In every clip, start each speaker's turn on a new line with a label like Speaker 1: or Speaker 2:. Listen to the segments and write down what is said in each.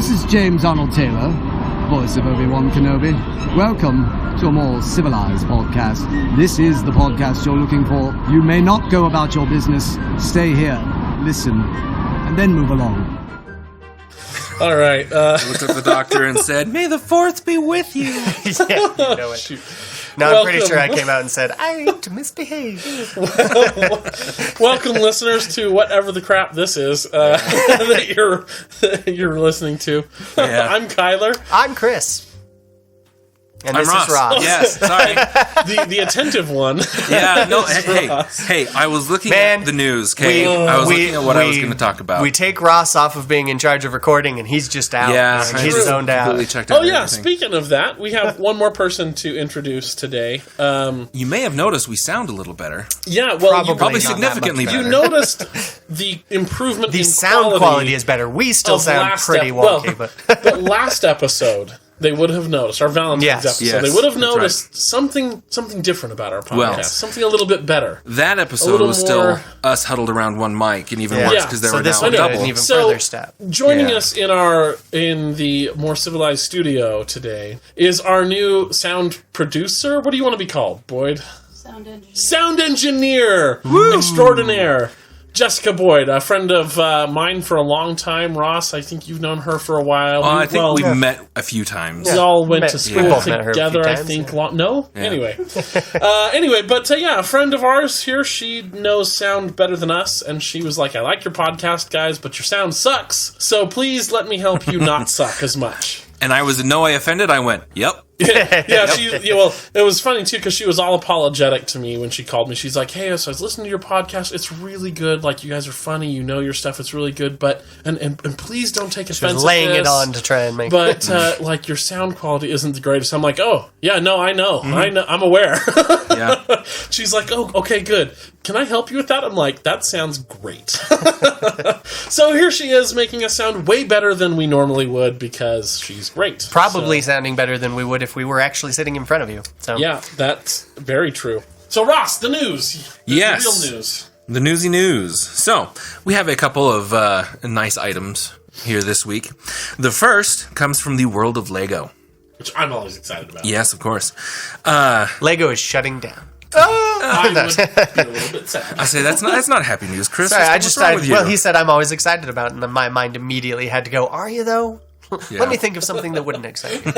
Speaker 1: This is James Arnold Taylor, voice of Obi-Wan Kenobi. Welcome to a more civilized podcast. This is the podcast you're looking for. You may not go about your business. Stay here, listen, and then move along.
Speaker 2: All right.
Speaker 3: Looked at the doctor and said, "May the Fourth be with you."
Speaker 4: Yeah, you know it.
Speaker 2: Shoot.
Speaker 4: No, I'm pretty sure I came out and said, I ain't to misbehave.
Speaker 2: Welcome, listeners, to whatever the crap this is that you're listening to.
Speaker 3: Yeah.
Speaker 2: I'm Kyler.
Speaker 4: I'm Chris. And
Speaker 3: I'm
Speaker 4: this is Ross.
Speaker 3: Yes, sorry.
Speaker 2: The attentive one.
Speaker 3: Yeah, no,
Speaker 2: This is
Speaker 3: hey,
Speaker 2: Ross.
Speaker 3: hey, I was looking
Speaker 4: Man,
Speaker 3: at the news, okay? I was looking at what I was going to talk about.
Speaker 4: We take Ross off of being in charge of recording, and he's just out.
Speaker 3: Yeah,
Speaker 4: man. He's zoned out.
Speaker 3: completely checked out
Speaker 2: Oh, yeah.
Speaker 3: everything.
Speaker 2: Speaking of that, we have one more person to introduce today.
Speaker 3: You may have noticed we sound a little better.
Speaker 2: Yeah, well,
Speaker 3: Probably
Speaker 4: not
Speaker 3: significantly
Speaker 4: that much
Speaker 3: better.
Speaker 2: you noticed the improvement
Speaker 4: The
Speaker 2: in
Speaker 4: sound quality is better. We still
Speaker 2: of
Speaker 4: sound
Speaker 2: last
Speaker 4: pretty wonky,
Speaker 2: but last episode, they would have noticed, our Valentine's
Speaker 4: Yes.
Speaker 2: episode,
Speaker 3: Yes,
Speaker 2: they would have
Speaker 3: that's
Speaker 2: noticed something different about our podcast.
Speaker 3: Well,
Speaker 2: something a little bit better.
Speaker 3: That
Speaker 2: A
Speaker 3: episode
Speaker 2: little
Speaker 3: was still
Speaker 2: more-
Speaker 3: us huddled around one mic, and even
Speaker 4: Yeah.
Speaker 3: worse
Speaker 2: Yeah.
Speaker 3: because there
Speaker 4: so
Speaker 3: were
Speaker 4: this
Speaker 3: now
Speaker 4: would
Speaker 3: a
Speaker 4: have
Speaker 3: double.
Speaker 4: an even
Speaker 2: So-
Speaker 4: further step.
Speaker 2: Joining
Speaker 3: Yeah.
Speaker 2: us in the more civilized studio today is our new sound producer. What do you want to be called, Boyd? Sound engineer extraordinaire. Jessica Boyd, a friend of mine for a long time. Ross, I think you've known her for a while.
Speaker 3: I think we've met a few times.
Speaker 2: We all went
Speaker 4: Met-
Speaker 2: to
Speaker 4: we
Speaker 2: school
Speaker 4: both met her a few
Speaker 2: together, I
Speaker 4: times,
Speaker 2: think.
Speaker 4: yeah.
Speaker 2: No?
Speaker 3: Yeah.
Speaker 2: Anyway. But a friend of ours here, she knows sound better than us, and she was like, I like your podcast, guys, but your sound sucks, so please let me help you not suck as much.
Speaker 3: And I was in no way offended. I went, yep.
Speaker 2: Well, it was funny too because she was all apologetic to me when she called me. She's like, "Hey, so I was listening to your podcast. It's really good. Like, you guys are funny. You know your stuff. It's really good. But and please don't take offense.
Speaker 4: Just laying
Speaker 2: at
Speaker 4: it
Speaker 2: this.
Speaker 4: on to try and make
Speaker 2: But like your sound quality isn't the greatest." I'm like, "Oh yeah, no, I know, I'm aware."
Speaker 3: Yeah.
Speaker 2: She's like, "Oh, okay, good. Can I help you with that?" I'm like, "That sounds great." So here she is making us sound way better than we normally would because she's great.
Speaker 4: Probably
Speaker 2: So-
Speaker 4: sounding better than we would if we were actually sitting in front of you. So
Speaker 2: Yeah, that's very true. So, Ross, the news. The
Speaker 3: Yes.
Speaker 2: real news.
Speaker 3: The newsy news. So, we have a couple of nice items here this week. The first comes from the world of Lego.
Speaker 2: Which I'm always excited about.
Speaker 3: Yes, of course.
Speaker 4: Lego is shutting down.
Speaker 2: I would be a little bit sad.
Speaker 3: I say that's not happy news, Chris.
Speaker 4: Sorry,
Speaker 3: What's wrong with you?
Speaker 4: well, he said I'm always excited about it, and my mind immediately had to go, are you though?
Speaker 3: Yeah.
Speaker 4: Let me think of something that wouldn't excite me.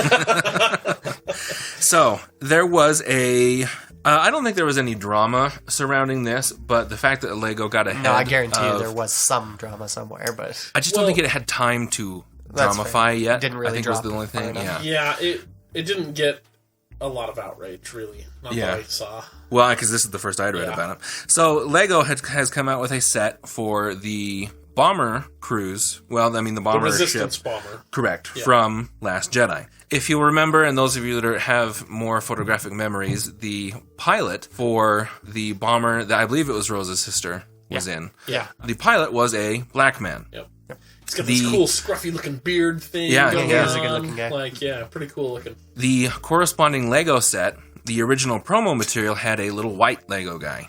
Speaker 3: So, there was I don't think there was any drama surrounding this, but the fact that Lego got ahead
Speaker 4: No, I guarantee you
Speaker 3: of-
Speaker 4: there was some drama somewhere, but
Speaker 3: I just don't think it had time to
Speaker 4: That's
Speaker 3: dramify
Speaker 4: fair.
Speaker 3: yet.
Speaker 4: Didn't really
Speaker 3: I think was
Speaker 4: drop
Speaker 3: the only
Speaker 4: far
Speaker 3: thing.
Speaker 4: enough.
Speaker 3: Yeah.
Speaker 2: Yeah, it didn't get a lot of outrage, really. Not
Speaker 3: Yeah.
Speaker 2: that I saw.
Speaker 3: Well, because this is the first I'd read
Speaker 2: Yeah.
Speaker 3: about it. So Lego has come out with a set for the bomber cruise. Well, I mean the
Speaker 2: The
Speaker 3: bomber
Speaker 2: Resistance
Speaker 3: ship.
Speaker 2: bomber.
Speaker 3: Correct. From Last Jedi. If you'll remember, and those of you that have more photographic memories, the pilot for the bomber that I believe it was Rose's sister was in.
Speaker 2: Yeah.
Speaker 3: The pilot was a black man.
Speaker 2: Yep. He's got this
Speaker 3: The-
Speaker 2: cool, scruffy-looking beard thing
Speaker 3: Yeah,
Speaker 2: going
Speaker 3: yeah,
Speaker 2: on.
Speaker 3: he's a
Speaker 4: good-looking guy.
Speaker 2: Like, yeah, pretty cool looking.
Speaker 3: The corresponding Lego set, the original promo material had a little white Lego guy.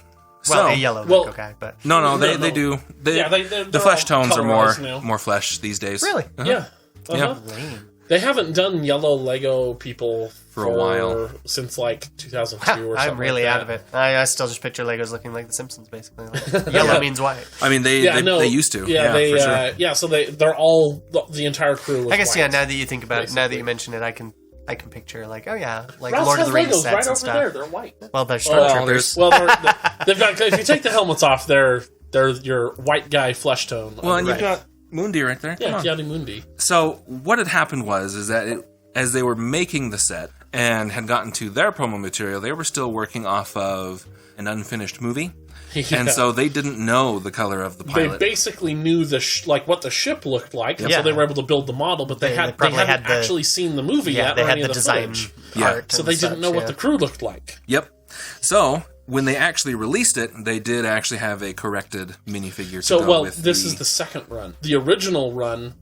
Speaker 4: well,
Speaker 3: So-
Speaker 4: a yellow
Speaker 2: well-
Speaker 4: Lego guy, but
Speaker 3: No, they
Speaker 2: No.
Speaker 3: do.
Speaker 2: Yeah,
Speaker 3: the
Speaker 2: they're
Speaker 3: flesh
Speaker 2: all
Speaker 3: tones are more
Speaker 2: colorized now.
Speaker 3: more flesh these days.
Speaker 4: really,
Speaker 2: Yeah. Uh-huh.
Speaker 3: Yeah.
Speaker 4: lame.
Speaker 2: They haven't done yellow Lego people
Speaker 3: For a while.
Speaker 2: since like 2002 or something.
Speaker 4: I'm really
Speaker 2: like
Speaker 4: out
Speaker 2: that.
Speaker 4: of it. I still just picture Legos looking like The Simpsons, basically. Like, yellow means white.
Speaker 3: I mean, they used to.
Speaker 2: Yeah, they
Speaker 3: for sure.
Speaker 2: so they're all the entire crew. Was
Speaker 4: I guess
Speaker 2: white.
Speaker 4: yeah. Now that you think about it, now that
Speaker 2: Basically.
Speaker 4: you mention it, I can picture like, oh yeah, like
Speaker 2: Ross
Speaker 4: Lord of
Speaker 2: has
Speaker 4: the Rings
Speaker 2: Legos
Speaker 4: sets
Speaker 2: right
Speaker 4: and
Speaker 2: over
Speaker 4: stuff.
Speaker 2: there. They're white.
Speaker 4: Well, they're
Speaker 2: Well,
Speaker 4: stormtroopers.
Speaker 2: well, they've got. If you take the helmets off, they're your white guy flesh tone.
Speaker 3: Well, and
Speaker 2: Right.
Speaker 3: you've got Mundi right there.
Speaker 2: yeah,
Speaker 3: Come on.
Speaker 2: Kiadi Mundi.
Speaker 3: So what had happened is that as they were making the set and had gotten to their promo material, they were still working off of an unfinished movie.
Speaker 2: Yeah.
Speaker 3: And so they didn't know the color of the
Speaker 2: They
Speaker 3: pilot.
Speaker 2: basically knew like what the ship looked like, and
Speaker 4: Yeah.
Speaker 2: so they were able to build the model. But they hadn't
Speaker 4: probably had the-
Speaker 2: actually seen the movie
Speaker 4: yeah,
Speaker 2: yet.
Speaker 4: they
Speaker 2: or
Speaker 4: had
Speaker 2: any
Speaker 4: the
Speaker 2: of
Speaker 4: design
Speaker 2: footage.
Speaker 3: Yeah.
Speaker 4: art,
Speaker 2: So
Speaker 4: and
Speaker 2: they didn't
Speaker 4: such,
Speaker 2: know what
Speaker 4: yeah.
Speaker 2: the crew looked like.
Speaker 3: Yep. So when they actually released it, they did actually have a corrected minifigure to
Speaker 2: So,
Speaker 3: go
Speaker 2: well,
Speaker 3: with
Speaker 2: this is the second run. The original run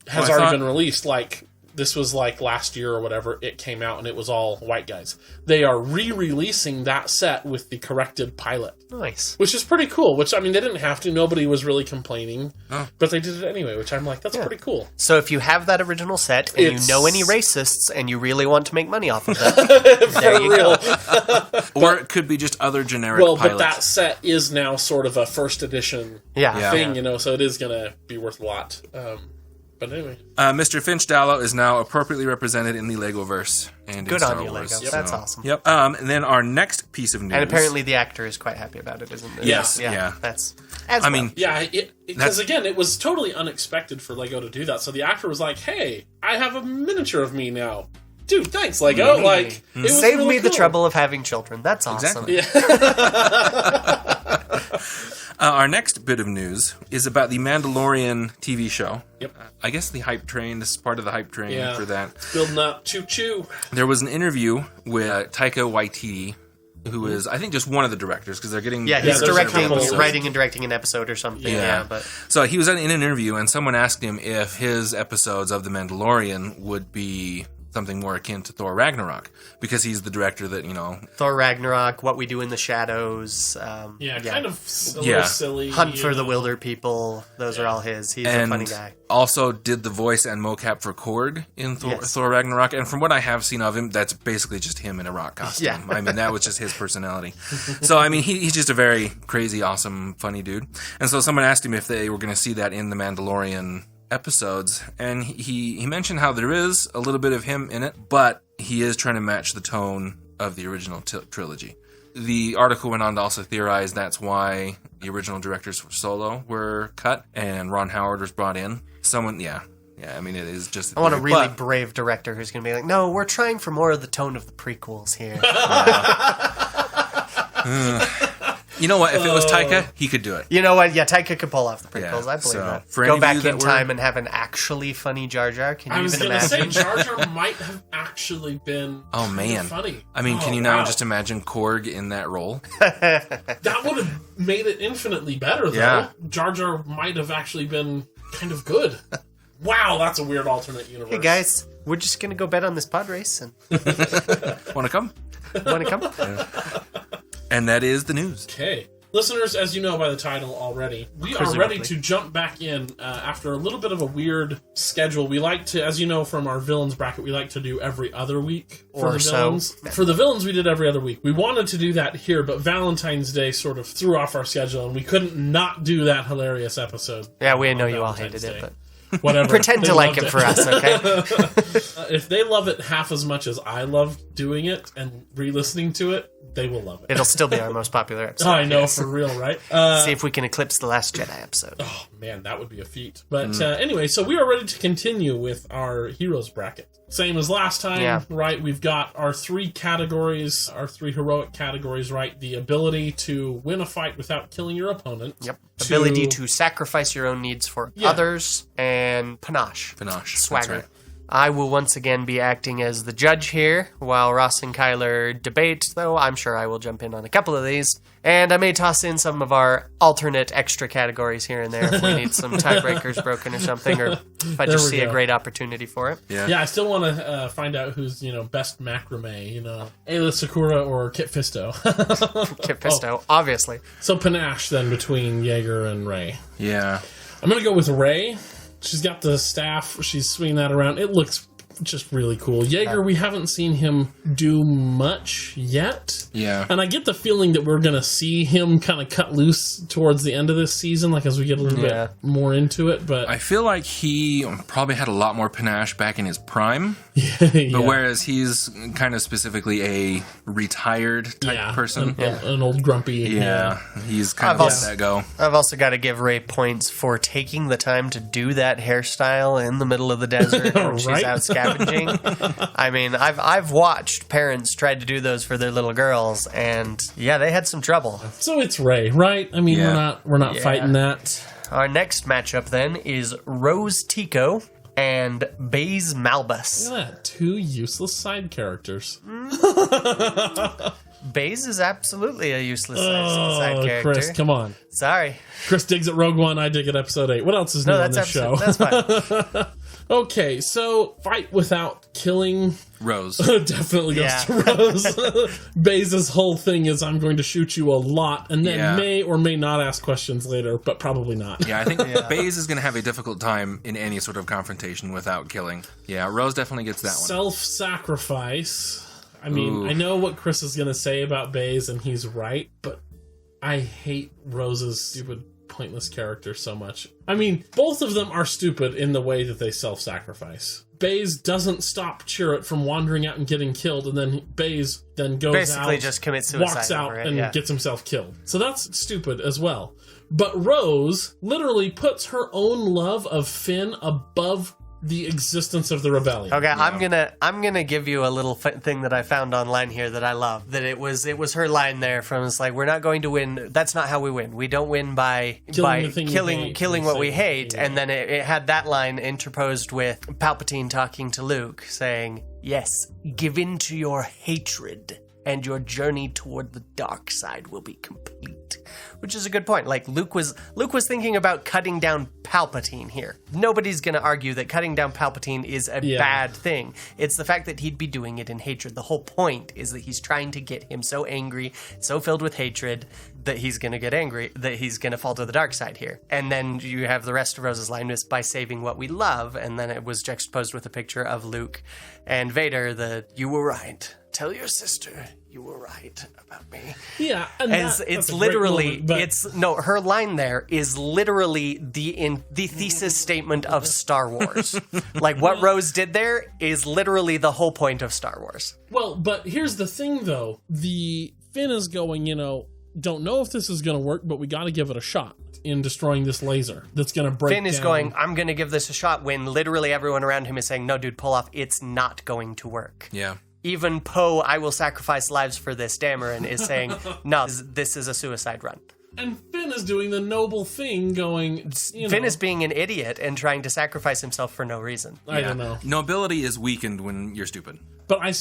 Speaker 2: has
Speaker 3: Oh, I
Speaker 2: already
Speaker 3: thought-
Speaker 2: been released. Like this was like last year or whatever, it came out and it was all white guys. They are re-releasing that set with the corrected pilot.
Speaker 4: Nice.
Speaker 2: Which is pretty cool, which, I mean, they didn't have to. Nobody was really complaining. But they did it anyway, which I'm like, that's pretty cool.
Speaker 4: So if you have that original set and you know any racists and you really want to make money off of them, there you go.
Speaker 3: Or it could be just other generic pilots.
Speaker 2: But that set is now sort of a first edition thing, you know, so it is going to be worth a lot. But anyway.
Speaker 3: Mr. Finch Dallow is now appropriately represented in the Legoverse. And
Speaker 4: Good
Speaker 3: in Star
Speaker 4: on you,
Speaker 3: Wars,
Speaker 4: Lego.
Speaker 3: so.
Speaker 4: That's awesome.
Speaker 3: Yep. And then our next piece of news.
Speaker 4: And apparently the actor is quite happy about it, isn't it?
Speaker 3: Yes. Yeah.
Speaker 4: That's...
Speaker 2: Yeah, because again, it was totally unexpected for Lego to do that. So the actor was like, hey, I have a miniature of me now. Dude, thanks, Lego.
Speaker 4: Hey.
Speaker 2: Like, it was
Speaker 4: Save
Speaker 2: really
Speaker 4: me the
Speaker 2: cool.
Speaker 4: trouble of having children. That's awesome.
Speaker 3: Exactly. Our next bit of news is about the Mandalorian TV show.
Speaker 2: Yep.
Speaker 3: I guess the hype train. This is part of the hype train for that.
Speaker 2: It's building up. Choo-choo.
Speaker 3: There was an interview with Taika Waititi, who is, I think, just one of the directors, because they're getting...
Speaker 4: Yeah, he's
Speaker 2: there's
Speaker 4: directing,
Speaker 2: a couple.
Speaker 4: writing and directing an episode or something. Yeah, but...
Speaker 3: So he was in an interview, and someone asked him if his episodes of The Mandalorian would be something more akin to Thor Ragnarok, because he's the director that, you know...
Speaker 4: Thor Ragnarok, What We Do in the Shadows.
Speaker 2: Kind of a little silly.
Speaker 4: Hunt for the Wilder People. Those are all his. He's a funny guy.
Speaker 3: Also did the voice and mocap for Korg in Thor Ragnarok, and from what I have seen of him, that's basically just him in a rock costume.
Speaker 4: Yeah.
Speaker 3: I mean, that was just his personality. So, I mean, he's just a very crazy, awesome, funny dude. And so someone asked him if they were going to see that in The Mandalorian episodes, and he mentioned how there is a little bit of him in it, but he is trying to match the tone of the original trilogy. The article went on to also theorize that's why the original directors for Solo were cut and Ron Howard was brought in. I mean, it is just...
Speaker 4: I want a really brave director who's going to be like, no, we're trying for more of the tone of the prequels here.
Speaker 3: You know what? If it was Taika, he could do it.
Speaker 4: You know what? Yeah, Taika could pull off the prequels.
Speaker 3: Yeah,
Speaker 4: I believe that.
Speaker 3: for any
Speaker 4: Go
Speaker 3: of
Speaker 4: back
Speaker 3: you that
Speaker 4: in time and have an actually funny Jar Jar. Can you even imagine?
Speaker 2: I was going to say, Jar Jar might have actually been funny.
Speaker 3: I mean, can you now just imagine Korg in that role?
Speaker 2: That would have made it infinitely better, though.
Speaker 3: Yeah.
Speaker 2: Jar Jar might have actually been kind of good. Wow, that's a weird alternate universe.
Speaker 4: Hey, guys, we're just going to go bet on this pod race. And
Speaker 3: Want to come?
Speaker 4: want to come?
Speaker 3: And that is the news.
Speaker 2: Okay. Listeners, as you know by the title already, we are ready to jump back in after a little bit of a weird schedule. We like to, as you know from our villains bracket, we like to do every other week for the villains. For the villains, we did every other week. We wanted to do that here, but Valentine's Day sort of threw off our schedule, and we couldn't not do that hilarious episode.
Speaker 4: Yeah, we know you all hated it, but...
Speaker 2: Whatever.
Speaker 4: Pretend to like it for us, okay?
Speaker 2: If they love it half as much as I love doing it and re-listening to it, they will love it.
Speaker 4: It'll still be our most popular episode.
Speaker 2: I know, for real, right?
Speaker 4: See if we can eclipse the Last Jedi episode.
Speaker 2: Oh, man, that would be a feat. But anyway, so we are ready to continue with our heroes bracket. Same as last time, right? We've got our three categories, our three heroic categories, right? The ability to win a fight without killing your opponent.
Speaker 4: Yep. Ability to sacrifice your own needs for others, and panache. Swagger.
Speaker 3: That's right.
Speaker 4: I will once again be acting as the judge here, while Ross and Kyler debate, though I'm sure I will jump in on a couple of these. And I may toss in some of our alternate extra categories here and there if we need some tiebreakers broken or something, or if I just see a great opportunity for it.
Speaker 2: Yeah, I still want to find out who's, best macrame, Aayla Sakura or Kit Fisto.
Speaker 4: Kit Fisto, obviously.
Speaker 2: So panache then between Yeager and Rey.
Speaker 3: Yeah.
Speaker 2: I'm going to go with Rey. She's got the staff. She's swinging that around. It looks just really cool. Yeager, we haven't seen him do much yet.
Speaker 3: Yeah.
Speaker 2: And I get the feeling that we're going to see him kind of cut loose towards the end of this season, like as we get a little bit more into it. But
Speaker 3: I feel like he probably had a lot more panache back in his prime.
Speaker 2: But
Speaker 3: whereas he's kind of specifically a retired type person.
Speaker 2: An old grumpy.
Speaker 3: He's kind of let that go.
Speaker 4: I've also got to give Rey points for taking the time to do that hairstyle in the middle of the desert when she's out scavenging. I mean, I've watched parents try to do those for their little girls, and they had some trouble.
Speaker 2: So it's Rey, right? I mean, we're not fighting that.
Speaker 4: Our next matchup then is Rose Tico and Baze Malbus.
Speaker 2: Look at that, two useless side characters.
Speaker 4: Baze is absolutely a useless side character.
Speaker 2: Chris, come on.
Speaker 4: Sorry.
Speaker 2: Chris digs at Rogue One, I dig at Episode 8. What else is new on this show?
Speaker 4: That's fine.
Speaker 2: Okay, so fight without killing
Speaker 3: Rose.
Speaker 2: definitely goes to Rose. Baze's whole thing is I'm going to shoot you a lot, and then may or may not ask questions later, but probably not.
Speaker 3: Yeah, I think Baze is going to have a difficult time in any sort of confrontation without killing. Yeah, Rose definitely gets that one.
Speaker 2: Self-sacrifice. I mean, I know what Chris is going to say about Baze, and he's right, but I hate Rose's stupid, pointless character so much. I mean, both of them are stupid in the way that they self-sacrifice. Baze doesn't stop Chirrut from wandering out and getting killed, and then Baze then goes
Speaker 4: basically
Speaker 2: out,
Speaker 4: just commits suicide,
Speaker 2: walks out, and gets himself killed. So that's stupid as well. But Rose literally puts her own love of Finn above the existence of the rebellion.
Speaker 4: Okay, yeah. I'm gonna give you a little thing that I found online here that I love. That it was her line there from it's like, we're not going to win. That's not how we win. We don't win by killing what we hate. And then it had that line interposed with Palpatine talking to Luke, saying, "Yes, give in to your hatred, and your journey toward the dark side will be complete." Which is a good point. Like, Luke was thinking about cutting down Palpatine here. Nobody's going to argue that cutting down Palpatine is a bad thing. It's the fact that he'd be doing it in hatred. The whole point is that he's trying to get him so angry, so filled with hatred, that he's going to get angry, that he's going to fall to the dark side here. And then you have the rest of Rose's line is by saving what we love, and then it was juxtaposed with a picture of Luke and Vader, you were right. Tell your sister you were right about me.
Speaker 2: Yeah, and
Speaker 4: it's literally moment, her line there is literally the thesis statement of Star Wars. Like, what Rose did there is literally the whole point of Star Wars.
Speaker 2: Well, but here's the thing though. The Finn is going, don't know if this is going to work, but we got to give it a shot in destroying this laser that's going to break
Speaker 4: Finn is going, I'm going to give this a shot, when literally everyone around him is saying, no, dude, pull off. It's not going to work.
Speaker 3: Yeah.
Speaker 4: Even Poe, I will sacrifice lives for this, Dameron, is saying, no, this is a suicide run.
Speaker 2: And Finn is doing the noble thing, going,
Speaker 4: Finn is being an idiot and trying to sacrifice himself for no reason.
Speaker 2: I don't know.
Speaker 3: Nobility is weakened when you're stupid.
Speaker 2: But I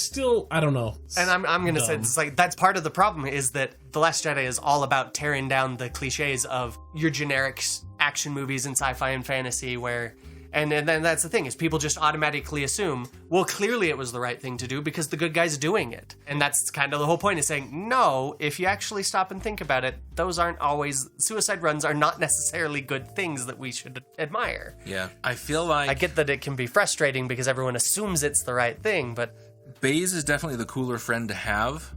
Speaker 2: don't know.
Speaker 4: And I'm going to say, it's like, that's part of the problem, is that The Last Jedi is all about tearing down the cliches of your generic action movies and sci-fi and fantasy where... And then that's the thing, is people just automatically assume, well, clearly it was the right thing to do because the good guy's doing it. And that's kind of the whole point, is saying, no, if you actually stop and think about it, those aren't always... Suicide runs are not necessarily good things that we should admire.
Speaker 3: Yeah, I feel like...
Speaker 4: I get that it can be frustrating because everyone assumes it's the right thing, but...
Speaker 3: Baze is definitely the cooler friend to have.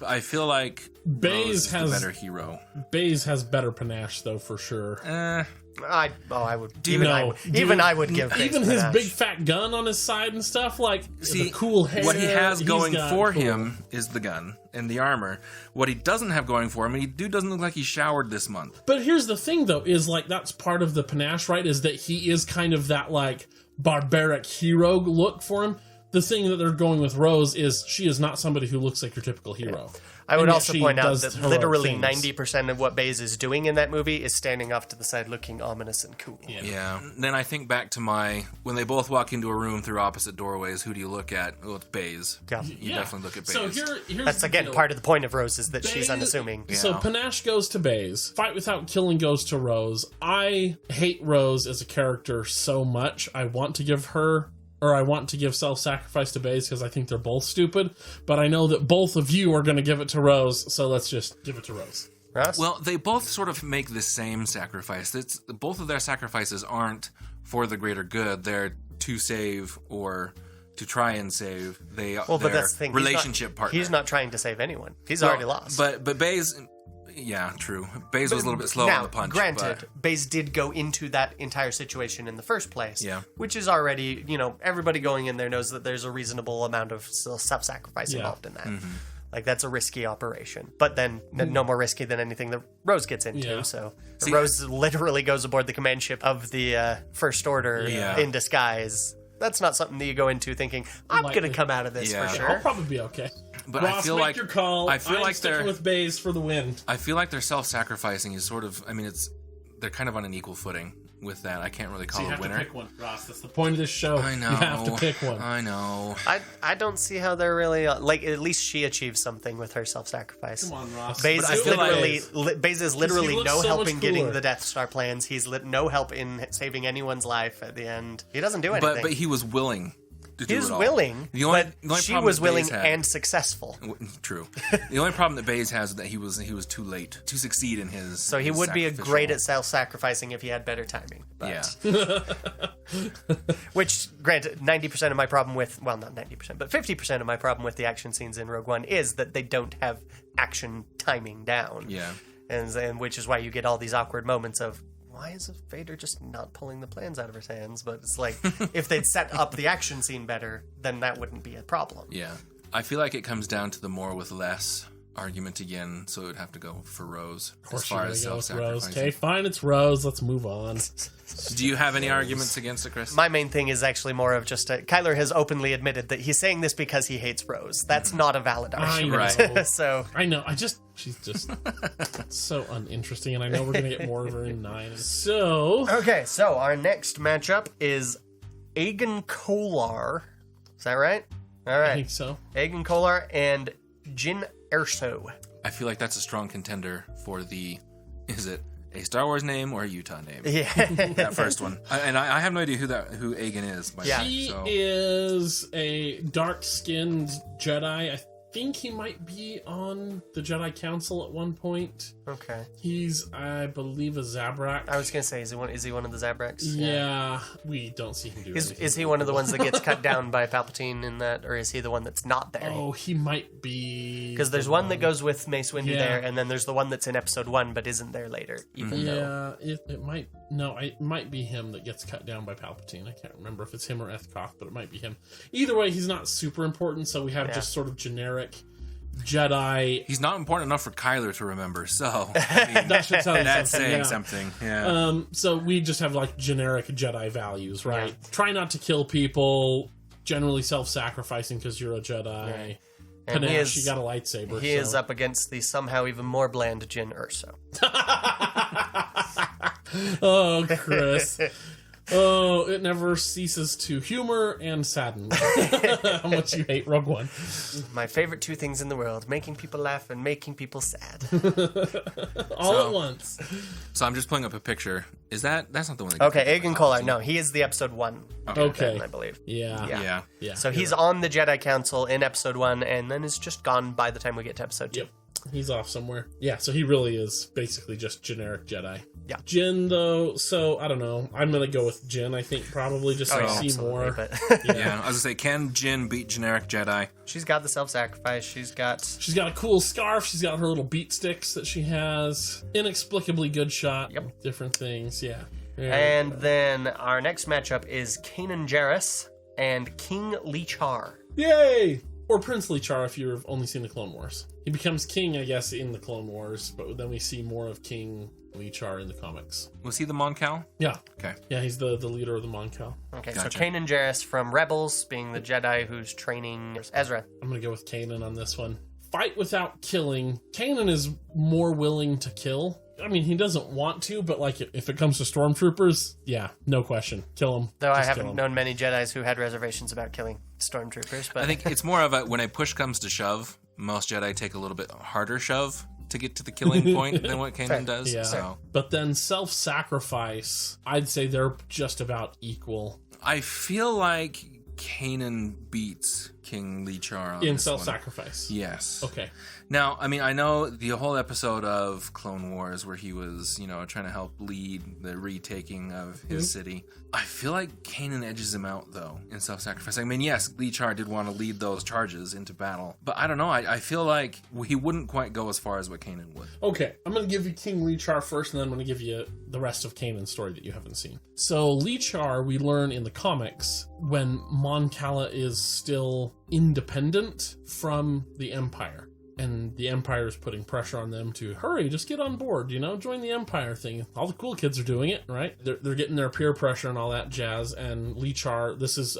Speaker 3: I feel like
Speaker 2: Baze has
Speaker 3: the better hero.
Speaker 2: Baze has better panache, though, for sure.
Speaker 4: I would give Baze
Speaker 2: even
Speaker 4: panache.
Speaker 2: his big fat gun on his side and stuff, like, the cool hair.
Speaker 3: What he has going for him is the gun and the armor. What he doesn't have going for him, dude doesn't look like he showered this month.
Speaker 2: But here's the thing, though, is like that's part of the panache, right? Is that he is kind of that like barbaric hero look for him. The thing that they're going with Rose is she is not somebody who looks like your typical hero.
Speaker 4: I would also point out that
Speaker 2: heroic
Speaker 4: literally
Speaker 2: things.
Speaker 4: 90% of what Baze is doing in that movie is standing off to the side looking ominous and cool.
Speaker 3: Yeah. Then I think back to when they both walk into a room through opposite doorways, who do you look at? Oh, it's Baze.
Speaker 4: Yeah.
Speaker 3: You definitely look at Baze.
Speaker 2: So here's
Speaker 4: that's, again, part of the point of Rose is that she's unassuming.
Speaker 3: Yeah.
Speaker 2: So panache goes to Baze. Fight without killing goes to Rose. I hate Rose as a character so much. I want to give self-sacrifice to Baze because I think they're both stupid, but I know that both of you are going to give it to Rose, so let's just give it to Rose.
Speaker 4: Ross?
Speaker 3: Well, they both sort of make the same sacrifice. Both of their sacrifices aren't for the greater good. They're to save or to try and save.
Speaker 4: But that's the thing.
Speaker 3: Relationship partner.
Speaker 4: He's not trying to save anyone. He's already lost.
Speaker 3: But Baze... Yeah, true. Baze was a little bit slow on the punch.
Speaker 4: Granted, Baze did go into that entire situation in the first place.
Speaker 3: Yeah.
Speaker 4: Which is already, everybody going in there knows that there's a reasonable amount of self-sacrifice involved in that. Mm-hmm. Like, that's a risky operation. But then, no more risky than anything that Rose gets into.
Speaker 2: Yeah.
Speaker 4: So, Rose literally goes aboard the command ship of the First Order in disguise. That's not something that you go into thinking, I'm going to come out of this for sure.
Speaker 2: I'll probably be okay.
Speaker 3: But
Speaker 2: Ross,
Speaker 3: I feel
Speaker 2: make
Speaker 3: like
Speaker 2: your call.
Speaker 3: I feel
Speaker 2: I'm
Speaker 3: like
Speaker 2: sticking with Baze for the win.
Speaker 3: I feel like their self-sacrificing is sort of. They're kind of on an equal footing. with that. I can't really
Speaker 2: So
Speaker 3: call
Speaker 2: you
Speaker 3: a
Speaker 2: have
Speaker 3: winner.
Speaker 2: to pick one, Ross. That's the point of this show.
Speaker 3: I know.
Speaker 2: You have to pick one.
Speaker 3: I know.
Speaker 4: I don't see how they're really like. At least she achieves something with her self-sacrifice.
Speaker 2: Come on, Ross.
Speaker 4: Baze
Speaker 3: But I
Speaker 4: is
Speaker 3: feel like-
Speaker 4: literally Baze is literally
Speaker 2: looks
Speaker 4: no
Speaker 2: so
Speaker 4: help
Speaker 2: much
Speaker 4: in getting
Speaker 2: cooler.
Speaker 4: the Death Star plans. He's no help in saving anyone's life at the end. He doesn't do anything.
Speaker 3: But he was willing to do
Speaker 4: he was
Speaker 3: it all.
Speaker 4: willing,
Speaker 3: The only
Speaker 4: but she
Speaker 3: problem
Speaker 4: was
Speaker 3: that
Speaker 4: willing
Speaker 3: Baze had-
Speaker 4: and successful.
Speaker 3: True. The only problem that Baze has is that he was too late to succeed in his.
Speaker 4: So he
Speaker 3: his
Speaker 4: would be
Speaker 3: sacrificial-
Speaker 4: great at self-sacrificing if he had better timing. But,
Speaker 3: Yeah.
Speaker 4: Which, granted, 90% of my problem with, well, not 90%, but 50% of my problem with the action scenes in Rogue One is that they don't have action timing down.
Speaker 3: Yeah.
Speaker 4: And which is why you get all these awkward moments of, why is Vader just not pulling the plans out of his hands? But it's like, if they'd set up the action scene better, then that wouldn't be a problem.
Speaker 3: Yeah. I feel like it comes down to the more with less argument again, so it would have to go for Rose
Speaker 2: Of course
Speaker 3: as far
Speaker 2: you're
Speaker 3: as
Speaker 2: gonna go with Rose.
Speaker 3: self-sacrificing.
Speaker 2: Okay, fine, it's Rose. Let's move on.
Speaker 3: Do you have any arguments against it, Chris?
Speaker 4: My main thing is actually more of just Kyler has openly admitted that he's saying this because he hates Rose. That's not a valid
Speaker 2: I
Speaker 4: argument.
Speaker 2: know.
Speaker 4: So
Speaker 2: I know. She's just so uninteresting, and I know we're gonna get more of her in 9. So
Speaker 4: okay, so our next matchup is Aegon Kolar. Is that right? All
Speaker 2: I
Speaker 4: right.
Speaker 2: think so.
Speaker 4: Aegon Kolar and Jyn Erso.
Speaker 3: I feel like that's a strong contender for the. Is it a Star Wars name or a Utah name?
Speaker 4: Yeah.
Speaker 3: That first one. I have no idea who Aegon is. By
Speaker 4: Yeah.
Speaker 3: the way,
Speaker 2: He
Speaker 3: so.
Speaker 2: is a dark-skinned Jedi. I think he might be on the Jedi Council at one point.
Speaker 4: Okay.
Speaker 2: He's, I believe, a Zabrak.
Speaker 4: I was gonna say, is he one of the Zabraks?
Speaker 2: Yeah, we don't see him do anything.
Speaker 4: Is he one of the ones that gets cut down by Palpatine in that, or is he the one that's not there?
Speaker 2: Oh, he might be.
Speaker 4: Because there's one that goes with Mace Windu
Speaker 2: Yeah.
Speaker 4: there, and then there's the one that's in Episode 1 but isn't there later. Even though
Speaker 2: Yeah, it might. No, it might be him that gets cut down by Palpatine. I can't remember if it's him or Ethkoth, but it might be him. Either way, he's not super important, so we have just sort of generic Jedi.
Speaker 3: He's not important enough for Kyler to remember, so I mean,
Speaker 2: That should tell you
Speaker 3: that's
Speaker 2: something,
Speaker 3: saying
Speaker 2: yeah.
Speaker 3: something. Yeah.
Speaker 2: So we just have like generic Jedi values, right? Try not to kill people. Generally self-sacrificing because you're a Jedi.
Speaker 4: And he
Speaker 2: Panache,
Speaker 4: is-
Speaker 2: you got a lightsaber.
Speaker 4: he is up against the somehow even more bland Jyn Erso.
Speaker 2: Oh, Chris. Oh, it never ceases to humor and sadden how much you hate Rogue One.
Speaker 4: My favorite two things in the world: making people laugh and making people sad.
Speaker 2: All at once.
Speaker 3: So I'm just pulling up a picture. That's not the one that
Speaker 4: Okay, Aegon Kolar. No, he is the Episode 1
Speaker 2: Okay.
Speaker 4: villain, I believe.
Speaker 2: Yeah.
Speaker 3: Yeah.
Speaker 4: So he's on the Jedi Council in Episode 1 and then is just gone by the time we get to Episode 2.
Speaker 2: Yep. He's off somewhere. Yeah, so he really is basically just generic Jedi.
Speaker 4: Yeah.
Speaker 2: Jyn, though, so I don't know. I'm going to go with Jyn, I think, probably, just so I see
Speaker 4: absolutely,
Speaker 2: more.
Speaker 4: but
Speaker 3: Yeah. I was gonna say, can Jyn beat generic Jedi?
Speaker 4: she's got the self-sacrifice. She's got...
Speaker 2: She's got a cool scarf. She's got her little beat sticks that she has. Inexplicably good shot.
Speaker 4: Yep.
Speaker 2: Different things, yeah.
Speaker 4: And then our next matchup is Kanan Jarrus and King Lichar.
Speaker 2: Yay! Or Prince Lichar if you've only seen the Clone Wars. He becomes king, I guess, in the Clone Wars, but then we see more of King Lichar in the comics.
Speaker 3: Was he the Mon Cal?
Speaker 2: Yeah.
Speaker 3: Okay.
Speaker 2: Yeah, he's the leader of the Mon Cal.
Speaker 4: Okay,
Speaker 3: Gotcha.
Speaker 4: so Kanan Jarrus from Rebels, being the Jedi who's training Ezra.
Speaker 2: I'm going to go with Kanan on this one. Fight without killing. Kanan is more willing to kill. I mean, he doesn't want to, but like if it comes to stormtroopers, yeah, no question. Kill him.
Speaker 4: Though I
Speaker 2: Just kill
Speaker 4: haven't
Speaker 2: him.
Speaker 4: known many Jedis who had reservations about killing stormtroopers, but
Speaker 3: I think it's more of a when a push comes to shove, most Jedi take a little bit harder shove to get to the killing point than what Kanan does.
Speaker 2: Yeah.
Speaker 3: So
Speaker 2: But then self-sacrifice, I'd say they're just about equal
Speaker 3: I feel like Kanan beats King Lichar on
Speaker 2: in
Speaker 3: this one.
Speaker 2: self-sacrifice.
Speaker 3: Yes.
Speaker 2: Okay.
Speaker 3: Now, I mean, I know the whole episode of Clone Wars where he was, trying to help lead the retaking of his city. I feel like Kanan edges him out, though, in self-sacrifice. I mean, yes, Lichar did want to lead those charges into battle, but I don't know. I feel like he wouldn't quite go as far as what Kanan would.
Speaker 2: Okay, I'm going to give you King Lichar first, and then I'm going to give you the rest of Kanan's story that you haven't seen. So Lichar, we learn in the comics, when Mon Cala is still independent from the Empire. And the Empire is putting pressure on them to hurry, just get on board, join the Empire thing. All the cool kids are doing it, right? They're getting their peer pressure and all that jazz. And Lichar, this is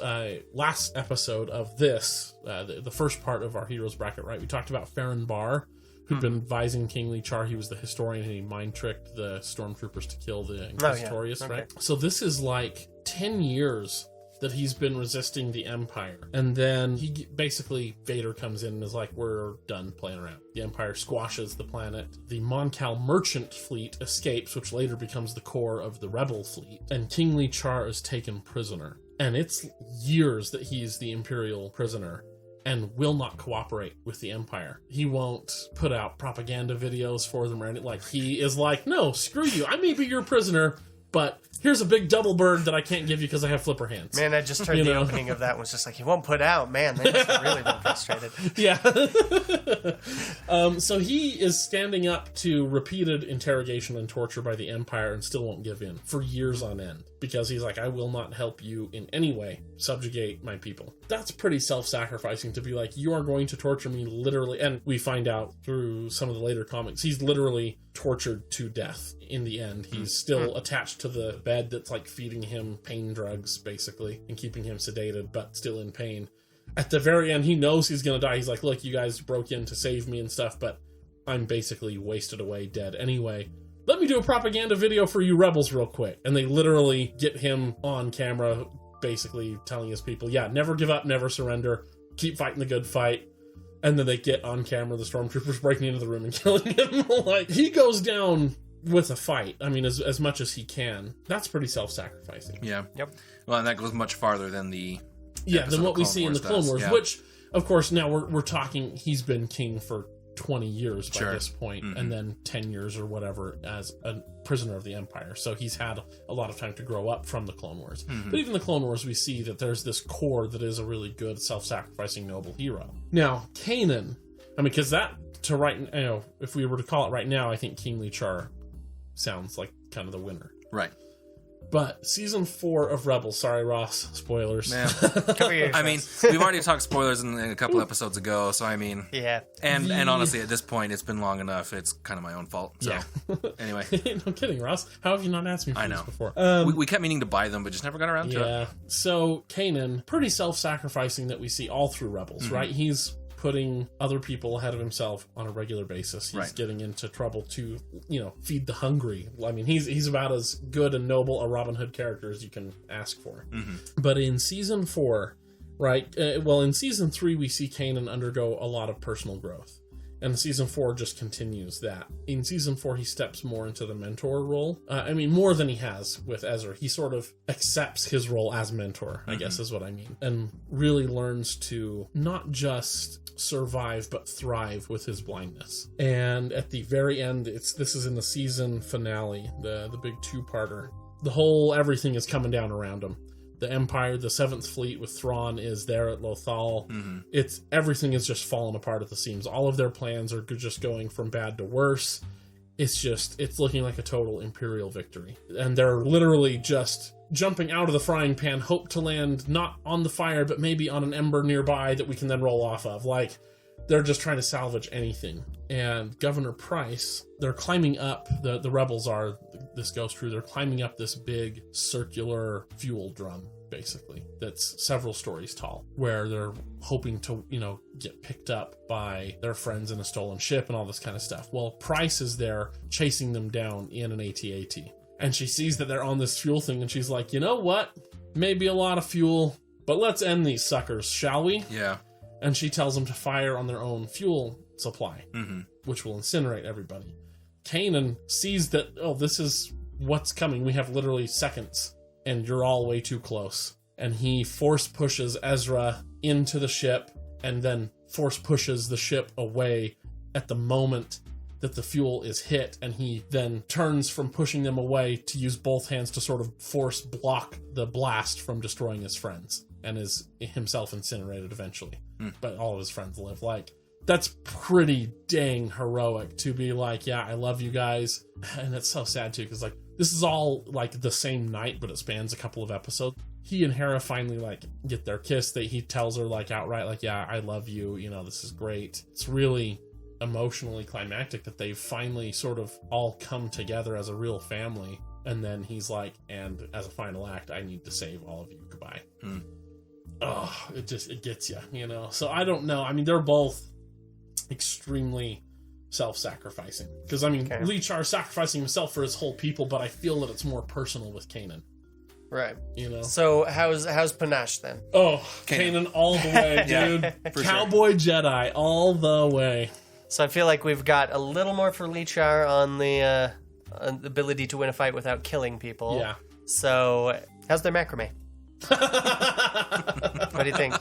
Speaker 2: last episode of this, the first part of our Heroes Bracket, right? We talked about Farron Barr, who'd been advising King Lee Char. He was the historian, and he mind-tricked the stormtroopers to kill the Inquisitorius, right? So this is like 10 years that he's been resisting the Empire. And then Vader comes in and is like, we're done playing around. The Empire squashes the planet. The Moncal merchant fleet escapes, which later becomes the core of the rebel fleet. And King Lee Char is taken prisoner. And it's years that he's the Imperial prisoner and will not cooperate with the Empire. He won't put out propaganda videos for them or anything. Like, he is like, no, screw you. I may be your prisoner, but here's a big double bird that I can't give you because I have flipper hands.
Speaker 4: Man, I just heard the opening of that was just like, he won't put out. Man, they must have really been frustrated.
Speaker 2: Yeah. So he is standing up to repeated interrogation and torture by the Empire and still won't give in for years on end. Because he's like, I will not help you in any way subjugate my people. That's pretty self-sacrificing to be like, you are going to torture me literally. And we find out through some of the later comics, he's literally tortured to death in the end. He's still attached to the bed that's like feeding him pain drugs, basically, and keeping him sedated, but still in pain. At the very end, he knows he's going to die. He's like, look, you guys broke in to save me and stuff, but I'm basically wasted away, dead anyway. Let me do a propaganda video for you rebels real quick. And they literally get him on camera, basically telling his people, yeah, never give up, never surrender, keep fighting the good fight. And then they get on camera the stormtroopers breaking into the room and killing him. Like, he goes down with a fight. I mean, as much as he can. That's pretty self-sacrificing.
Speaker 3: Yeah.
Speaker 4: Yep.
Speaker 3: Well, and that goes much farther than the
Speaker 2: than what we see in the Clone Wars, which, of course, now we're talking, he's been king for 20 years by this point, and then 10 years or whatever as a prisoner of the Empire. So he's had a lot of time to grow up from the Clone Wars. But even the Clone Wars, we see that there's this core that is a really good, self-sacrificing, noble hero. Now, Kanan, I mean, because that, if we were to call it right now, I think King Lee Char sounds like kind of the winner.
Speaker 3: Right.
Speaker 2: But season 4 of Rebels, sorry Ross, spoilers.
Speaker 3: Man. I mean, we've already talked spoilers in a couple episodes ago, so I mean,
Speaker 4: yeah.
Speaker 3: And honestly, at this point, it's been long enough. It's kind of my own fault. So anyway,
Speaker 2: no kidding, Ross. How have you not asked me for this before?
Speaker 3: We kept meaning to buy them, but just never got around to it.
Speaker 2: Yeah. So Kanan, pretty self-sacrificing that we see all through Rebels, right? He's putting other people ahead of himself on a regular basis. He's getting into trouble to, feed the hungry. I mean, he's about as good and noble a Robin Hood character as you can ask for. But in season 4, right? In season 3, we see Kanan undergo a lot of personal growth. And season 4 just continues that. In season 4, he steps more into the mentor role. More than he has with Ezra. He sort of accepts his role as mentor, I guess is what I mean. And really learns to not just survive, but thrive with his blindness. And at the very end, this is in the season finale, the big 2-parter. The whole everything is coming down around him. The Empire, the 7th Fleet with Thrawn is there at Lothal. Everything is just falling apart at the seams. All of their plans are just going from bad to worse. It's looking like a total Imperial victory. And they're literally just jumping out of the frying pan, hope to land not on the fire, but maybe on an ember nearby that we can then roll off of. Like, they're just trying to salvage anything. And Governor Price, they're climbing up, the rebels are, this goes through, they're climbing up this big circular fuel drum, basically, that's several stories tall, where they're hoping to, get picked up by their friends in a stolen ship and all this kind of stuff. Well, Price is there chasing them down in an AT-AT. And she sees that they're on this fuel thing, and she's like, you know what? Maybe a lot of fuel, but let's end these suckers, shall we?
Speaker 3: Yeah.
Speaker 2: And she tells them to fire on their own fuel supply, which will incinerate everybody. Kanan sees that, this is what's coming. We have literally seconds, and you're all way too close. And he force pushes Ezra into the ship, and then force pushes the ship away at the moment that the fuel is hit, and he then turns from pushing them away to use both hands to sort of force block the blast from destroying his friends, and is himself incinerated eventually. But all of his friends live. Like, that's pretty dang heroic to be like, yeah, I love you guys. And it's so sad too, because this is all like the same night, but it spans a couple of episodes. He and Hera finally get their kiss. He tells her outright, yeah, I love you, this is great. It's really emotionally climactic that they've finally sort of all come together as a real family. And then he's like, and as a final act, I need to save all of you. Goodbye. It gets you, So I don't know. I mean, they're both extremely self-sacrificing. Because, I mean, Lee Char sacrificing himself for his whole people, but I feel that it's more personal with Kanan.
Speaker 4: Right.
Speaker 2: You know?
Speaker 4: So how's Panache then?
Speaker 2: Oh, Kanan all the way, dude. Cowboy Jedi all the way.
Speaker 4: So I feel like we've got a little more for Lee Char on the ability to win a fight without killing people.
Speaker 2: Yeah.
Speaker 4: So how's their macrame? What do you think?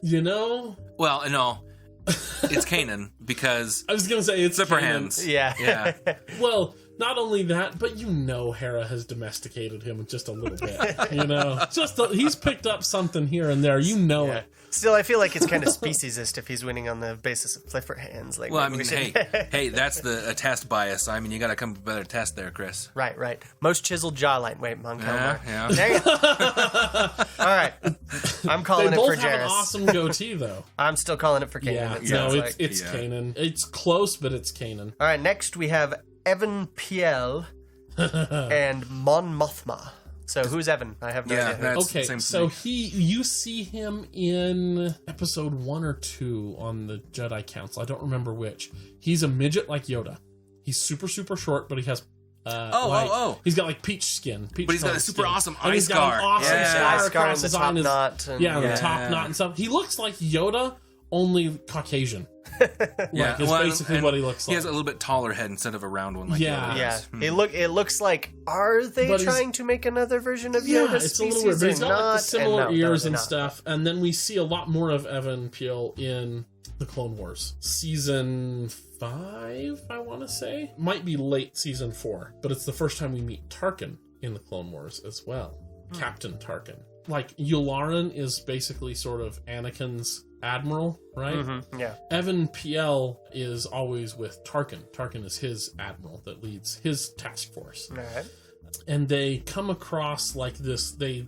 Speaker 2: You know?
Speaker 3: Well, no. It's Kanan, because...
Speaker 2: I was going to say it's
Speaker 3: zipper
Speaker 2: Kanan.
Speaker 3: hands.
Speaker 4: Yeah.
Speaker 2: Well, not only that, but you know Hera has domesticated him just a little bit. You know? He's picked up something here and there. You know it.
Speaker 4: Still, I feel like it's kind of speciesist if he's winning on the basis of flipper hands. Like,
Speaker 3: Well, I mean, hey, that's a test bias. I mean, you got to come with a better test there, Chris.
Speaker 4: Right. Most chiseled jawline. Wait, Montgomery.
Speaker 3: Yeah.
Speaker 4: There you go. All right. I'm calling
Speaker 2: They
Speaker 4: it for
Speaker 2: both have an
Speaker 4: Jairus.
Speaker 2: awesome goatee, though.
Speaker 4: I'm still calling it for Kanan.
Speaker 2: Yeah,
Speaker 4: it
Speaker 2: no,
Speaker 4: sounds
Speaker 2: it's
Speaker 4: like.
Speaker 2: Kanan. It's close, but it's Kanan.
Speaker 4: All right, next we have Evan Piel and Mon Mothma. So who's Evan? I have no idea.
Speaker 3: That's
Speaker 2: Okay,
Speaker 3: same
Speaker 2: so
Speaker 3: thing.
Speaker 2: you see him in episode 1 or 2 on the Jedi Council. I don't remember which. He's a midget like Yoda. He's super, super short, but he has... He's got like peach skin.
Speaker 3: But he's got a super awesome
Speaker 2: and
Speaker 3: eye
Speaker 2: he's got
Speaker 3: scar.
Speaker 2: an awesome
Speaker 3: Yeah.
Speaker 2: scar
Speaker 4: Eye scar
Speaker 2: across
Speaker 4: and the
Speaker 2: his eye
Speaker 4: top
Speaker 2: and his-
Speaker 4: knot. And,
Speaker 2: the top knot and stuff. He looks like Yoda, only Caucasian.
Speaker 3: Yeah,
Speaker 2: It's basically
Speaker 3: and
Speaker 2: what he looks like.
Speaker 3: He has a little bit taller head instead of a round one like
Speaker 2: Yeah.
Speaker 3: Yoda
Speaker 4: Yeah,
Speaker 3: does.
Speaker 4: it looks like, are they
Speaker 2: But he's-
Speaker 4: trying to make another version of
Speaker 2: Yeah,
Speaker 4: Yoda
Speaker 2: it's a
Speaker 4: species
Speaker 2: little weird, but he's
Speaker 4: or
Speaker 2: got like
Speaker 4: not?
Speaker 2: the similar
Speaker 4: And no,
Speaker 2: ears
Speaker 4: they're
Speaker 2: and
Speaker 4: not.
Speaker 2: stuff. And then we see a lot more of Evan Piel in the Clone Wars. Season 5, I want to say. Might be late season 4, but it's the first time we meet Tarkin in the Clone Wars as well. Captain Tarkin. Like, Yularen is basically sort of Anakin's admiral, right?
Speaker 4: Mm-hmm, yeah.
Speaker 2: Evan Piel is always with Tarkin. Tarkin is his admiral that leads his task force.
Speaker 4: All right.
Speaker 2: And they come across like this. The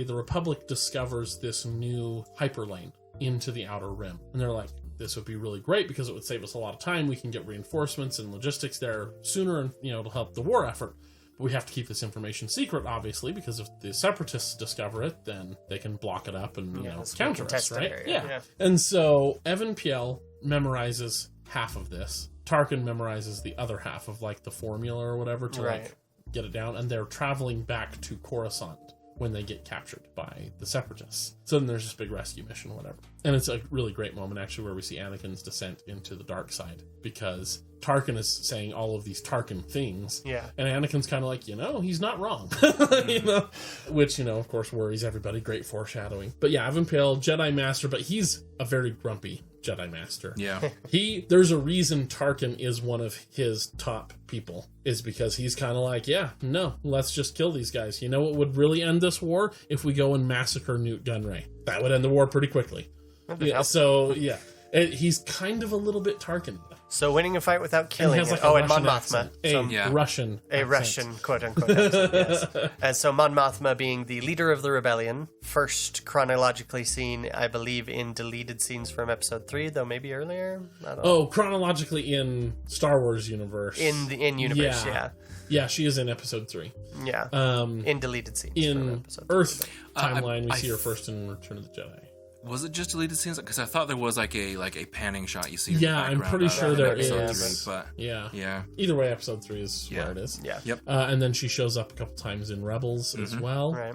Speaker 2: Republic discovers this new hyperlane into the Outer Rim. And they're like, this would be really great because it would save us a lot of time. We can get reinforcements and logistics there sooner, and it'll help the war effort. But we have to keep this information secret, obviously, because if the Separatists discover it, then they can block it up and counter us, right?
Speaker 4: Yeah.
Speaker 2: And so Evan Piel memorizes half of this. Tarkin memorizes the other half of like the formula or whatever to like get it down, and they're traveling back to Coruscant when they get captured by the Separatists. So then there's this big rescue mission or whatever. And it's a really great moment, actually, where we see Anakin's descent into the dark side, because Tarkin is saying all of these Tarkin things.
Speaker 4: Yeah.
Speaker 2: And Anakin's kind of like, he's not wrong. Which, of course, worries everybody. Great foreshadowing. But yeah, Evan Piel, Jedi Master, but he's a very grumpy Jedi Master.
Speaker 3: Yeah.
Speaker 2: There's a reason Tarkin is one of his top people, is because he's kind of like, let's just kill these guys. You know what would really end this war? If we go and massacre Newt Gunray. That would end the war pretty quickly. He's kind of a little bit Tarkin.
Speaker 4: So winning a fight without killing.
Speaker 2: And he has
Speaker 4: and
Speaker 2: like a
Speaker 4: Mon
Speaker 2: Russian
Speaker 4: Mothma.
Speaker 2: accent. Russian
Speaker 4: A
Speaker 2: accent.
Speaker 4: Russian, quote-unquote accent, yes. And so Mon Mothma being the leader of the rebellion, first chronologically seen, I believe, in deleted scenes from Episode 3, though maybe earlier? I don't know.
Speaker 2: Oh, chronologically in Star Wars universe.
Speaker 4: In universe, yeah.
Speaker 2: Yeah, she is in Episode 3.
Speaker 4: Yeah. In deleted scenes. from
Speaker 2: In
Speaker 4: Episode 3.
Speaker 2: Earth timeline, we see her first in Return of the Jedi.
Speaker 3: Was it just deleted scenes? Because I thought there was like a panning shot you see. In
Speaker 2: Yeah,
Speaker 3: the
Speaker 2: I'm
Speaker 3: background
Speaker 2: pretty sure
Speaker 3: in
Speaker 2: there
Speaker 3: episode
Speaker 2: is.
Speaker 3: 3, but
Speaker 2: Yeah. Either way, Episode 3 is where it is.
Speaker 4: Yeah.
Speaker 3: Yep.
Speaker 2: And then she shows up a couple times in Rebels as well.
Speaker 4: Right.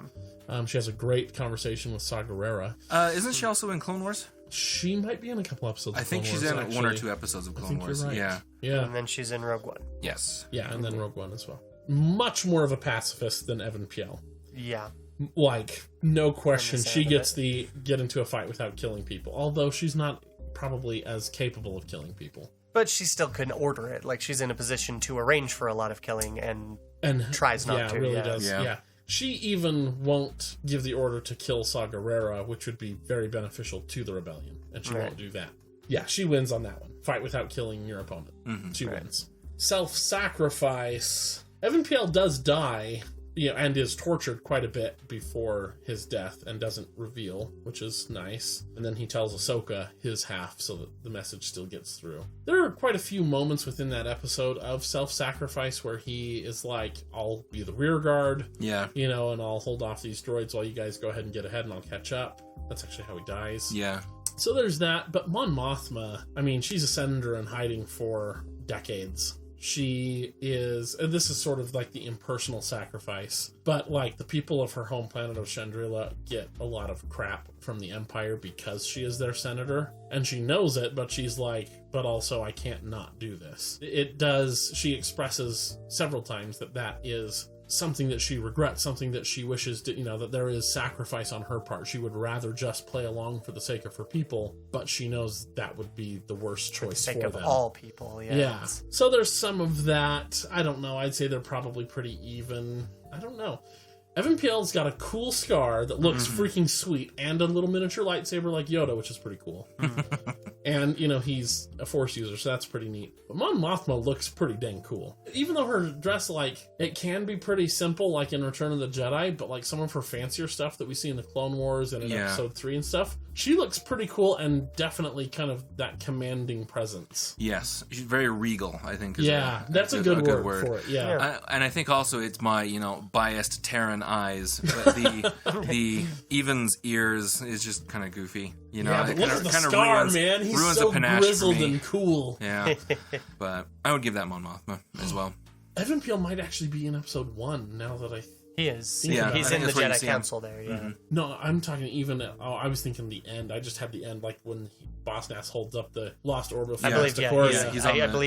Speaker 2: She has a great conversation with Saw Gerrera.
Speaker 3: Isn't she also in Clone Wars?
Speaker 2: She might be in a couple episodes
Speaker 3: I
Speaker 2: of
Speaker 3: think
Speaker 2: Clone
Speaker 3: she's
Speaker 2: Wars,
Speaker 3: in one or
Speaker 2: actually.
Speaker 3: two episodes of
Speaker 2: I
Speaker 3: Clone
Speaker 2: think
Speaker 3: Wars.
Speaker 2: you're right.
Speaker 3: Yeah.
Speaker 2: Yeah.
Speaker 4: And then she's in Rogue One.
Speaker 3: Yes.
Speaker 2: Yeah, and then Rogue One as well. Much more of a pacifist than Evan Piel.
Speaker 4: Yeah.
Speaker 2: Like, no question, she
Speaker 4: Understand
Speaker 2: gets the get into a fight without killing people. Although she's not probably as capable of killing people.
Speaker 4: But she still couldn't order it. Like, she's in a position to arrange for a lot of killing and tries not to.
Speaker 2: Really
Speaker 4: yeah.
Speaker 2: does. Yeah. She even won't give the order to kill Saw Gerrera, which would be very beneficial to the rebellion. And she won't do that. Yeah, she wins on that one. Fight without killing your opponent. She wins. Self-sacrifice. Evan Piel does die, and is tortured quite a bit before his death and doesn't reveal, which is nice. And then he tells Ahsoka his half so that the message still gets through. There are quite a few moments within that episode of self-sacrifice where he is like, I'll be the rear guard, and I'll hold off these droids while you guys go ahead and get ahead and I'll catch up. That's actually how he dies.
Speaker 3: Yeah.
Speaker 2: So there's that, but Mon Mothma, I mean, she's a senator in hiding for decades. She is, and this is sort of like the impersonal sacrifice, but like the people of her home planet of Chandrila get a lot of crap from the Empire because she is their senator, and she knows it, but she's like, but also I can't not do this. She expresses several times that is something that she regrets, something that she wishes to, that there is sacrifice on her part. She would rather just play along for the sake of her people, but she knows that would be the worst choice for them.
Speaker 4: For the sake of all people,
Speaker 2: yeah. So there's some of that. I don't know. I'd say they're probably pretty even. I don't know. Evan Piel's got a cool scar that looks freaking sweet, and a little miniature lightsaber like Yoda, which is pretty cool. And, he's a Force user, so that's pretty neat. But Mon Mothma looks pretty dang cool. Even though her dress, it can be pretty simple, like in Return of the Jedi, but, some of her fancier stuff that we see in the Clone Wars and in Episode 3 and stuff, she looks pretty cool and definitely kind of that commanding presence.
Speaker 3: Yes. She's very regal, I think.
Speaker 2: That's a good word for it, yeah.
Speaker 3: And I think also it's my, biased Terran eyes, but the Evan's ears is just kind of goofy.
Speaker 2: But look at the scar, man. He's so grizzled and cool.
Speaker 3: Yeah. But I would give that Mon Mothma as well.
Speaker 2: Evan Piel might actually be in Episode 1 now that I...
Speaker 4: He is.
Speaker 2: Yeah,
Speaker 4: he's in the Jedi Council there, yeah. Mm-hmm.
Speaker 2: No, I'm talking even... I was thinking the end. I just had the end, when Boss Nass holds up the Lost Orb of
Speaker 4: I believe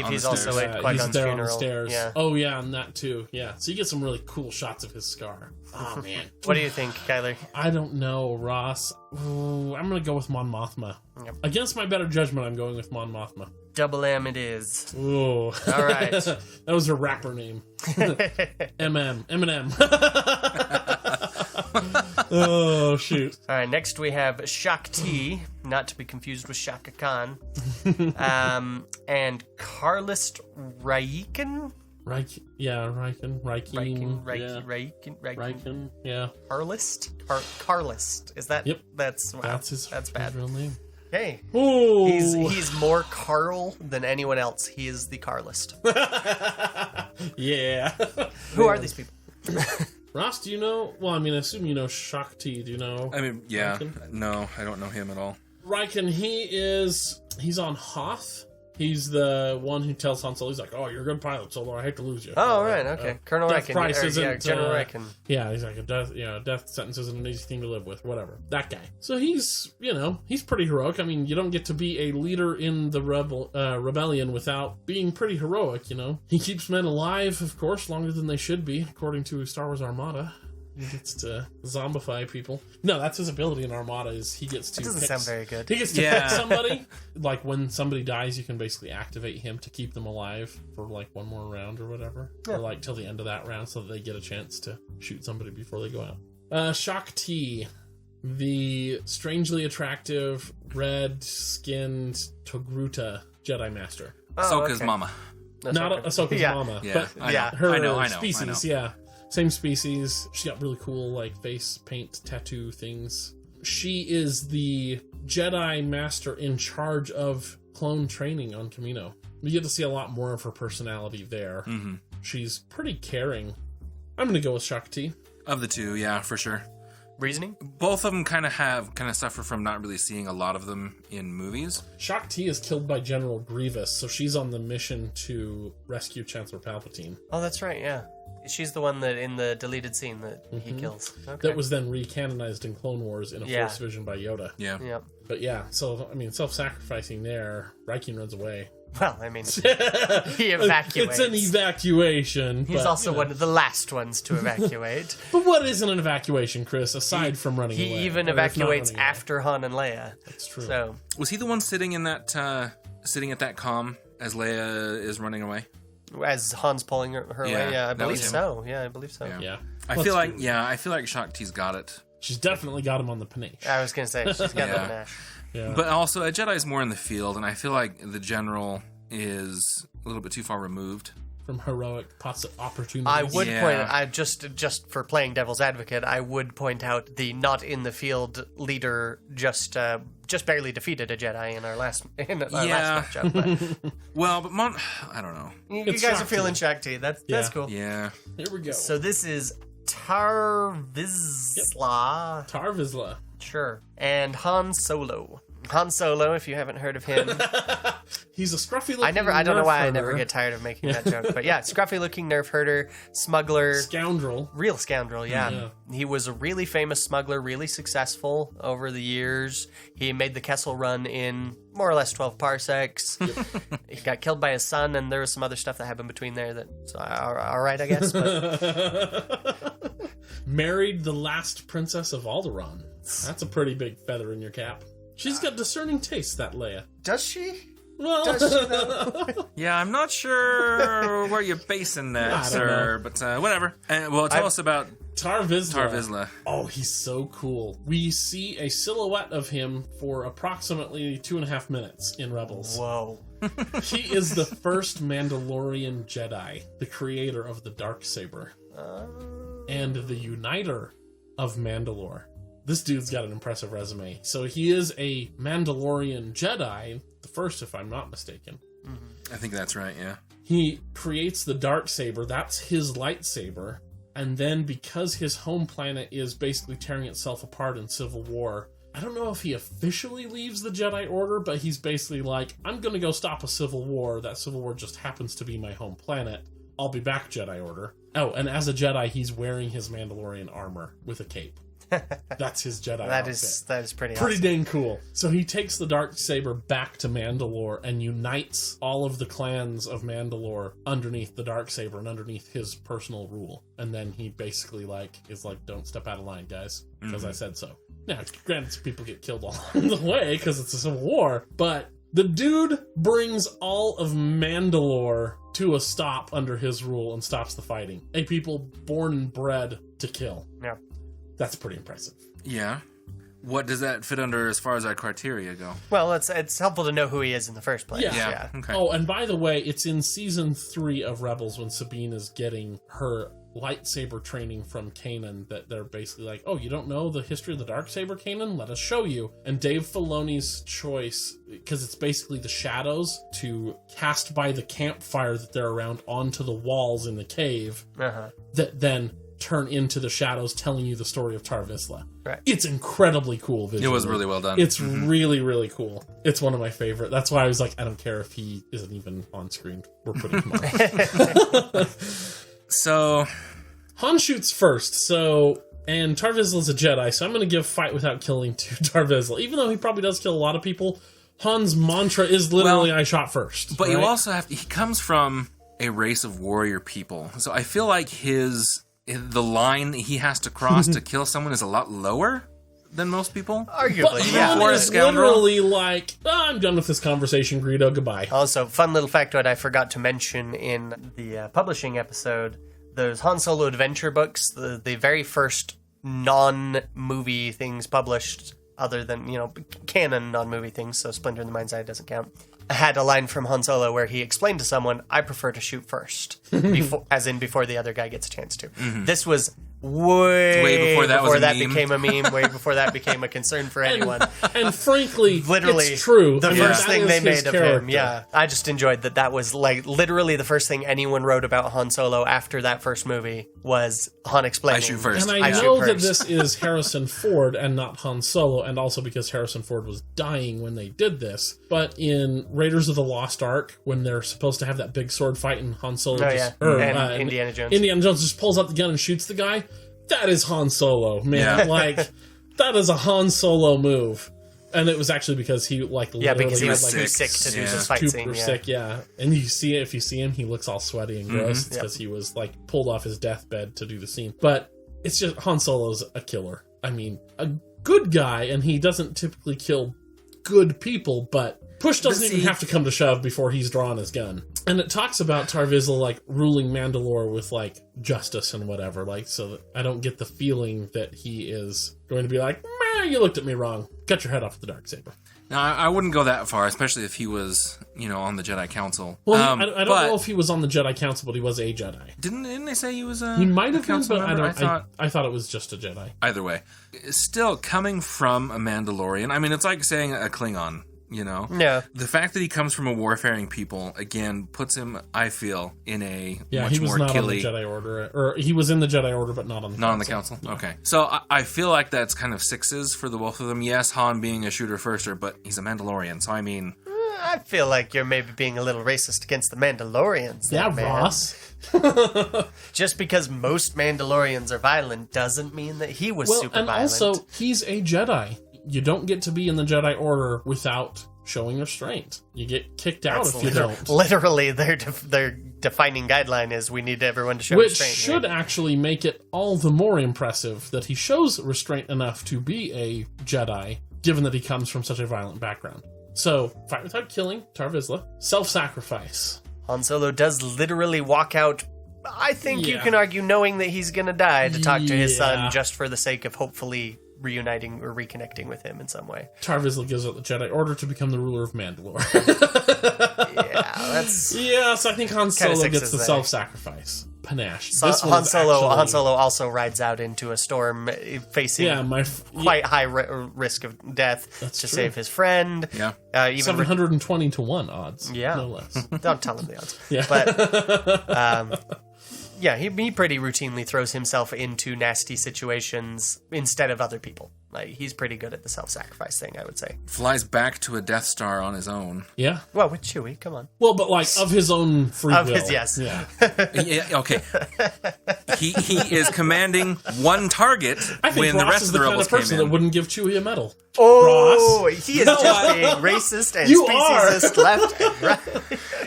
Speaker 4: he's also at Qui-Gon's funeral.
Speaker 2: On the stairs.
Speaker 4: Yeah.
Speaker 2: Oh, yeah, and that too. Yeah. So you get some really cool shots of his scar. Oh, man.
Speaker 4: What do you think, Kyler?
Speaker 2: I don't know, Ross. Ooh, I'm going to go with Mon Mothma. Yep. Against my better judgment, I'm going with Mon Mothma.
Speaker 4: Double M it is.
Speaker 2: Ooh.
Speaker 4: All right.
Speaker 2: That was her rapper name. Eminem. Oh, shoot.
Speaker 4: All right, next we have Shakti, not to be confused with Shaka Khan, and Carlist Raikin.
Speaker 2: Raikin. Yeah.
Speaker 4: Carlist. Is that?
Speaker 2: Yep.
Speaker 4: That's bad.
Speaker 2: His real name.
Speaker 4: Hey.
Speaker 2: Ooh.
Speaker 4: He's more Carl than anyone else. He is the Carlist.
Speaker 2: Yeah.
Speaker 4: Who are these people?
Speaker 2: Ross, do you know? Well, I mean, I assume you know Shakti. Do you know?
Speaker 3: I mean, yeah.
Speaker 2: Riken?
Speaker 3: No, I don't know him at all.
Speaker 2: Riken, he's on Hoth. He's the one who tells Han Solo, he's like, "Oh, you're a good pilot, Solo. I hate to lose you."
Speaker 4: Oh, right, okay. Colonel
Speaker 2: Death
Speaker 4: Riken.
Speaker 2: Price isn't,
Speaker 4: General Riken.
Speaker 2: Yeah, he's like, death sentence isn't an easy thing to live with, whatever. That guy. So he's pretty heroic. I mean, you don't get to be a leader in the rebellion without being pretty heroic, He keeps men alive, of course, longer than they should be, according to Star Wars Armada. He gets to zombify people. No, that's his ability in Armada is he gets to
Speaker 4: That doesn't sound very good.
Speaker 2: He gets to pick somebody. Like when somebody dies, you can basically activate him to keep them alive for one more round or whatever. Yeah. Or till the end of that round so that they get a chance to shoot somebody before they go out. Shakti, the strangely attractive, red-skinned Togruta Jedi Master.
Speaker 3: Ahsoka's mama.
Speaker 2: Not Ahsoka's mama.
Speaker 3: Yeah,
Speaker 2: but her
Speaker 3: I know,
Speaker 2: species, yeah. Same species. She got really cool, face paint, tattoo things. She is the Jedi Master in charge of clone training on Kamino. We get to see a lot more of her personality there. Mm-hmm. She's pretty caring. I'm going to go with Shakti.
Speaker 3: Of the two, yeah, for sure.
Speaker 4: Reasoning?
Speaker 3: Both of them kind of suffer from not really seeing a lot of them in movies.
Speaker 2: Shakti is killed by General Grievous, so she's on the mission to rescue Chancellor Palpatine.
Speaker 4: Oh, that's right, yeah. She's the one that in the deleted scene that he kills. Okay.
Speaker 2: That was then recanonized in Clone Wars in a Force vision by Yoda.
Speaker 3: Yeah.
Speaker 4: Yep.
Speaker 2: But yeah, so, I mean, self-sacrificing there. Riken runs away.
Speaker 4: Well, I mean, he evacuates.
Speaker 2: It's an evacuation.
Speaker 4: He's also one of the last ones to evacuate.
Speaker 2: But what isn't an evacuation, Chris, aside from running away?
Speaker 4: He even evacuates after Han and Leia.
Speaker 2: That's true.
Speaker 4: So,
Speaker 3: was he the one sitting in that, sitting at that comm as Leia is running away?
Speaker 4: As Han's pulling her away? Yeah, I believe so. Yeah, I believe so.
Speaker 2: Yeah.
Speaker 3: I feel like Shakti's got it.
Speaker 2: She's definitely got him on the panache.
Speaker 4: I was going to say, she's got the panache.
Speaker 2: Yeah.
Speaker 3: But also, a Jedi's more in the field, and I feel like the General is a little bit too far removed
Speaker 2: from heroic opportunities.
Speaker 4: I would point. Just for playing devil's advocate, I would point out the not in the field leader just barely defeated a Jedi in our last matchup. But.
Speaker 3: Well, but I don't know.
Speaker 4: You guys are feeling Shakti. That's cool.
Speaker 3: Yeah.
Speaker 2: Here we go.
Speaker 4: So this is Tarvizsla.
Speaker 2: Tarvizsla.
Speaker 4: Sure. And Han Solo. Han Solo, if you haven't heard of him.
Speaker 2: He's a scruffy looking
Speaker 4: I don't know why
Speaker 2: nerf
Speaker 4: I never
Speaker 2: herder.
Speaker 4: get tired of making that joke. But yeah, scruffy looking nerf herder, smuggler.
Speaker 2: Scoundrel.
Speaker 4: Real scoundrel, yeah. He was a really famous smuggler, really successful over the years. He made the Kessel Run in more or less 12 parsecs. He got killed by his son, and there was some other stuff that happened between there that's all right, I guess. But
Speaker 2: Married the last princess of Alderaan. That's a pretty big feather in your cap. She's got discerning taste, that Leia.
Speaker 4: does she?
Speaker 2: Well,
Speaker 4: Does she, though?
Speaker 3: Yeah, I'm not sure where you're basing that,
Speaker 2: I don't
Speaker 3: sir, but whatever. Well, tell us about
Speaker 2: Tar Vizsla.
Speaker 3: Vizsla.
Speaker 2: Oh, he's so cool. We see a silhouette of him for approximately 2.5 minutes in Rebels.
Speaker 4: Whoa.
Speaker 2: He is the first Mandalorian Jedi, the creator of the Darksaber, and the uniter of Mandalore. This dude's got an impressive resume. So he is a Mandalorian Jedi, the first, if I'm not mistaken.
Speaker 3: I think that's right, yeah.
Speaker 2: He creates the Darksaber, that's his lightsaber, and then because his home planet is basically tearing itself apart in Civil War, I don't know if he officially leaves the Jedi Order, but he's basically like, I'm gonna go stop a Civil War. That Civil War just happens to be my home planet. I'll be back, Jedi Order. Oh, and as a Jedi, he's wearing his Mandalorian armor with a cape. That's his Jedi outfit.
Speaker 4: That is pretty
Speaker 2: Pretty
Speaker 4: awesome.
Speaker 2: dang cool. So he takes the Darksaber back to Mandalore and unites all of the clans of Mandalore underneath the Darksaber and underneath his personal rule. And then he basically is like, don't step out of line, guys, because I said so. Now, granted, people get killed along the way because it's a civil war, but the dude brings all of Mandalore to a stop under his rule and stops the fighting. A people born and bred to kill.
Speaker 4: Yeah.
Speaker 2: That's pretty impressive.
Speaker 3: Yeah. What does that fit under as far as our criteria go?
Speaker 4: Well, it's helpful to know who he is in the first place.
Speaker 2: Yeah.
Speaker 3: Okay.
Speaker 2: Oh, and by the way, it's in season 3 of Rebels when Sabine is getting her lightsaber training from Kanan that they're basically like, oh, you don't know the history of the Darksaber, Kanan? Let us show you. And Dave Filoni's choice, because it's basically the shadows to cast by the campfire that they're around onto the walls in the cave that then turn into the shadows telling you the story of Tar Vizsla.
Speaker 4: Right.
Speaker 2: It's incredibly cool visually.
Speaker 3: It was really well done.
Speaker 2: It's really, really cool. It's one of my favorite. That's why I was like, I don't care if he isn't even on screen. We're putting him on.
Speaker 3: So
Speaker 2: Han shoots first, and Tar Vizsla's a Jedi, so I'm going to give fight without killing to Tar Vizsla. Even though he probably does kill a lot of people, Han's mantra is literally, I shot first.
Speaker 3: But
Speaker 2: right?
Speaker 3: you also have to, he comes from a race of warrior people. So I feel like the line that he has to cross to kill someone is a lot lower than most people.
Speaker 4: Arguably,
Speaker 2: But
Speaker 4: yeah.
Speaker 2: Han
Speaker 3: Or a
Speaker 2: is
Speaker 3: scoundrel.
Speaker 2: literally like, I'm done with this conversation, Greedo, goodbye.
Speaker 4: Also, fun little factoid I forgot to mention in the publishing episode, those Han Solo adventure books, the very first non-movie things published, other than, canon non-movie things, so Splinter in the Mind's Eye doesn't count, had a line from Han Solo where he explained to someone, I prefer to shoot first, before the other guy gets a chance to. This was way
Speaker 3: before that was a meme.
Speaker 4: became a meme, way before that became a concern for anyone.
Speaker 2: And frankly,
Speaker 4: Literally,
Speaker 2: it's true.
Speaker 4: The
Speaker 2: I mean,
Speaker 4: first
Speaker 2: that
Speaker 4: thing
Speaker 2: is
Speaker 4: they
Speaker 2: his
Speaker 4: made of
Speaker 2: character.
Speaker 4: him, yeah. I just enjoyed that was like literally the first thing anyone wrote about Han Solo after that first movie was Han explaining.
Speaker 3: I shoot first.
Speaker 2: And I
Speaker 4: shoot
Speaker 2: know that
Speaker 4: first.
Speaker 2: this is Harrison Ford and not Han Solo, and also because Harrison Ford was dying when they did this. But in Raiders of the Lost Ark, when they're supposed to have that big sword fight and Han Solo
Speaker 4: and Indiana Jones.
Speaker 2: Indiana Jones just pulls out the gun and shoots the guy, that is Han Solo, man.
Speaker 3: Yeah.
Speaker 2: Like, that is a Han Solo move. And it was actually because he, literally
Speaker 4: because he
Speaker 2: had,
Speaker 4: was too sick to do this fight scene.
Speaker 2: super sick, yeah. And you see it, if you see him, he looks all sweaty and gross. It's because he was pulled off his deathbed to do the scene. But it's just Han Solo's a killer. I mean, a good guy, and he doesn't typically kill good people, but push doesn't even have to come to shove before he's drawn his gun. And it talks about Tar Vizsla ruling Mandalore with justice and whatever, so that I don't get the feeling that he is going to be like, meh, you looked at me wrong. Cut your head off with the Darksaber.
Speaker 3: Now, I wouldn't go that far, especially if he was, on the Jedi Council.
Speaker 2: Well, I don't know if he was on the Jedi Council, but he was a Jedi.
Speaker 3: Didn't they say he was a
Speaker 2: He might have been,
Speaker 3: council
Speaker 2: but
Speaker 3: member?
Speaker 2: I thought it was just a Jedi.
Speaker 3: Either way, still coming from a Mandalorian. I mean, it's like saying a Klingon. you know?
Speaker 4: Yeah.
Speaker 3: The fact that he comes from a warfaring people, again, puts him, I feel, in a much
Speaker 2: he was
Speaker 3: more
Speaker 2: not
Speaker 3: killy...
Speaker 2: on the Jedi Order. Or he was in the Jedi Order, but not on the
Speaker 3: Not on the Council?
Speaker 2: Yeah.
Speaker 3: Okay. So I feel like that's kind of sixes for the both of them. Yes, Han being a shooter-firster, but he's a Mandalorian, so I mean...
Speaker 4: I feel like you're maybe being a little racist against the Mandalorians.
Speaker 2: Yeah,
Speaker 4: there, man.
Speaker 2: Ross.
Speaker 4: Just because most Mandalorians are violent doesn't mean that he was super
Speaker 2: and
Speaker 4: violent.
Speaker 2: also, he's a Jedi. You don't get to be in the Jedi Order without showing restraint. You get kicked out if you don't.
Speaker 4: Literally, their defining guideline is we need everyone to show
Speaker 2: Which
Speaker 4: restraint.
Speaker 2: should actually make it all the more impressive that he shows restraint enough to be a Jedi, given that he comes from such a violent background. So, fight without killing, Tar Vizsla. Self-sacrifice.
Speaker 4: Han Solo does literally walk out, I think you can argue, knowing that he's going to die to talk to his son just for the sake of hopefully reuniting or reconnecting with him in some way.
Speaker 2: Tar Vizsla gives up the Jedi Order to become the ruler of Mandalore. So I think Han Solo gets the self-sacrifice. Panache.
Speaker 4: Han Solo also rides out into a storm facing quite high risk of death to save his friend.
Speaker 3: Yeah.
Speaker 2: 720 to 1 odds.
Speaker 4: Yeah.
Speaker 2: No less.
Speaker 4: Don't tell him the odds.
Speaker 2: Yeah.
Speaker 4: But, he pretty routinely throws himself into nasty situations instead of other people. Like, he's pretty good at the self-sacrifice thing, I would say.
Speaker 3: Flies back to a Death Star on his own.
Speaker 2: Yeah.
Speaker 4: Well, with Chewie, come on.
Speaker 2: Well, but like of his own free will.
Speaker 4: Yes.
Speaker 2: Yeah.
Speaker 3: Yeah, okay. He is commanding one target when the
Speaker 2: Ross
Speaker 3: rest
Speaker 2: is
Speaker 3: of the
Speaker 2: kind
Speaker 3: rebels
Speaker 2: of person
Speaker 3: came
Speaker 2: that
Speaker 3: in.
Speaker 2: wouldn't give Chewie a medal.
Speaker 4: Oh,
Speaker 2: Ross.
Speaker 4: he is just being racist and
Speaker 2: You
Speaker 4: speciesist left and right.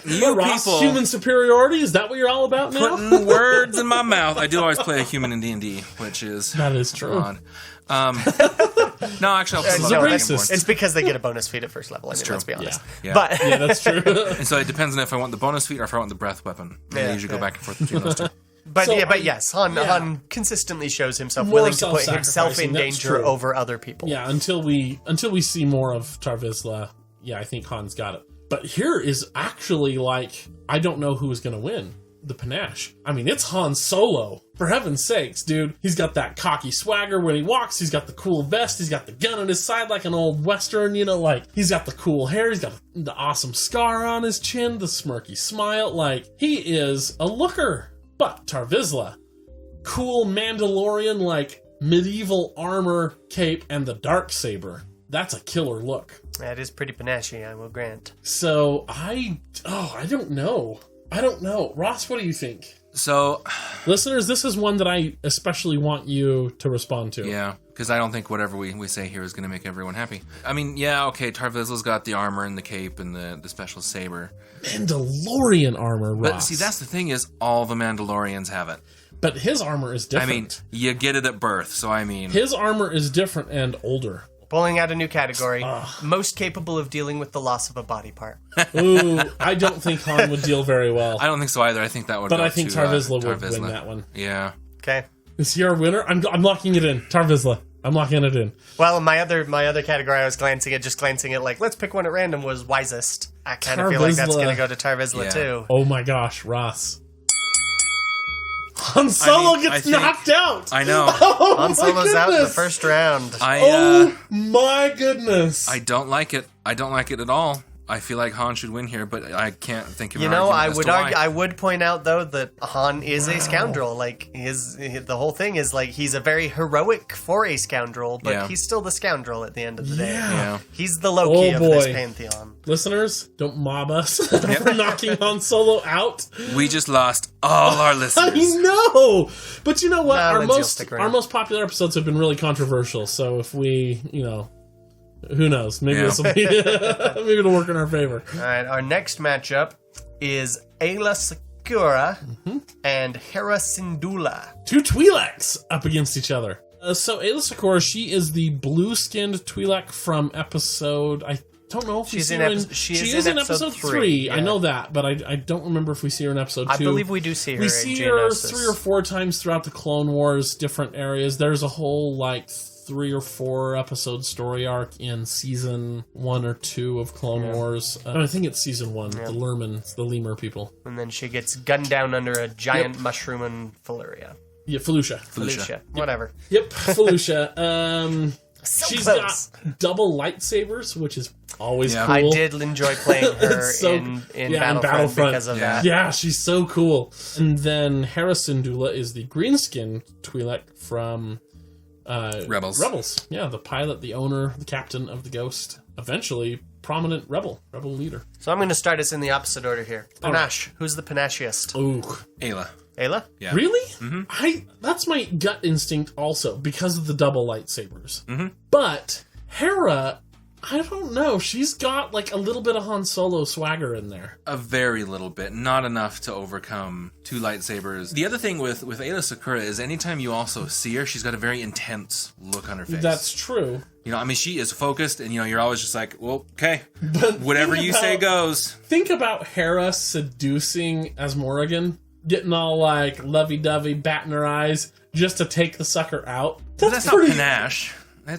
Speaker 3: You
Speaker 2: Ross,
Speaker 3: people
Speaker 2: human superiority, is that what you're all about now?
Speaker 3: putting words in my mouth. I do always play a human in D&D, which is
Speaker 2: That is true.
Speaker 3: odd. No, actually, I'll
Speaker 2: He's
Speaker 3: play
Speaker 2: a
Speaker 3: back and
Speaker 2: racist.
Speaker 3: forth.
Speaker 4: It's because they get a bonus feat at first level. I mean, let's be honest.
Speaker 3: Yeah.
Speaker 4: But
Speaker 2: Yeah, that's true.
Speaker 3: And so it depends on if I want the bonus feat or if I want the breath weapon. I usually go back and forth between those two.
Speaker 4: But
Speaker 2: So,
Speaker 4: yes, Han consistently shows himself
Speaker 2: More
Speaker 4: willing to put himself
Speaker 2: self-sacrificing,
Speaker 4: in
Speaker 2: that's
Speaker 4: danger
Speaker 2: true.
Speaker 4: over other people.
Speaker 2: Yeah, until we see more of Tar Vizsla, I think Han's got it. But here is actually like, I don't know who is going to win. The panache. I mean, it's Han Solo. For heaven's sakes, dude. He's got that cocky swagger when he walks. He's got the cool vest. He's got the gun on his side like an old Western, like, he's got the cool hair. He's got the awesome scar on his chin, the smirky smile. Like, he is a looker. But Tar Vizsla, cool Mandalorian, like, medieval armor, cape, and the dark saber. That's a killer look.
Speaker 4: That is pretty panache, I will grant.
Speaker 2: So, I don't know. Ross, what do you think?
Speaker 3: So,
Speaker 2: listeners, this is one that I especially want you to respond to.
Speaker 3: Yeah, because I don't think whatever we say here is going to make everyone happy. I mean, yeah, okay, Tar Vizsla's got the armor and the cape and the special saber.
Speaker 2: Mandalorian armor, Ross.
Speaker 3: But see, that's the thing is, all the Mandalorians have it.
Speaker 2: But his armor is different.
Speaker 3: I mean, you get it at birth, so I mean...
Speaker 2: His armor is different and older.
Speaker 4: Pulling out a new category. Most capable of dealing with the loss of a body part.
Speaker 2: Ooh, I don't think Han would deal very well.
Speaker 3: I don't think so either. I think that would
Speaker 2: But
Speaker 3: go
Speaker 2: I think
Speaker 3: to,
Speaker 2: Tar Vizsla
Speaker 3: Tar
Speaker 2: would win that one.
Speaker 3: Yeah.
Speaker 4: Okay.
Speaker 2: Is he our winner? I'm locking it in. Tar Vizsla. I'm locking it in.
Speaker 4: Well, my other category I was glancing at like, let's pick one at random, was wisest. I kind of feel like that's going to go to Tar Vizsla too.
Speaker 2: Oh my gosh, Ross. Han Solo gets knocked out.
Speaker 3: I know.
Speaker 2: Oh,
Speaker 4: Han Solo's out in the first round.
Speaker 2: Oh my goodness.
Speaker 3: I don't like it. I don't like it at all. I feel like Han should win here, but I can't think of an
Speaker 4: I
Speaker 3: argument as to why.
Speaker 4: I would point out though that Han is a scoundrel. Like the whole thing is like he's a very heroic for a scoundrel, but he's still the scoundrel at the end of the day.
Speaker 3: Yeah.
Speaker 4: He's the Loki of this pantheon.
Speaker 2: Listeners, don't mob us for knocking Han Solo out.
Speaker 3: We just lost all our listeners.
Speaker 2: I know, but you know what?
Speaker 4: Nah,
Speaker 2: our most popular episodes have been really controversial. So if we, who knows? Maybe this will be maybe it'll work in our favor.
Speaker 4: All right, our next matchup is Aayla Secura and Hera Syndulla.
Speaker 2: Two Twi'leks up against each other. So Aayla Secura, she is the blue-skinned Twi'lek from episode. I don't know if
Speaker 4: she is in episode 3.
Speaker 2: Yeah. I know that, but I don't remember if we see her in episode 2.
Speaker 4: I believe we do see her.
Speaker 2: We see her 3 or 4 times throughout the Clone Wars, different areas. There's a whole 3 or 4 episode story arc in season 1 or 2 of Clone Wars. I think it's season 1. The lemur people.
Speaker 4: And then she gets gunned down under a giant mushroom in Feluria.
Speaker 2: Yeah, Felucia.
Speaker 4: Whatever.
Speaker 2: Yep, Felucia. She's got double lightsabers, which is always cool.
Speaker 4: I did enjoy playing her in Battlefront because of that.
Speaker 2: Yeah, she's so cool. And then Hera Syndulla is the greenskin Twi'lek from Rebels. Yeah, the pilot, the owner, the captain of the Ghost. Eventually, prominent rebel leader.
Speaker 4: So I'm going to start us in the opposite order here. Panache. Who's the panachiest?
Speaker 2: Ooh.
Speaker 3: Aayla.
Speaker 4: Aayla?
Speaker 3: Yeah.
Speaker 2: Really? Mm-hmm. That's my gut instinct also, because of the double lightsabers. Mm-hmm. But Hera, I don't know. She's got like a little bit of Han Solo swagger in there.
Speaker 3: A very little bit. Not enough to overcome 2 lightsabers. The other thing with Aayla Secura is anytime you also see her, she's got a very intense look on her face.
Speaker 2: That's true.
Speaker 3: You know, I mean, she is focused, and, you know, you're always just like, well, okay, whatever you say goes. Think
Speaker 2: about Hera seducing as Morrigan, getting all, like, lovey-dovey, batting her eyes, just to take the sucker out.
Speaker 3: That's not panache.
Speaker 2: I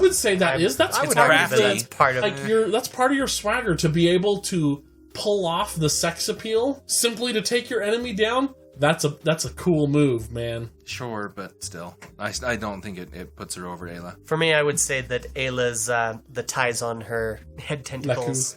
Speaker 2: would say that's
Speaker 4: part of
Speaker 2: that's part of your swagger, to be able to pull off the sex appeal simply to take your enemy down. That's a cool move, man.
Speaker 3: Sure, but still, I don't think it puts her over Aayla.
Speaker 4: For me, I would say that Ayla's the ties on her head tentacles.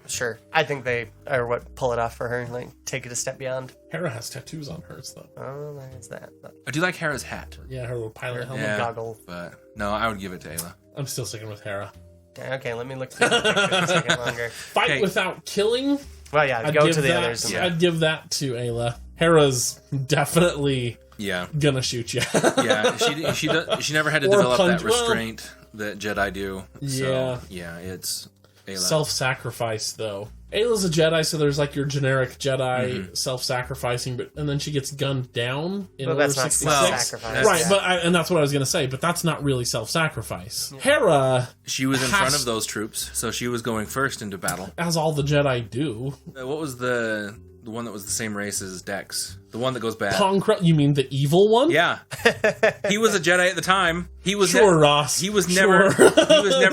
Speaker 4: Sure, I think they are what pull it off for her. Like, take it a step beyond.
Speaker 2: Hera has tattoos on hers, though.
Speaker 4: Oh, there's that.
Speaker 3: I do like Hera's hat.
Speaker 2: Yeah, her little pilot helmet,
Speaker 4: goggle.
Speaker 3: But no, I would give it to Aayla.
Speaker 2: I'm still sticking with Hera.
Speaker 4: Okay, let me look through the picture a second longer.
Speaker 2: Fight without killing.
Speaker 4: Well, yeah, go to the others.
Speaker 2: Yeah. I'd give that to Aayla. Hera's definitely gonna shoot you.
Speaker 3: Yeah, she never had to develop that restraint that Jedi do. So, it's Aayla.
Speaker 2: Self-sacrifice, though. Ayla's a Jedi, so there's like your generic Jedi self-sacrificing, and then she gets gunned down in Order 66. Right, and that's what I was going to say, but that's not really self-sacrifice. Hera...
Speaker 3: She was in front of those troops, so she was going first into battle.
Speaker 2: As all the Jedi do.
Speaker 3: What was the one that was the same race as Dex? The one that goes bad.
Speaker 2: You mean the evil one?
Speaker 3: Yeah. He was a Jedi at the time. He was
Speaker 2: Ross.
Speaker 3: He was never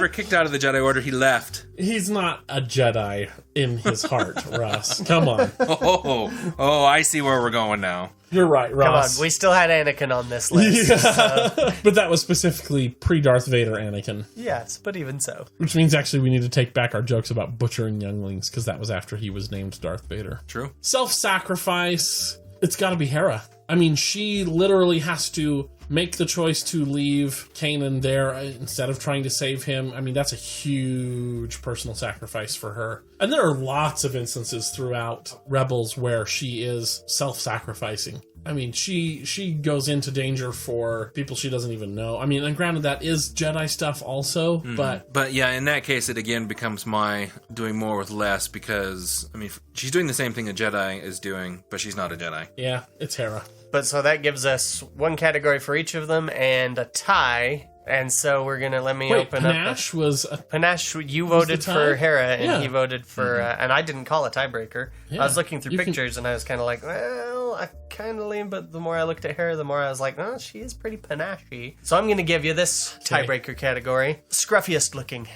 Speaker 3: kicked out of the Jedi Order. He left.
Speaker 2: He's not a Jedi in his heart, Ross. Come on.
Speaker 3: Oh, I see where we're going now.
Speaker 2: You're right, Ross.
Speaker 4: Come on, we still had Anakin on this list. So.
Speaker 2: But that was specifically pre-Darth Vader Anakin.
Speaker 4: Yes, but even so.
Speaker 2: Which means actually we need to take back our jokes about butchering younglings, because that was after he was named Darth Vader.
Speaker 3: True.
Speaker 2: Self-sacrifice. It's got to be Hera. I mean, she literally has to make the choice to leave Kanan there instead of trying to save him. I mean, that's a huge personal sacrifice for her. And there are lots of instances throughout Rebels where she is self-sacrificing. I mean, she goes into danger for people she doesn't even know. I mean, and granted, that is Jedi stuff also,
Speaker 3: But yeah, in that case, it again becomes my doing more with less, because, I mean, she's doing the same thing a Jedi is doing, but she's not a Jedi.
Speaker 2: Yeah, it's Hera.
Speaker 4: But so that gives us one category for each of them and a tie. And so we're going to open
Speaker 2: Panache
Speaker 4: up. Panache, you voted for Hera, and he voted for... and I didn't call a tiebreaker. Yeah. I was looking through pictures, and I was kind of like, well, I kind of lean, but the more I looked at Hera, the more I was like, oh, she is pretty panache. So I'm going to give you this tiebreaker category. Scruffiest looking.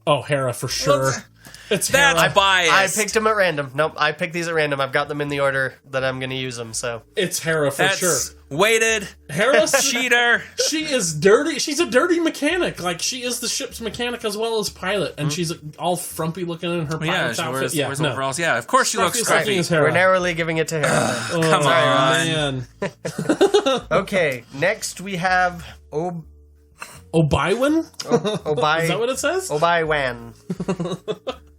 Speaker 2: Oh, Hera, for sure. It's Hera.
Speaker 3: That's biased.
Speaker 4: I picked them at random. Nope, I picked these at random. I've got them in the order that I'm going to use them, so...
Speaker 2: It's Hera for sure.
Speaker 3: Weighted.
Speaker 2: Hera's
Speaker 3: cheater.
Speaker 2: She is dirty. She's a dirty mechanic. Like, she is the ship's mechanic as well as pilot, and she's all frumpy looking in her pilot's outfit.
Speaker 3: Wears overalls. Yeah, of course she looks scruffy.
Speaker 4: We're narrowly giving it to Hera.
Speaker 3: Come on.
Speaker 2: Man.
Speaker 4: Okay, next we have...
Speaker 2: Obi-Wan?
Speaker 4: Is
Speaker 2: that what it says?
Speaker 4: Obi-Wan.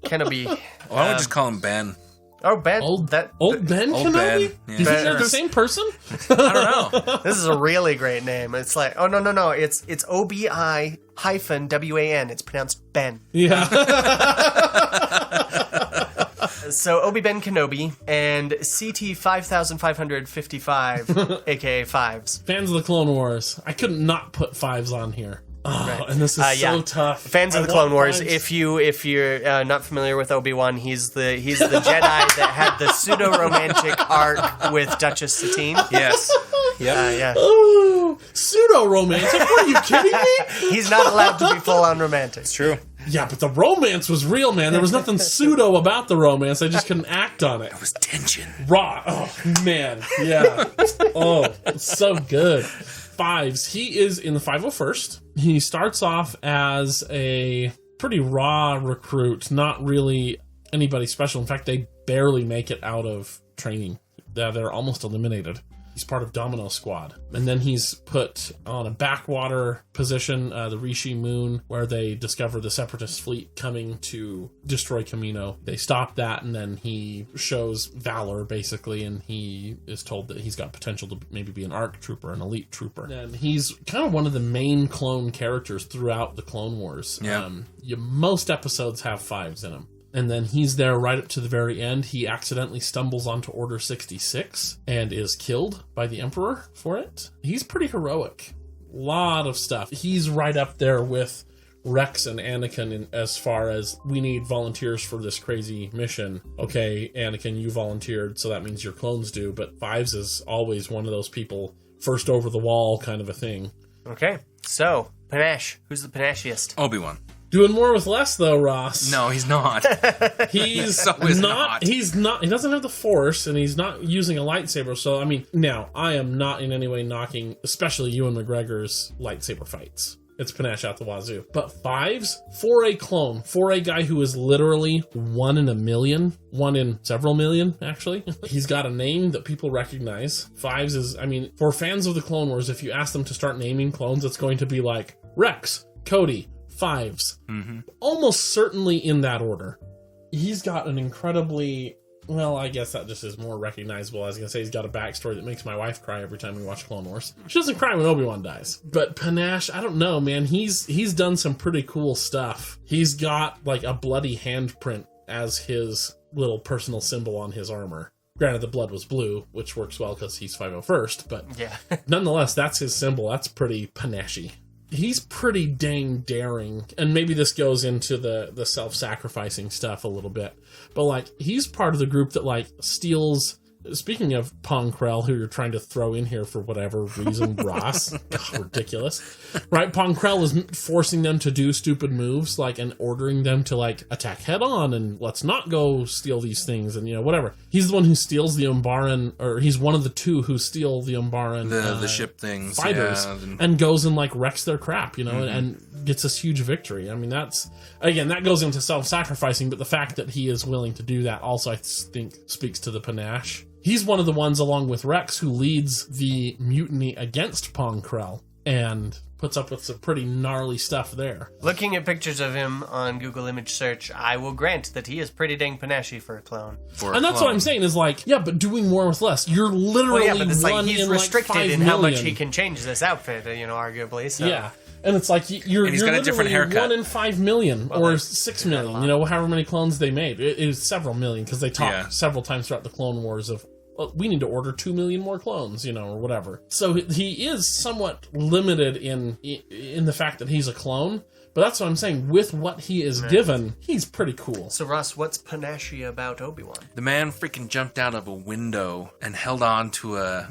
Speaker 4: Kenobi.
Speaker 3: Why don't we just call him Ben?
Speaker 4: Oh, Ben.
Speaker 2: Old Ben Kenobi?
Speaker 3: Ben. Yeah.
Speaker 2: Do you think they're the same person?
Speaker 3: I don't know.
Speaker 4: This is a really great name. It's like, no. It's OBI-WAN. It's pronounced Ben.
Speaker 2: Yeah.
Speaker 4: So, Obi-Ben Kenobi and CT 5555, aka Fives.
Speaker 2: Fans of the Clone Wars. I couldn't not put Fives on here. Oh, and this is so tough.
Speaker 4: Fans of the Clone Wars. If you're not familiar with Obi-Wan, he's the Jedi that had the pseudo romantic arc with Duchess Satine.
Speaker 3: Yes.
Speaker 4: Yeah.
Speaker 2: Oh, pseudo romantic? What, are you kidding me?
Speaker 4: He's not allowed to be full on romantic.
Speaker 3: It's true.
Speaker 2: Yeah, but the romance was real, man. There was nothing pseudo about the romance. I just couldn't act on it.
Speaker 3: It was tension.
Speaker 2: Raw. Oh, man. Yeah. Oh, it's so good. Fives, he is in the 501st. He starts off as a pretty raw recruit, not really anybody special. In fact, they barely make it out of training. They're almost eliminated. He's part of Domino Squad. And then he's put on a backwater position, the Rishi Moon, where they discover the Separatist fleet coming to destroy Kamino. They stop that, and then he shows valor, basically, and he is told that he's got potential to maybe be an ARC trooper, an elite trooper. And he's kind of one of the main clone characters throughout the Clone Wars.
Speaker 3: Yeah.
Speaker 2: Most episodes have Fives in them. And then he's there right up to the very end. He accidentally stumbles onto Order 66 and is killed by the Emperor for it. He's pretty heroic. Lot of stuff. He's right up there with Rex and Anakin as far as we need volunteers for this crazy mission. Okay, Anakin, you volunteered, so that means your clones do. But Fives is always one of those people, first over the wall kind of a thing.
Speaker 4: Okay, so, panache. Who's the panachiest?
Speaker 3: Obi-Wan.
Speaker 2: Doing more with less, though, Ross.
Speaker 3: No, he's not.
Speaker 2: He's
Speaker 3: So is not.
Speaker 2: He's not. He doesn't have the Force, and he's not using a lightsaber. So, I mean, now I am not in any way knocking, especially Ewan McGregor's lightsaber fights. It's panache out the wazoo. But Fives, for a clone, for a guy who is literally 1 in a million, 1 in several million, actually, he's got a name that people recognize. Fives is, I mean, for fans of the Clone Wars, if you ask them to start naming clones, it's going to be like Rex, Cody, Fives. Mm-hmm. Almost certainly in that order. He's got an incredibly... Well, I guess that just is more recognizable. I was going to say he's got a backstory that makes my wife cry every time we watch Clone Wars. She doesn't cry when Obi-Wan dies. But panache, I don't know, man. He's done some pretty cool stuff. He's got, like, a bloody handprint as his little personal symbol on his armor. Granted, the blood was blue, which works well because he's 501st, but
Speaker 4: yeah.
Speaker 2: Nonetheless, that's his symbol. That's pretty panache. He's pretty dang daring, and maybe this goes into the self-sacrificing stuff a little bit, but, like, he's part of the group that, like, steals... Speaking of Ponkrell, who you're trying to throw in here for whatever reason, Ross, God, ridiculous, right? Ponkrell is forcing them to do stupid moves, like, and ordering them to, like, attack head on, and let's not go steal these things, and, you know, whatever. He's the one who steals the Umbaran, or he's one of the two who steal the Umbaran
Speaker 3: the ship things,
Speaker 2: fighters, and goes and, like, wrecks their crap, you know, and gets this huge victory. I mean, that's, again, that goes into self-sacrificing, but the fact that he is willing to do that also, I think, speaks to the panache. He's one of the ones, along with Rex, who leads the mutiny against Ponkrell and puts up with some pretty gnarly stuff there.
Speaker 4: Looking at pictures of him on Google image search, I will grant that he is pretty dang panache for a clone.
Speaker 2: And that's what I'm saying is, like, yeah, but doing more with less. You're literally
Speaker 4: but it's like he's restricted
Speaker 2: like 5
Speaker 4: in
Speaker 2: million.
Speaker 4: how much he can change this outfit, you know, arguably. So.
Speaker 2: Yeah. And it's like, you're
Speaker 3: he's got a different haircut.
Speaker 2: 1 in 5 million, or 6 million, you know, however many clones they made. It was several million, because they talked several times throughout the Clone Wars of, well, we need to order 2 million more clones, you know, or whatever. So he is somewhat limited in the fact that he's a clone, but that's what I'm saying. With what he is given, he's pretty cool.
Speaker 4: So, Russ, what's panache about Obi-Wan?
Speaker 3: The man freaking jumped out of a window and held on to a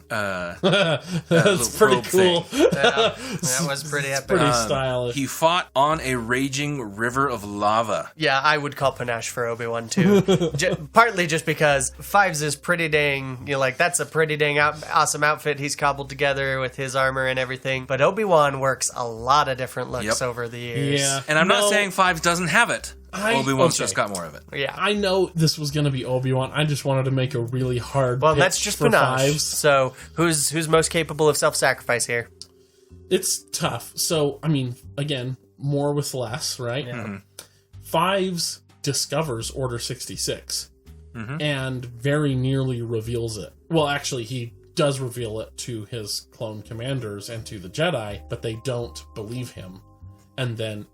Speaker 2: That's pretty cool.
Speaker 4: That was pretty epic.
Speaker 2: Pretty stylish.
Speaker 3: He fought on a raging river of lava.
Speaker 4: Yeah, I would call panache for Obi-Wan, too. Partly just because Fives is pretty dang, you know, like, that's a pretty dang awesome outfit he's cobbled together with his armor and everything. But Obi-Wan works a lot of different looks over the years.
Speaker 2: Yeah.
Speaker 3: And I'm not saying Fives doesn't have it. Obi-Wan's just got more of it.
Speaker 4: Yeah.
Speaker 2: I know this was going to be Obi-Wan. I just wanted to make a really hard pitch
Speaker 4: that's just
Speaker 2: for
Speaker 4: panache.
Speaker 2: Fives.
Speaker 4: So, who's most capable of self-sacrifice here?
Speaker 2: It's tough. So, I mean, again, more with less, right?
Speaker 4: Yeah.
Speaker 3: Mm-hmm.
Speaker 2: Fives discovers Order 66 and very nearly reveals it. Well, actually, he does reveal it to his clone commanders and to the Jedi, but they don't believe him. And then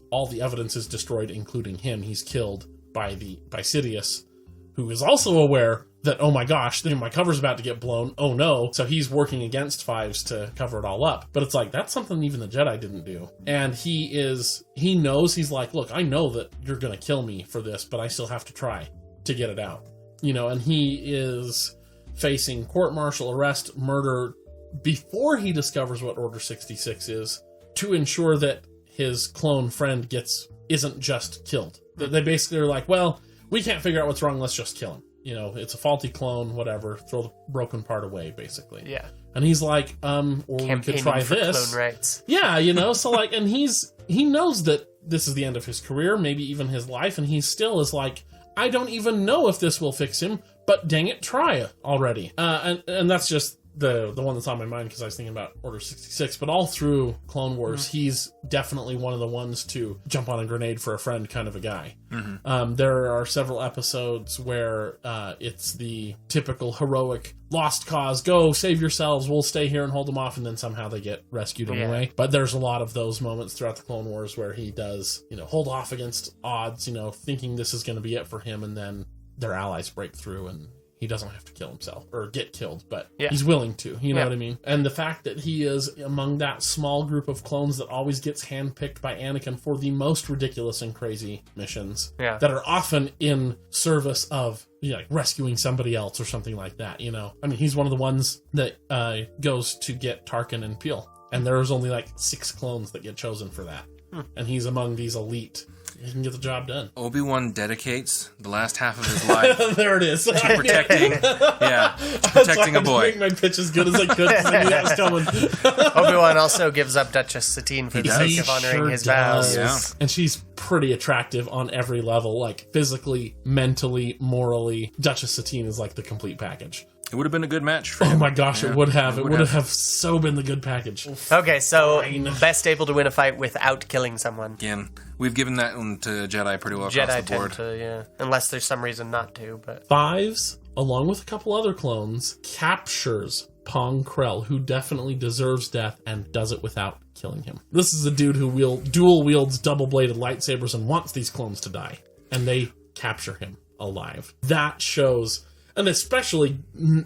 Speaker 2: all the evidence is destroyed, including him. He's killed by Sidious, who is also aware that, oh my gosh, my cover's about to get blown. Oh no. So he's working against Fives to cover it all up. But it's like, that's something even the Jedi didn't do. And he knows, he's like, look, I know that you're going to kill me for this, but I still have to try to get it out. You know, and he is facing court-martial, arrest, murder before he discovers what Order 66 is, to ensure that his clone friend isn't just killed. They basically are like, well, we can't figure out what's wrong, let's just kill him. You know, it's a faulty clone, whatever, throw the broken part away, basically.
Speaker 4: Yeah.
Speaker 2: And he's like, or we could try
Speaker 4: for
Speaker 2: this.
Speaker 4: clone rights.
Speaker 2: Yeah, so like, and he knows that this is the end of his career, maybe even his life, and he still is like, I don't even know if this will fix him, but dang it, try it already. And that's just the one that's on my mind because I was thinking about Order 66, but all through Clone Wars, he's definitely one of the ones to jump on a grenade for a friend kind of a guy. There are several episodes where it's the typical heroic lost cause, go save yourselves, we'll stay here and hold them off, and then somehow they get rescued anyway. But there's a lot of those moments throughout the Clone Wars where he does, hold off against odds, thinking this is going to be it for him, and then their allies break through and he doesn't have to kill himself or get killed, but he's willing to, you know what I mean? And the fact that he is among that small group of clones that always gets handpicked by Anakin for the most ridiculous and crazy missions that are often in service of like rescuing somebody else or something like that, I mean, he's one of the ones that goes to get Tarkin and Peel, and there's only like 6 clones that get chosen for that. And he's among these elite. He can get the job done.
Speaker 3: Obi-Wan dedicates the last half of his life
Speaker 2: there it is.
Speaker 3: to protecting, protecting a boy.
Speaker 2: I make my pitch as good as I could because I knew that was coming.
Speaker 4: Obi-Wan also gives up Duchess Satine for the sake of honoring his vows.
Speaker 3: Yeah.
Speaker 2: And she's pretty attractive on every level, like physically, mentally, morally. Duchess Satine is like the complete package.
Speaker 3: It would have been a good match for him.
Speaker 2: Oh my gosh, it would have. It would have so been the good package.
Speaker 4: Okay, so best able to win a fight without killing someone.
Speaker 3: Again, we've given that one to Jedi pretty well across
Speaker 4: Jedi
Speaker 3: the board.
Speaker 4: tend to, unless there's some reason not to. But
Speaker 2: Fives, along with a couple other clones, captures Pong Krell, who definitely deserves death and does it without killing him. This is a dude who dual wields double-bladed lightsabers and wants these clones to die. And they capture him alive. That shows... And especially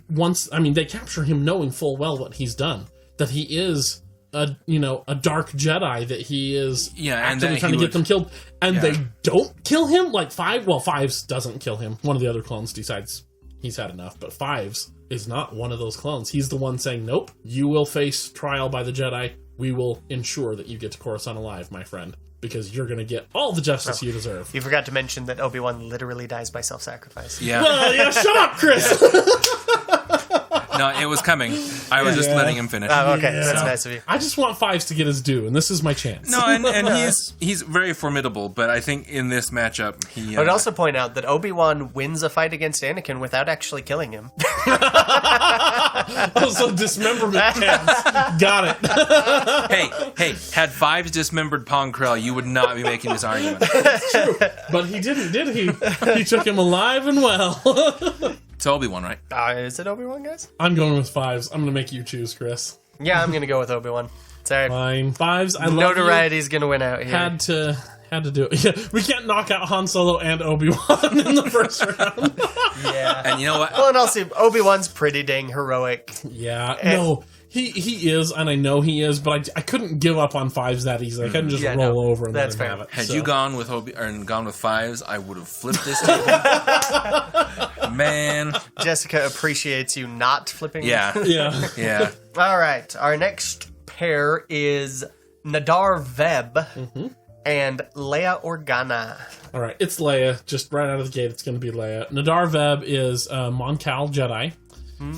Speaker 2: once, they capture him knowing full well what he's done. That he is a dark Jedi, that he is actively trying to get them killed. And they don't kill him? Like Fives doesn't kill him. One of the other clones decides he's had enough. But Fives is not one of those clones. He's the one saying, nope, you will face trial by the Jedi. We will ensure that you get to Coruscant alive, my friend. Because you're going to get all the justice you deserve.
Speaker 4: You forgot to mention that Obi-Wan literally dies by self-sacrifice.
Speaker 3: Yeah.
Speaker 2: Well, shut up, Chris!
Speaker 3: No, it was coming. I was just letting him finish.
Speaker 4: Oh, okay. That's nice of you.
Speaker 2: I just want Fives to get his due, and this is my chance.
Speaker 3: No, and he's very formidable, but I think in this matchup, he...
Speaker 4: I would also point out that Obi-Wan wins a fight against Anakin without actually killing him.
Speaker 2: So dismemberment counts. Got it.
Speaker 3: Hey, had Fives dismembered Pong Krell, you would not be making this argument.
Speaker 2: That's true. But he didn't, did he? He took him alive and well.
Speaker 3: It's Obi-Wan, right?
Speaker 4: Is it Obi-Wan, guys?
Speaker 2: I'm going with Fives. I'm going to make you choose, Chris.
Speaker 4: Yeah, I'm going to go with Obi-Wan. Sorry.
Speaker 2: Fine. Fives, I love
Speaker 4: Notoriety's going to win out here.
Speaker 2: Had to do it. Yeah, we can't knock out Han Solo and Obi-Wan in the first round.
Speaker 4: Yeah.
Speaker 3: And you know what?
Speaker 4: Well, and also, Obi-Wan's pretty dang heroic.
Speaker 2: Yeah. No, he is, and I know he is, but I couldn't give up on Fives that easily. I couldn't just roll over and let him have it.
Speaker 3: Had you gone with gone with Fives, I would have flipped this table. Man.
Speaker 4: Jessica appreciates you not flipping.
Speaker 3: Yeah.
Speaker 2: Yeah.
Speaker 4: All right. Our next pair is Nadar Veb and Leia Organa.
Speaker 2: All right, it's Leia. Just right out of the gate, it's going to be Leia. Nadar Veb is a Mon Cal Jedi.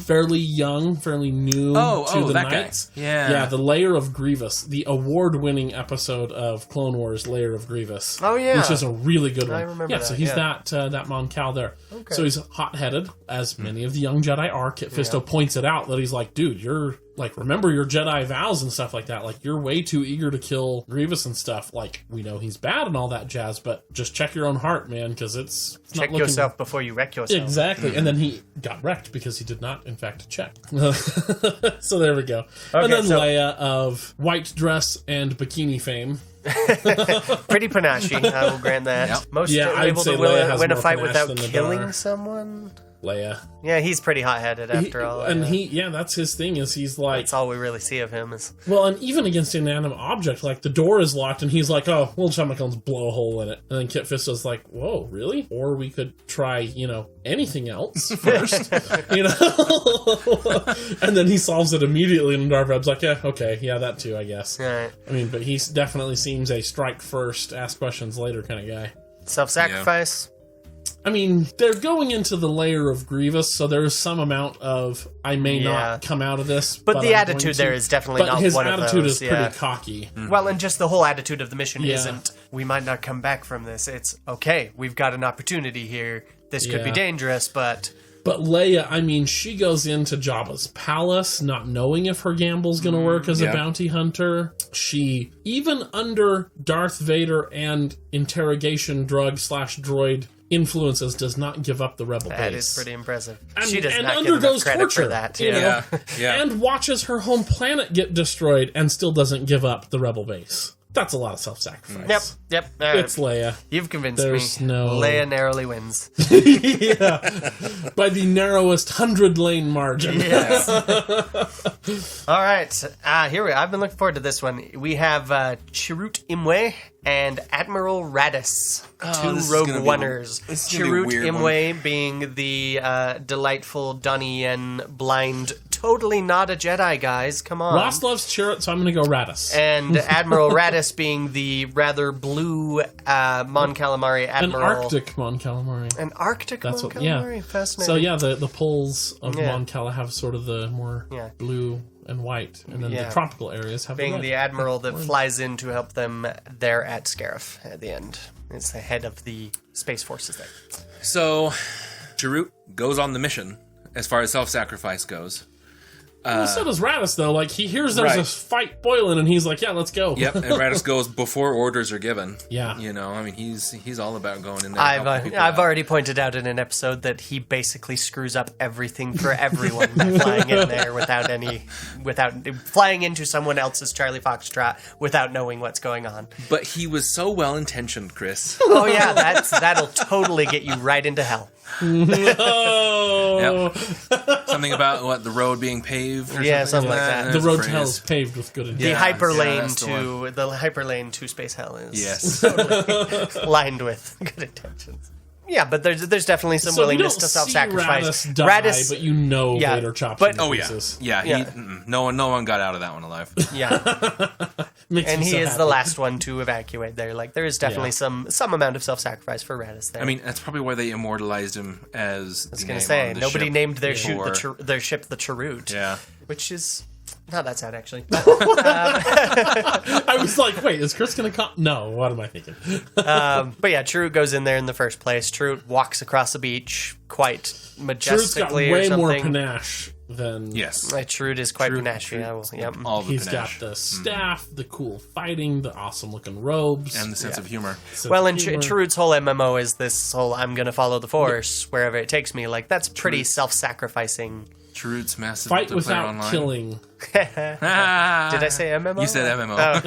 Speaker 2: Fairly young, fairly new to the Knights.
Speaker 3: Guy. Yeah,
Speaker 2: the Lair of Grievous, the award-winning episode of Clone Wars, Lair of Grievous.
Speaker 4: Oh yeah,
Speaker 2: which is a really good one.
Speaker 4: I remember. Yeah,
Speaker 2: so he's that Mon Cal there. Okay. So he's hot-headed, as many of the young Jedi are. Kit Fisto points it out that he's like, dude, you're like, remember your Jedi vows and stuff like that. Like, you're way too eager to kill Grievous and stuff. Like, we know he's bad and all that jazz, but just check your own heart, man, because it's
Speaker 4: check yourself before you wreck yourself.
Speaker 2: Exactly. And then he got wrecked because he did not, in fact, check. So there we go.
Speaker 4: Okay,
Speaker 2: and then Leia of white dress and bikini fame.
Speaker 4: Pretty panache, I will grant that.
Speaker 3: Yep.
Speaker 4: Most
Speaker 2: I'd
Speaker 4: able
Speaker 2: say
Speaker 4: to
Speaker 2: Leia has
Speaker 4: win a
Speaker 2: more
Speaker 4: fight
Speaker 2: panache
Speaker 4: without
Speaker 2: than
Speaker 4: killing
Speaker 2: Nadar.
Speaker 4: someone.
Speaker 2: Leia.
Speaker 4: Yeah, he's pretty hot-headed after all.
Speaker 2: And that's his thing, is he's like...
Speaker 4: That's all we really see of him. Is
Speaker 2: Well, and even against an inanimate object, like, the door is locked, and he's like, oh, we'll try my guns, blow a hole in it. And then Kit Fisto's like, whoa, really? Or we could try, anything else first, And then he solves it immediately, and Darveb's like, yeah, okay, yeah, that too, I guess.
Speaker 4: right.
Speaker 2: I mean, but he definitely seems a strike first, ask questions later kind of guy.
Speaker 4: Self-sacrifice.
Speaker 2: I mean, they're going into the layer of Grievous, so there's some amount of I may not come out of this.
Speaker 4: But the
Speaker 2: I'm
Speaker 4: attitude there is definitely
Speaker 2: but
Speaker 4: not
Speaker 2: his
Speaker 4: one of those.
Speaker 2: attitude is pretty cocky.
Speaker 4: Well, and just the whole attitude of the mission isn't, we might not come back from this. It's, okay, we've got an opportunity here. This could be dangerous, but...
Speaker 2: But Leia, I mean, she goes into Jabba's palace not knowing if her gamble's going to work as a bounty hunter. She, even under Darth Vader and interrogation drug/droid influences, does not give up the rebel base.
Speaker 4: That is pretty impressive.
Speaker 2: And,
Speaker 4: she does
Speaker 2: and
Speaker 4: not
Speaker 2: undergoes
Speaker 4: get enough credit
Speaker 2: torture
Speaker 4: for that.
Speaker 2: you know? And watches her home planet get destroyed and still doesn't give up the rebel base. That's a lot of self-sacrifice.
Speaker 4: Yep.
Speaker 2: It's Leia.
Speaker 4: You've convinced
Speaker 2: There's
Speaker 4: me.
Speaker 2: no...
Speaker 4: Leia narrowly wins.
Speaker 2: By the narrowest 100-lane margin.
Speaker 4: Yes. All right. Here we are. I've been looking forward to this one. We have Chirrut Imwe and Admiral Radis, two Rogue Oners. Chirrut Imwe being the delightful Donnie-Yen blind, totally not a Jedi, guys. Come on.
Speaker 2: Ross loves Chirrut, so I'm going to go Radis.
Speaker 4: And Admiral Radis being the rather blue Mon Calamari Admiral.
Speaker 2: An Arctic Mon Calamari.
Speaker 4: An Arctic Mon Calamari? Fascinating.
Speaker 2: So the poles of Mon Cala have sort of the more blue and white, and then the tropical areas have
Speaker 4: being
Speaker 2: the red.
Speaker 4: The admiral that flies in to help them there at Scarif at the end. It's the head of the space forces there.
Speaker 3: So, Chirrut goes on the mission as far as self-sacrifice goes.
Speaker 2: Well, so does Radis, though. Like, he hears there's a fight boiling, and he's like, yeah, let's go.
Speaker 3: Yep, and Radis goes before orders are given.
Speaker 2: Yeah.
Speaker 3: You know, I mean, he's all about going in there.
Speaker 4: I've already pointed out in an episode that he basically screws up everything for everyone by flying in there without flying into someone else's Charlie Foxtrot without knowing what's going on.
Speaker 3: But he was so well-intentioned, Chris.
Speaker 4: Oh, yeah, that'll totally get you right into hell.
Speaker 2: No.
Speaker 3: Yep. Something about the road being paved or
Speaker 4: something like that.
Speaker 2: The road to hell is paved with good intentions.
Speaker 4: The hyperlane to space hell is totally lined with good intentions. Yeah, but there's definitely some willingness to self-sacrifice.
Speaker 2: Radis, but Vader chops him to pieces.
Speaker 3: No one got out of that one alive.
Speaker 4: Yeah, and he is the last one to evacuate there. Like, there is definitely some amount of self-sacrifice for Radis there.
Speaker 3: I mean, that's probably why they immortalized him as. I was
Speaker 4: going to say nobody named their ship the Chirrut.
Speaker 3: Yeah,
Speaker 4: which is. Not that sad, actually.
Speaker 2: I was like, wait, is Chris going to come? No, what am I thinking?
Speaker 4: But yeah, Chirrut goes in there in the first place. Chirrut walks across the beach quite majestically.
Speaker 2: Chirrut's got way more panache than...
Speaker 3: Yes.
Speaker 4: Chirrut is quite panache.
Speaker 2: He's got the staff, the cool fighting, the awesome-looking robes.
Speaker 3: And the sense of humor.
Speaker 4: Chirrut's whole MMO is this whole, I'm going to follow the Force wherever it takes me. Like, that's pretty self-sacrificing.
Speaker 3: Chirrut's massive
Speaker 2: fight without killing.
Speaker 4: Did I say MMO?
Speaker 3: You said MMO.
Speaker 4: Oh.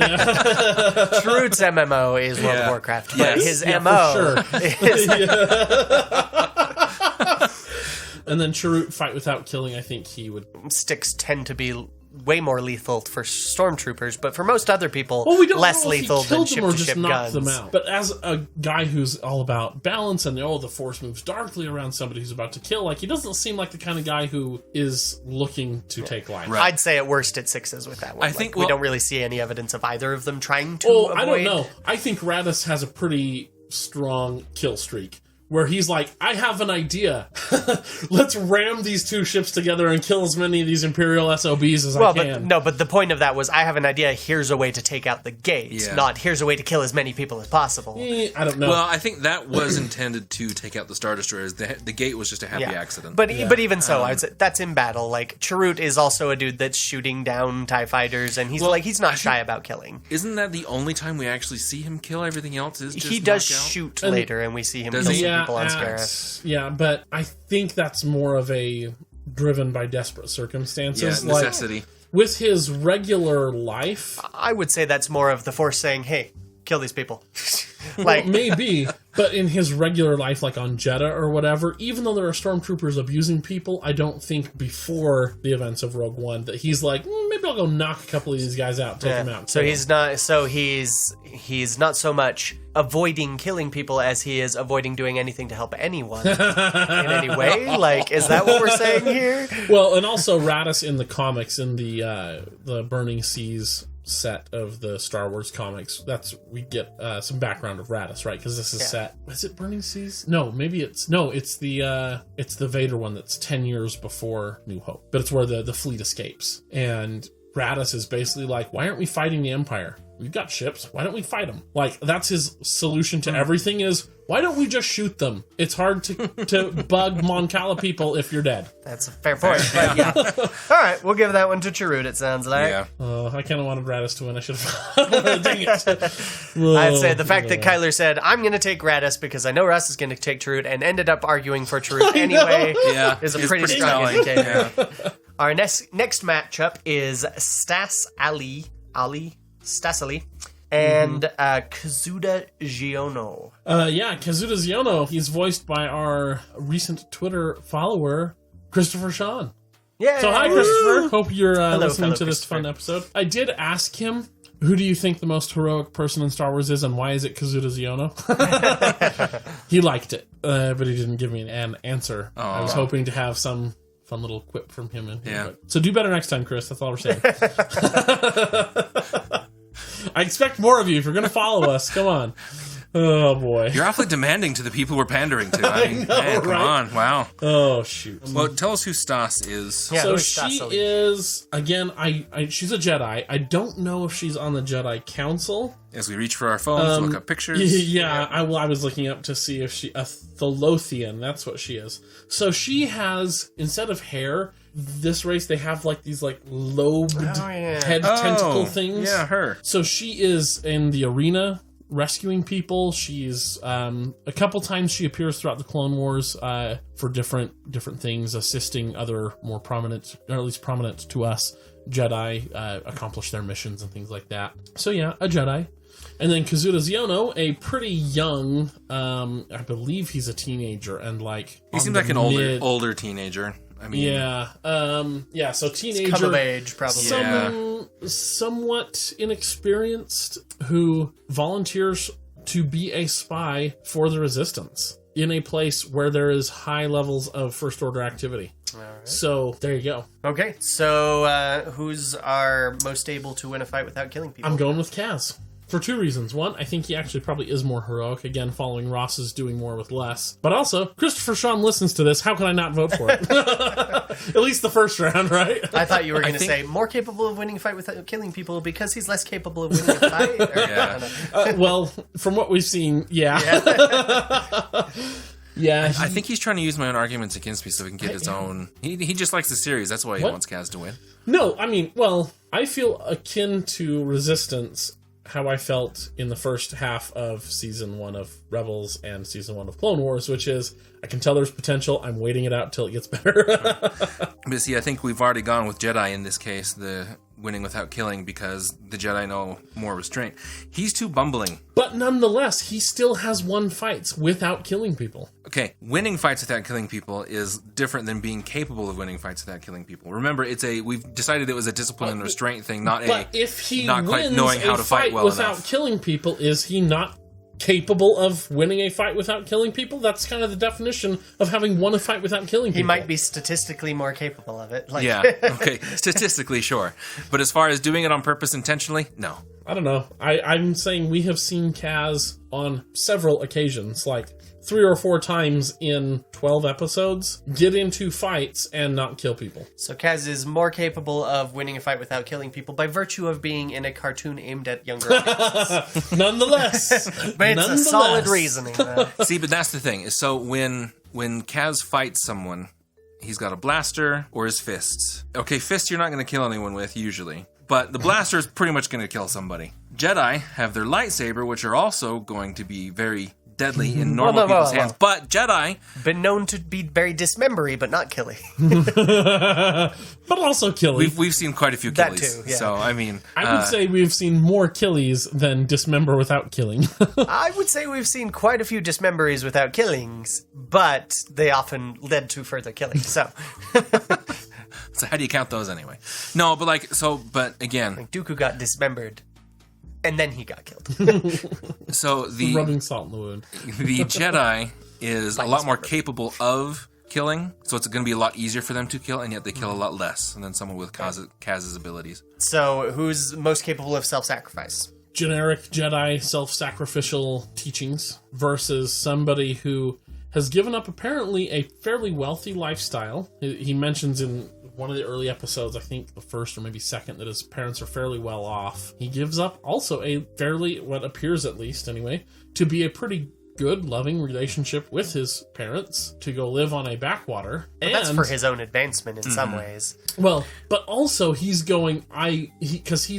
Speaker 4: Chirrut's MMO is World of Warcraft, but his MO is...
Speaker 2: And then Chirrut fight without killing, I think he would...
Speaker 4: Sticks tend to be way more lethal for stormtroopers, but for most other people,
Speaker 2: we don't
Speaker 4: less
Speaker 2: know if
Speaker 4: lethal than ship-to-ship guns.
Speaker 2: Them out. But as a guy who's all about balance and the Force moves darkly around somebody who's about to kill, like, he doesn't seem like the kind of guy who is looking to take life.
Speaker 4: Right. I'd say at worst it's sixes with that one. I think we don't really see any evidence of either of them trying to avoid.
Speaker 2: I don't know. I think Radis has a pretty strong kill streak. Where he's like, I have an idea. Let's ram these two ships together and kill as many of these Imperial SOBs as I can.
Speaker 4: But the point of that was, I have an idea, here's a way to take out the gate, not here's a way to kill as many people as possible.
Speaker 2: I don't know.
Speaker 3: Well, I think that was intended to take out the Star Destroyers. The gate was just a happy accident.
Speaker 4: But even so, I'd say that's in battle. Like, Chirrut is also a dude that's shooting down TIE fighters, and he's not shy about killing.
Speaker 3: Isn't that the only time we actually see him kill? Everything else is just
Speaker 4: he does shoot later, and we see him kill some people on Scarif.
Speaker 2: Yeah, but I think that's more of a driven by desperate circumstances.
Speaker 3: Yeah, necessity.
Speaker 2: Like, with his regular life...
Speaker 4: I would say that's more of the Force saying, hey, kill these people.
Speaker 2: Like, well, maybe, but in his regular life, like on Jeddah or whatever, even though there are stormtroopers abusing people, I don't think before the events of Rogue One that he's like, maybe I'll go knock a couple of these guys out, take them out.
Speaker 4: So he's not. So he's not so much avoiding killing people as he is avoiding doing anything to help anyone in any way. Like, is that what we're saying here?
Speaker 2: Well, and also Radis in the comics in the Burning Seas set of the Star Wars comics, we get some background of Raddus, right? Because this is set. Is it Burning Seas? No, maybe it's the Vader one that's 10 years before New Hope, but it's where the fleet escapes, and Raddus is basically like, why aren't we fighting the Empire? We've got ships. Why don't we fight them? Like, that's his solution to everything is, why don't we just shoot them? It's hard to bug Mon Cala people if you're dead.
Speaker 4: That's a fair point. But yeah. All right, we'll give that one to Chirrut, it sounds like.
Speaker 3: Yeah.
Speaker 2: I kind of wanted Raddus to win. I should have. Dang it.
Speaker 4: I'd say the fact that Kyler said, I'm going to take Raddus because I know Russ is going to take Chirrut, and ended up arguing for Chirrut anyway, is a pretty strong indicator. Yeah. Our next matchup is Stasali and Kazuda Giono.
Speaker 2: Kazuda Giono. He's voiced by our recent Twitter follower, Christopher Sean.
Speaker 4: Yeah.
Speaker 2: So hi, Christopher. Hope you're listening to this fun episode. I did ask him, who do you think the most heroic person in Star Wars is, and why is it Kazuda Giono? He liked it, but he didn't give me an answer. Oh. I was hoping to have some fun little quip from him in here.
Speaker 3: Yeah.
Speaker 2: But, so do better next time, Chris. That's all we're saying. I expect more of you if you're going to follow us. Come on. Oh, boy.
Speaker 3: You're awfully demanding to the people we're pandering to. I mean, man, come on. Wow.
Speaker 2: Oh, shoot.
Speaker 3: Well, tell us who Stas is.
Speaker 2: Yeah, so she is, again, she's a Jedi. I don't know if she's on the Jedi Council.
Speaker 3: As we reach for our phones to look up pictures.
Speaker 2: Yeah, I was looking up to see if a Tholothian, that's what she is. So she has, instead of hair, this race, they have like these like lobed head tentacle things.
Speaker 3: Yeah, her.
Speaker 2: So she is in the arena rescuing people. She's a couple times she appears throughout the Clone Wars for different things, assisting other more prominent, or at least prominent to us, Jedi accomplish their missions and things like that. So yeah, a Jedi. And then Kazuda Xiono, a pretty young, I believe he's a teenager, and like
Speaker 3: he seems like an older teenager. I mean,
Speaker 2: so teenager,
Speaker 4: come of age, probably.
Speaker 2: Someone somewhat inexperienced who volunteers to be a spy for the Resistance in a place where there is high levels of First Order activity. All right. So there you go.
Speaker 4: Okay, so who's our most able to win a fight without killing people?
Speaker 2: I'm going with Kaz. For two reasons. One, I think he actually probably is more heroic, again, following Ross's doing more with less. But also, Christopher Sean listens to this. How can I not vote for it? At least the first round, right?
Speaker 4: I thought you were going to say, more capable of winning a fight without killing people because he's less capable of winning a fight? Or,
Speaker 2: well, from what we've seen, yeah. Yeah,
Speaker 3: I think he's trying to use my own arguments against me so he can get his own. He just likes the series. That's why he wants Kaz to win.
Speaker 2: No, I mean, well, I feel akin to Resistance, how I felt in the first half of Season 1 of Rebels and Season 1 of Clone Wars, which is, I can tell there's potential, I'm waiting it out till it gets better.
Speaker 3: But see, I think we've already gone with Jedi in this case, the winning without killing, because the Jedi know more restraint. He's too bumbling.
Speaker 2: But nonetheless, he still has won fights without killing people.
Speaker 3: Okay, winning fights without killing people is different than being capable of winning fights without killing people. Remember, we've decided it was a discipline and restraint thing, not
Speaker 2: if he
Speaker 3: not quite
Speaker 2: wins
Speaker 3: knowing how
Speaker 2: a
Speaker 3: to fight well
Speaker 2: without
Speaker 3: enough.
Speaker 2: killing people, is he not capable of winning a fight without killing people? That's kind of the definition of having won a fight without killing people.
Speaker 4: He might be statistically more capable of it.
Speaker 3: Yeah, okay, statistically, sure. But as far as doing it on purpose intentionally, no.
Speaker 2: I don't know. I'm saying we have seen Kaz on several occasions, like 3 or 4 times in 12 episodes, get into fights and not kill people.
Speaker 4: So Kaz is more capable of winning a fight without killing people by virtue of being in a cartoon aimed at younger audiences.
Speaker 2: Nonetheless.
Speaker 4: But it's a solid reasoning.
Speaker 3: See, but that's the thing. So when Kaz fights someone, he's got a blaster or his fists. Okay, fists you're not going to kill anyone with, usually. But the blaster is pretty much going to kill somebody. Jedi have their lightsaber, which are also going to be very deadly in normal people's hands. But Jedi...
Speaker 4: been known to be very dismembery, but not killy.
Speaker 2: But also killy.
Speaker 3: We've seen quite a few
Speaker 4: that
Speaker 3: killies.
Speaker 4: too, yeah.
Speaker 3: So, I mean...
Speaker 2: I would say we've seen more killies than dismember without killing.
Speaker 4: I would say we've seen quite a few dismemberies without killings, but they often led to further killing, so...
Speaker 3: So how do you count those anyway? No, but again...
Speaker 4: Like Dooku got dismembered, and then he got killed.
Speaker 3: So
Speaker 2: rubbing salt in the wound.
Speaker 3: The Jedi is a lot more capable of killing, so it's going to be a lot easier for them to kill, and yet they kill a lot less than someone with Kaz's abilities.
Speaker 4: So, who's most capable of self-sacrifice?
Speaker 2: Generic Jedi self-sacrificial teachings versus somebody who has given up apparently a fairly wealthy lifestyle. He mentions in one of the early episodes, I think the first or maybe second, that his parents are fairly well off. He gives up also a fairly, what appears at least anyway, to be a pretty good, loving relationship with his parents to go live on a backwater.
Speaker 4: But that's for his own advancement in some ways.
Speaker 2: Well, but also he's going, because he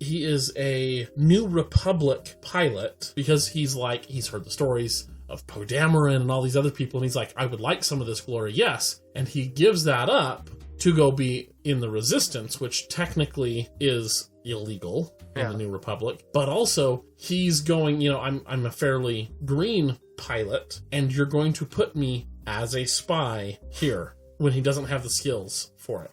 Speaker 2: is a New Republic pilot, because he's heard the stories of Poe Dameron and all these other people, and he's like, I would like some of this glory, yes. And he gives that up to go be in the Resistance, which technically is illegal in the New Republic. But also, he's going, I'm a fairly green pilot, and you're going to put me as a spy here when he doesn't have the skills for it.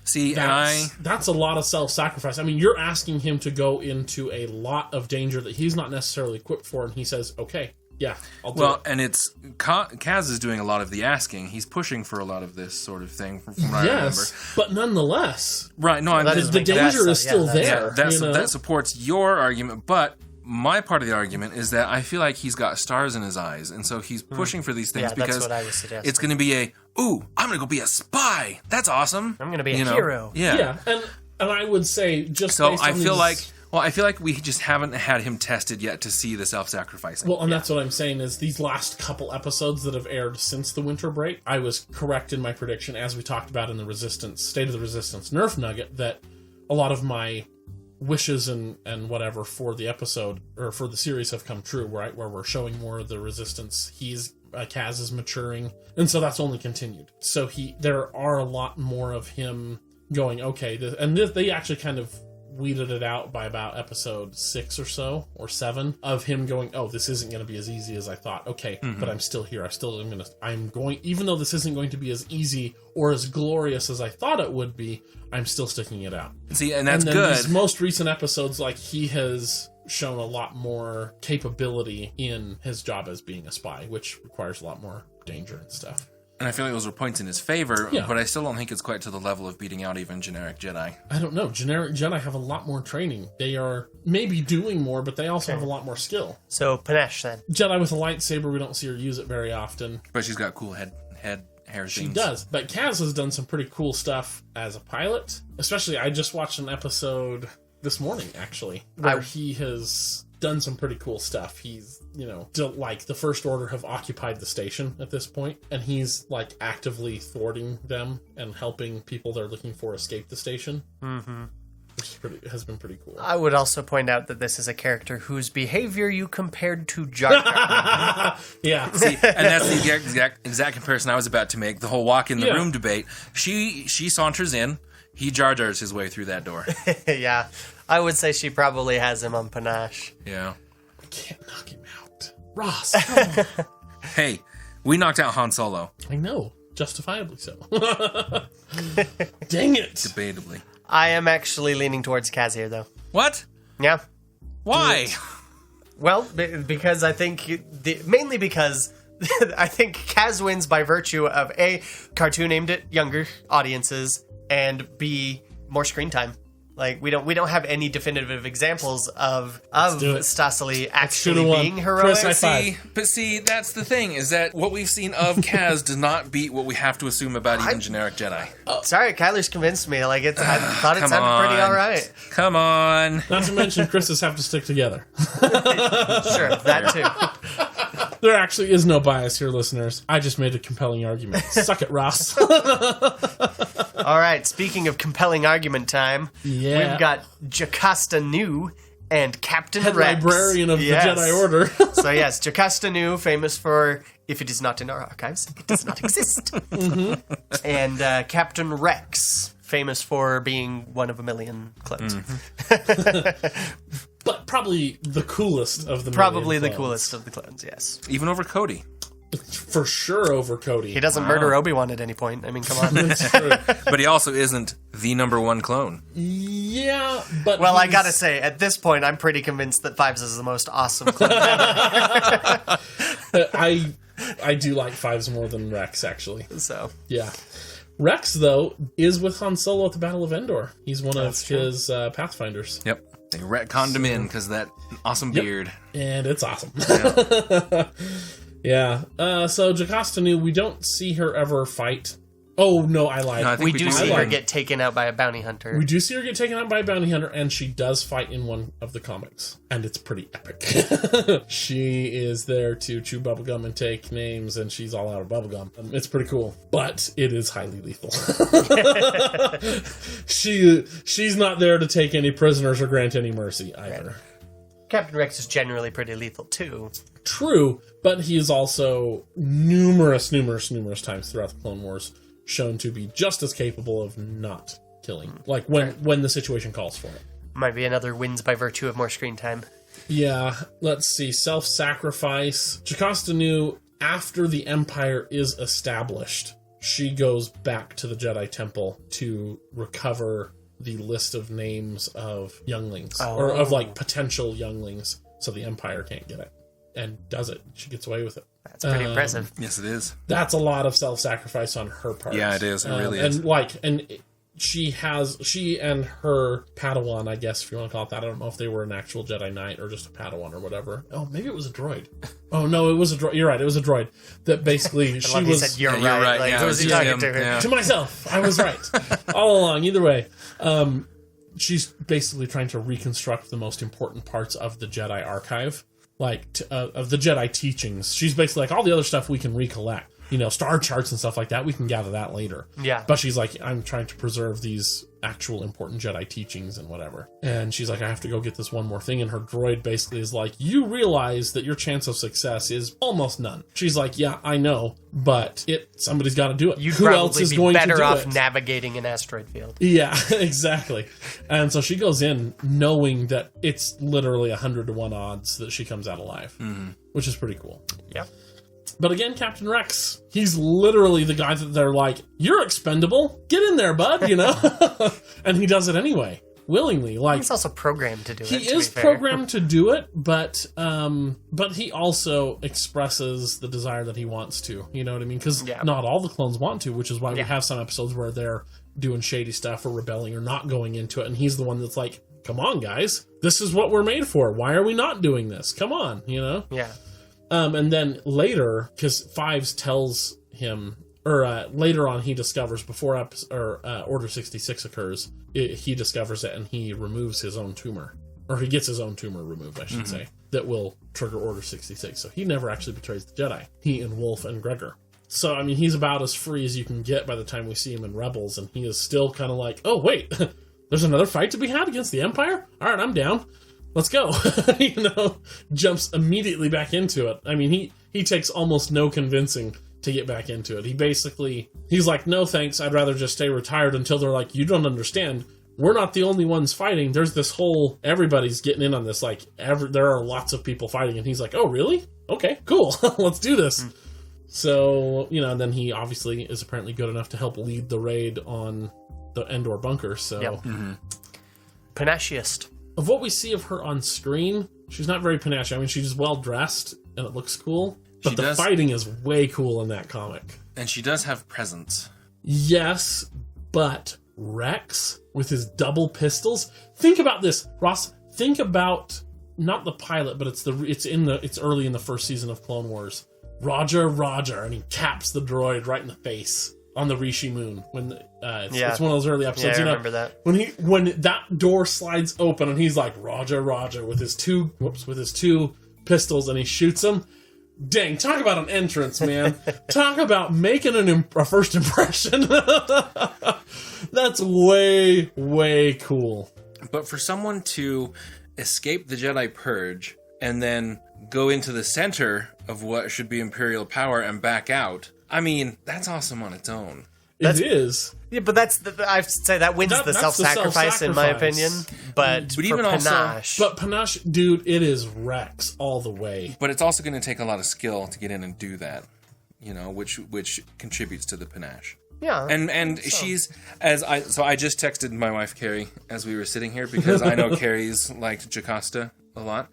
Speaker 3: See,
Speaker 2: that's a lot of self-sacrifice. I mean, you're asking him to go into a lot of danger that he's not necessarily equipped for, and he says, okay, yeah, I'll do it.
Speaker 3: Well, and it's Kaz is doing a lot of the asking. He's pushing for a lot of this sort of thing, from what I remember.
Speaker 2: But nonetheless,
Speaker 3: right? No,
Speaker 2: the danger is still there.
Speaker 3: That supports your argument, but my part of the argument is that I feel like he's got stars in his eyes, and so he's pushing for these things because
Speaker 4: that's what I was suggesting.
Speaker 3: It's going to be I'm going to go be a spy. That's awesome.
Speaker 4: I'm going to be a hero.
Speaker 2: Yeah, and I would say just
Speaker 3: so
Speaker 2: based
Speaker 3: I
Speaker 2: on
Speaker 3: feel
Speaker 2: these...
Speaker 3: like. Well, I feel like we just haven't had him tested yet to see the self-sacrificing.
Speaker 2: Well, and that's what I'm saying is these last couple episodes that have aired since the winter break, I was correct in my prediction, as we talked about in the Resistance, State of the Resistance Nerf Nugget, that a lot of my wishes and whatever for the episode, or for the series, have come true, right? Where we're showing more of the Resistance. Kaz is maturing, and so that's only continued. So there are a lot more of him going, okay, they actually kind of weeded it out by about episode 6 or so, or 7, of him going, oh, this isn't going to be as easy as I thought. Okay, but I'm still here. I'm going, even though this isn't going to be as easy or as glorious as I thought it would be, I'm still sticking it out.
Speaker 3: See, and that's
Speaker 2: then
Speaker 3: good.
Speaker 2: These most recent episodes, he has shown a lot more capability in his job as being a spy, which requires a lot more danger and stuff.
Speaker 3: And I feel like those were points in his favor,
Speaker 2: Yeah.
Speaker 3: but I still don't think it's quite to the level of beating out even generic Jedi.
Speaker 2: I don't know. Generic Jedi have a lot more training. They are maybe doing more, but they also have a lot more skill.
Speaker 4: So, Panache, then.
Speaker 2: Jedi with a lightsaber, we don't see her use it very often.
Speaker 3: But she's got cool hair things.
Speaker 2: She does. But Kaz has done some pretty cool stuff as a pilot. Especially, I just watched an episode this morning, actually, where he has done some pretty cool stuff. He's, the First Order have occupied the station at this point, and he's, actively thwarting them and helping people they're looking for escape the station. Mm-hmm. Which has been pretty cool.
Speaker 4: I would also point out that this is a character whose behavior you compared to Jar Jar.
Speaker 2: Yeah.
Speaker 3: See, and that's the exact comparison I was about to make. The whole walk in the room debate. She saunters in, he Jar Jars his way through that door.
Speaker 4: Yeah. I would say she probably has him on Panache.
Speaker 3: Yeah.
Speaker 2: I can't knock him out. Ross, come on.
Speaker 3: Hey, we knocked out Han Solo.
Speaker 2: I know. Justifiably so. Dang it.
Speaker 3: Debatably.
Speaker 4: I am actually leaning towards Kaz here, though.
Speaker 3: What?
Speaker 4: Yeah.
Speaker 3: Why?
Speaker 4: Well, because I think... mainly because I think Kaz wins by virtue of A, cartoon aimed at younger audiences, and B, more screen time. We don't have any definitive examples of Stasili actually being heroic.
Speaker 2: Chris,
Speaker 3: but that's the thing, is that what we've seen of Kaz does not beat what we have to assume about even generic Jedi.
Speaker 4: Sorry, Kyler's convinced me. I thought it sounded pretty all right.
Speaker 3: Come on.
Speaker 2: Not to mention Chris's have to stick together.
Speaker 4: Sure, that too.
Speaker 2: There actually is no bias here, listeners. I just made a compelling argument. Suck it, Ross.
Speaker 4: All right, speaking of compelling argument time, we've got Jocasta Nu and Captain
Speaker 2: Head
Speaker 4: Rex.
Speaker 2: librarian of the Jedi Order.
Speaker 4: So yes, Jocasta Nu, famous for, if it is not in our archives, it does not exist. Mm-hmm. And Captain Rex, famous for being one of a million clones.
Speaker 3: Mm-hmm.
Speaker 2: But probably the coolest of the
Speaker 4: Probably the
Speaker 2: clones.
Speaker 4: coolest of the clones, yes.
Speaker 3: Even over Cody.
Speaker 2: For sure over Cody.
Speaker 4: He doesn't murder Obi-Wan at any point. I mean, come on.
Speaker 2: That's true.
Speaker 3: But he also isn't the number one clone.
Speaker 2: Yeah, but
Speaker 4: well, I gotta say, at this point, I'm pretty convinced that Fives is the most awesome clone ever.
Speaker 2: I do like Fives more than Rex, actually.
Speaker 4: So,
Speaker 2: yeah. Rex, though, is with Han Solo at the Battle of Endor. He's one of his Pathfinders.
Speaker 3: Yep. They retconned him in because of that awesome beard.
Speaker 2: And it's awesome. Yeah. So Jocasta Nu, we don't see her ever fight. Oh, no, I lied.
Speaker 3: No, I think
Speaker 4: we do see her get taken out by a bounty hunter.
Speaker 2: We do see her get taken out by a bounty hunter, and she does fight in one of the comics. And it's pretty epic. She is there to chew bubblegum and take names, and she's all out of bubblegum. It's pretty cool. But it is highly lethal. She's not there to take any prisoners or grant any mercy, either.
Speaker 4: Right. Captain Rex is generally pretty lethal, too.
Speaker 2: True, but he is also numerous times throughout the Clone Wars shown to be just as capable of not killing, like when the situation calls for it.
Speaker 4: Might be another wins by virtue of more screen time.
Speaker 2: Yeah, let's see. Self-sacrifice. Jocasta Nu, after the Empire is established, she goes back to the Jedi Temple to recover the list of names of younglings, or of like potential younglings, so the Empire can't get it. And does it. She gets away with it.
Speaker 4: That's pretty impressive.
Speaker 3: Yes, it is.
Speaker 2: That's a lot of self-sacrifice on her part.
Speaker 3: Yeah, it is. It really is.
Speaker 2: And she and her Padawan, I guess, if you want to call it that. I don't know if they were an actual Jedi Knight or just a Padawan or whatever. Oh, maybe it was a droid. Oh, no, it was a droid. You're right, it was a droid. That basically she was...
Speaker 4: Said, you're right. Like,
Speaker 3: yeah,
Speaker 4: who was he talking to her?
Speaker 3: Yeah.
Speaker 2: To myself. I was right. All along, either way. She's basically trying to reconstruct the most important parts of the Jedi archive. Like, of the Jedi teachings. She's basically like, all the other stuff we can recollect. You know, star charts and stuff like that, we can gather that later.
Speaker 4: Yeah.
Speaker 2: But she's like, I'm trying to preserve these actual important Jedi teachings and whatever. And she's like, I have to go get this one more thing. And her droid basically is like, you realize that your chance of success is almost none. She's like, yeah, I know, but somebody's got to do it.
Speaker 4: You'd
Speaker 2: Who else is going to do it?
Speaker 4: better off navigating an asteroid field.
Speaker 2: Yeah, exactly. And so she goes in knowing that it's literally 100 to 1 odds that she comes out alive, which is pretty cool.
Speaker 4: Yeah.
Speaker 2: But again, Captain Rex, he's literally the guy that they're like, you're expendable. Get in there, bud, you know? And he does it anyway, willingly. Like,
Speaker 4: he's also programmed to do it.
Speaker 2: He is programmed to do it, but he also expresses the desire that he wants to. You know what I mean? Because not all the clones want to, which is why we have some episodes where they're doing shady stuff or rebelling or not going into it. And he's the one that's like, come on, guys. This is what we're made for. Why are we not doing this? Come on, you know?
Speaker 4: Yeah.
Speaker 2: And then later, because Fives tells him, or later on he discovers, before Order 66 occurs, he discovers it and he removes his own tumor. Or he gets his own tumor removed, I should say, that will trigger Order 66. So he never actually betrays the Jedi. He and Wolf and Gregor. So, I mean, he's about as free as you can get by the time we see him in Rebels, and he is still kind of like, oh, wait, there's another fight to be had against the Empire? All right, I'm down. Let's go. You know, jumps immediately back into it. I mean, he takes almost no convincing to get back into it. He's like, no thanks, I'd rather just stay retired, until they're like, you don't understand. We're not the only ones fighting. There's this whole, everybody's getting in on this. Like, there are lots of people fighting. And he's like, oh, really? Okay, cool. Let's do this. So, you know, and then he obviously is apparently good enough to help lead the raid on the Endor bunker. So,
Speaker 4: Panacheist.
Speaker 2: Of what we see of her on screen, she's not very panache. I mean, she's well dressed and it looks cool, but the fighting is way cool in that comic.
Speaker 3: And she does have presence.
Speaker 2: Yes, but Rex with his double pistols. Think about this, Ross. Think about not the pilot, but it's early in the first season of Clone Wars. Roger, and he taps the droid right in the face on the Rishi Moon when it's one of those early episodes.
Speaker 4: Yeah, I remember that.
Speaker 2: When that door slides open and he's like Roger with his two pistols and he shoots him. Dang, talk about an entrance, man. Talk about making a first impression. That's way, way cool.
Speaker 3: But for someone to escape the Jedi Purge and then go into the center of what should be Imperial power and back out, I mean, that's awesome on its own.
Speaker 2: It is.
Speaker 4: Yeah, but I'd say that wins the self-sacrifice in my opinion. But even panache.
Speaker 2: But panache, dude, it is Rex all the way.
Speaker 3: But it's also going to take a lot of skill to get in and do that, you know, which contributes to the panache.
Speaker 4: Yeah.
Speaker 3: And she's, so I just texted my wife, Carrie, as we were sitting here, because I know Carrie's liked Jocasta a lot.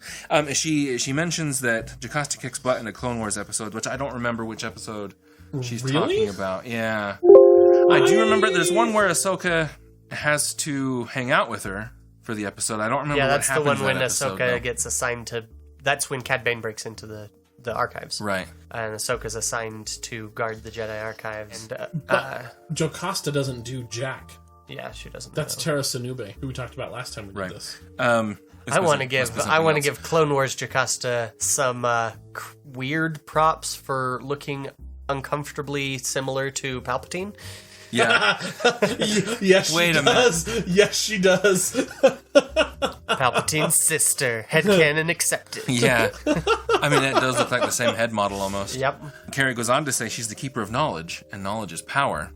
Speaker 3: She mentions that Jocasta kicks butt in a Clone Wars episode, which I don't remember which episode she's talking about. Yeah. I do remember there's one where Ahsoka has to hang out with her for the episode. I don't remember what happens.
Speaker 4: Yeah, that's the one when
Speaker 3: episode,
Speaker 4: Ahsoka gets assigned to... That's when Cad Bane breaks into the archives.
Speaker 3: Right.
Speaker 4: And Ahsoka's assigned to guard the Jedi archives. And
Speaker 2: But Jocasta doesn't do jack.
Speaker 4: yeah, she doesn't
Speaker 2: That's
Speaker 4: know.
Speaker 2: Tara Sanube, who we talked about last time we did this.
Speaker 4: I want to give Clone Wars Jocasta some weird props for looking uncomfortably similar to Palpatine.
Speaker 3: Yeah.
Speaker 2: Yes,
Speaker 3: Wait
Speaker 2: she
Speaker 3: a minute.
Speaker 2: does. Yes, she does.
Speaker 4: Palpatine's sister. Headcanon accepted.
Speaker 3: Yeah. I mean, that does look like the same head model almost.
Speaker 4: Yep.
Speaker 3: Carrie goes on to say she's the keeper of knowledge, and knowledge is power.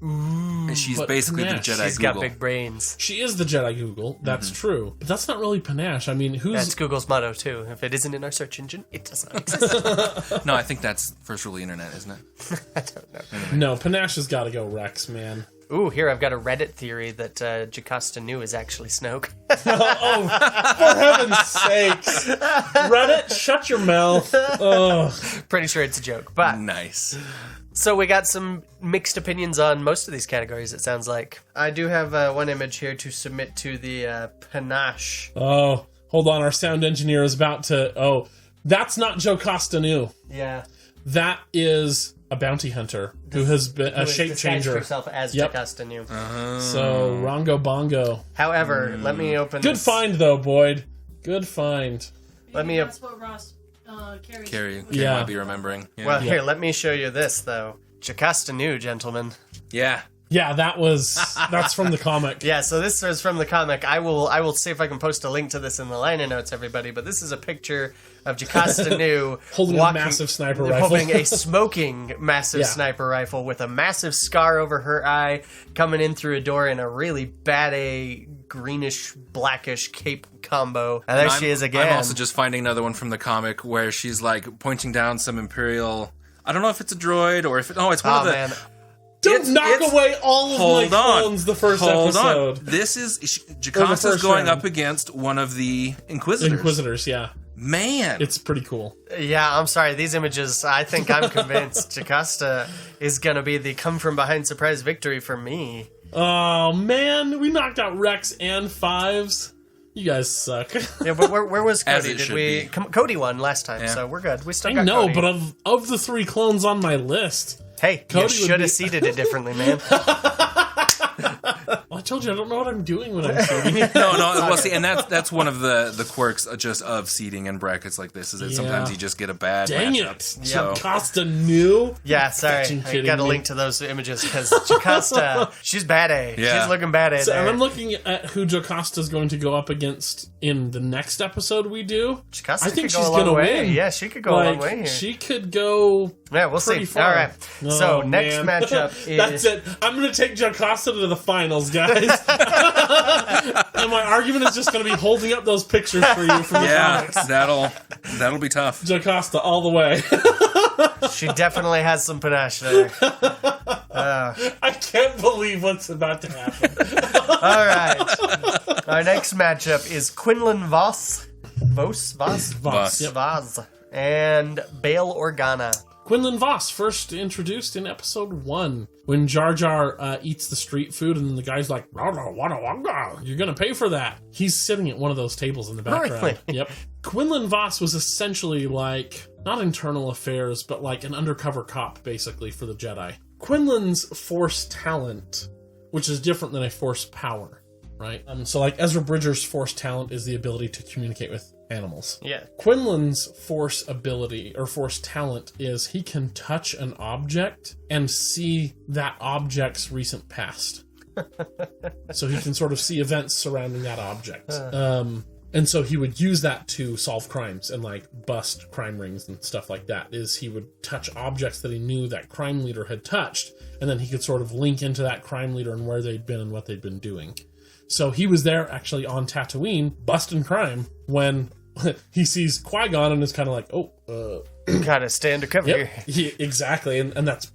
Speaker 3: And she's
Speaker 2: But
Speaker 3: basically the
Speaker 2: panache.
Speaker 3: Jedi
Speaker 4: She's
Speaker 3: Google.
Speaker 4: got big brains.
Speaker 2: She is the Jedi Google. That's true. But that's not really panache. I mean, who's...
Speaker 4: That's Google's motto, too. If it isn't in our search engine, it does not exist.
Speaker 3: No, I think that's first rule of the internet, isn't it?
Speaker 4: I don't know.
Speaker 2: No, panache has got to go Rex, man.
Speaker 4: Ooh, here I've got a Reddit theory that Jocasta knew is actually Snoke.
Speaker 2: Oh, for heaven's sakes. Reddit, shut your mouth. Ugh.
Speaker 4: Pretty sure it's a joke. But
Speaker 3: Nice.
Speaker 4: so we got some mixed opinions on most of these categories, it sounds like. I do have one image here to submit to the panache.
Speaker 2: Oh, hold on. Our sound engineer is about to... Oh, that's not Jocasta New.
Speaker 4: Yeah.
Speaker 2: That is a bounty hunter who has been a shape changer.
Speaker 4: herself as
Speaker 2: Yep.
Speaker 4: Jocasta New.
Speaker 2: So, Rongo Bongo.
Speaker 4: However, let me open
Speaker 2: Good
Speaker 4: this.
Speaker 2: find, though, Boyd. Good find.
Speaker 4: Let me
Speaker 5: That's what Ross
Speaker 3: Carrie
Speaker 2: Yeah.
Speaker 3: might be remembering. Yeah.
Speaker 4: Well, here, let me show you this, though. Jocasta New, gentlemen.
Speaker 3: Yeah.
Speaker 2: Yeah, that's from the comic.
Speaker 4: Yeah, so this is from the comic. I will see if I can post a link to this in the liner notes, everybody. But this is a picture of Jocasta New
Speaker 2: Holding a massive sniper rifle.
Speaker 4: holding a smoking massive
Speaker 2: Yeah.
Speaker 4: sniper rifle with a massive scar over her eye, coming in through a door in a really bad greenish blackish cape combo. And there she is again.
Speaker 3: I'm also just finding another one from the comic where she's like pointing down some Imperial. I don't know if it's a droid or if it's one of the.
Speaker 4: Man.
Speaker 2: Don't knock away all of my clones the first episode.
Speaker 3: This is
Speaker 2: Or
Speaker 3: Jocasta's
Speaker 2: the first
Speaker 3: going
Speaker 2: round.
Speaker 3: up against one of the Inquisitors.
Speaker 2: Inquisitors, yeah.
Speaker 3: Man,
Speaker 2: It's pretty cool.
Speaker 4: Yeah, I'm sorry. These images, I think I'm convinced Jocasta is going to be the come from behind surprise victory for me.
Speaker 2: Oh, man. We knocked out Rex and Fives. You guys suck.
Speaker 4: Yeah, but where was
Speaker 3: As
Speaker 4: Cody?
Speaker 3: it
Speaker 4: Did
Speaker 3: should
Speaker 4: we?
Speaker 3: be.
Speaker 4: Cody won last time,
Speaker 3: Yeah.
Speaker 4: so we're good. We still
Speaker 2: I
Speaker 4: got
Speaker 2: know,
Speaker 4: Cody.
Speaker 2: but of the 3 clones on my list,
Speaker 4: hey,
Speaker 2: Cody
Speaker 4: you
Speaker 2: would
Speaker 4: should
Speaker 2: be-
Speaker 4: have seeded it differently, man.
Speaker 2: I told you I don't know what I'm doing when I'm shooting.
Speaker 3: no. Well, see, and that's one of the quirks just of seeding in brackets like this. Is that sometimes
Speaker 2: Yeah.
Speaker 3: you just get a bad
Speaker 2: Dang
Speaker 3: matchup.
Speaker 2: it.
Speaker 3: So
Speaker 2: Jocasta New?
Speaker 4: Yeah, sorry.
Speaker 2: Fucking
Speaker 4: I
Speaker 2: kidding
Speaker 4: got a
Speaker 2: me.
Speaker 4: link to those images because Jocasta, she's bad A.
Speaker 3: Yeah.
Speaker 4: She's looking bad A
Speaker 2: So,
Speaker 4: there.
Speaker 2: and I'm looking at who Jocasta's going to go up against in the next episode we do.
Speaker 4: Jocasta
Speaker 2: I think
Speaker 4: could go
Speaker 2: she's
Speaker 4: a long
Speaker 2: gonna
Speaker 4: way.
Speaker 2: win.
Speaker 4: Yeah, she could go a long way here.
Speaker 2: She could go.
Speaker 4: Yeah, we'll see.
Speaker 2: pretty far.
Speaker 4: All right. So
Speaker 2: Oh,
Speaker 4: next
Speaker 2: man.
Speaker 4: matchup is
Speaker 2: That's it. I'm going to take Jocasta to the finals, guys. And my argument is just going to be holding up those pictures for you from the
Speaker 3: yeah,
Speaker 2: comics.
Speaker 3: that'll be tough.
Speaker 2: Jocasta all the way.
Speaker 4: She definitely has some panache there.
Speaker 2: I can't believe what's about to happen.
Speaker 4: All right. Our next matchup is Quinlan Voss. Voss?
Speaker 2: Yep.
Speaker 4: Voss. And Bail Organa.
Speaker 2: Quinlan Voss, first introduced in episode 1, when Jar Jar eats the street food, and the guy's like, "You're gonna pay for that." He's sitting at one of those tables in the background.
Speaker 4: Really?
Speaker 2: Yep. Quinlan Voss was essentially like, not internal affairs, but like an undercover cop, basically, for the Jedi. Quinlan's force talent, which is different than a force power, right? So like Ezra Bridger's force talent is the ability to communicate with animals.
Speaker 4: Yeah.
Speaker 2: Quinlan's force ability or force talent is he can touch an object and see that object's recent past. So he can sort of see events surrounding that object. And so he would use that to solve crimes and like bust crime rings and stuff like that. Is he would touch objects that he knew that crime leader had touched, and then he could sort of link into that crime leader and where they'd been and what they'd been doing. So he was there actually on Tatooine busting crime when he sees Qui-Gon and is kind of like,
Speaker 4: Gotta stay undercover
Speaker 2: yep,
Speaker 4: here.
Speaker 2: exactly. And that's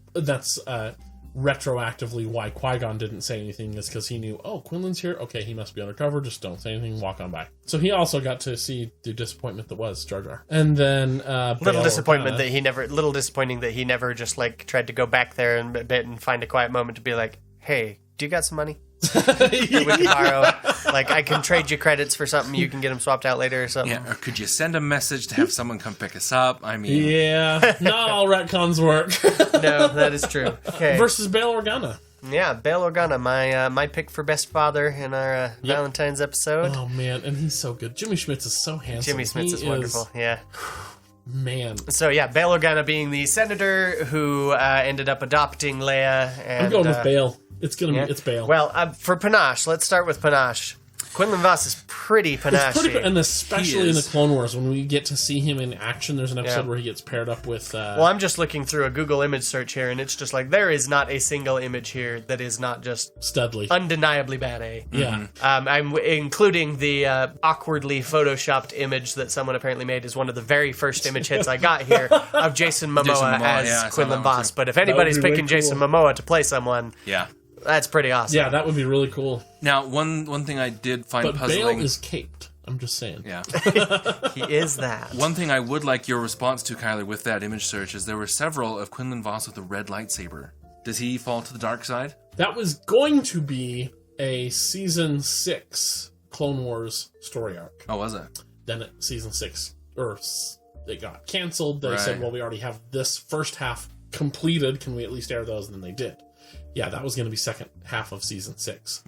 Speaker 2: retroactively why Qui-Gon didn't say anything is because he knew, oh, Quinlan's here? Okay, he must be undercover. Just don't say anything, walk on by. So he also got to see the disappointment that was Jar Jar. And then
Speaker 4: little disappointing that he never just like tried to go back there and a bit and find a quiet moment to be like, hey, do you got some money? We can borrow. Like, I can trade you credits for something. You can get them swapped out later or something.
Speaker 3: Yeah, or could you send a message to have someone come pick us up? I mean...
Speaker 2: Yeah, not all retcons work.
Speaker 4: No, that is true. Okay.
Speaker 2: Versus Bail Organa.
Speaker 4: Yeah, Bail Organa, my pick for best father in our Valentine's episode.
Speaker 2: Oh, man, and he's so good. Jimmy Schmitz is so handsome.
Speaker 4: Jimmy Schmitz is wonderful, yeah.
Speaker 2: Man.
Speaker 4: So, yeah, Bail Organa being the senator who ended up adopting Leia. And,
Speaker 2: I'm going with Bail. It's Bail.
Speaker 4: Well, for panache, let's start with panache. Quinlan Vos is pretty panache.
Speaker 2: And especially in the Clone Wars, when we get to see him in action, there's an episode where he gets paired up with...
Speaker 4: Well, I'm just looking through a Google image search here, and it's just like, there is not a single image here that is not just...
Speaker 2: Studley.
Speaker 4: Undeniably bad A.
Speaker 2: Yeah.
Speaker 4: I'm including the awkwardly photoshopped image that someone apparently made as one of the very first image hits I got here of Jason Momoa as Quinlan Vos. But if anybody's picking Jason Momoa to play someone...
Speaker 3: Yeah.
Speaker 4: That's pretty awesome.
Speaker 2: Yeah, that would be really cool.
Speaker 3: Now, one thing I did find puzzling...
Speaker 2: Bail is caped. I'm just saying.
Speaker 3: Yeah.
Speaker 4: He is that.
Speaker 3: One thing I would like your response to, Kyler, with that image search is there were several of Quinlan Vos with a red lightsaber. Does he fall to the dark side?
Speaker 2: That was going to be a Season 6 Clone Wars story arc.
Speaker 3: Oh, was it?
Speaker 2: Then at Season 6, they got canceled. They said, well, we already have this first half completed. Can we at least air those? And then they did. Yeah, that was going to be second half of Season 6.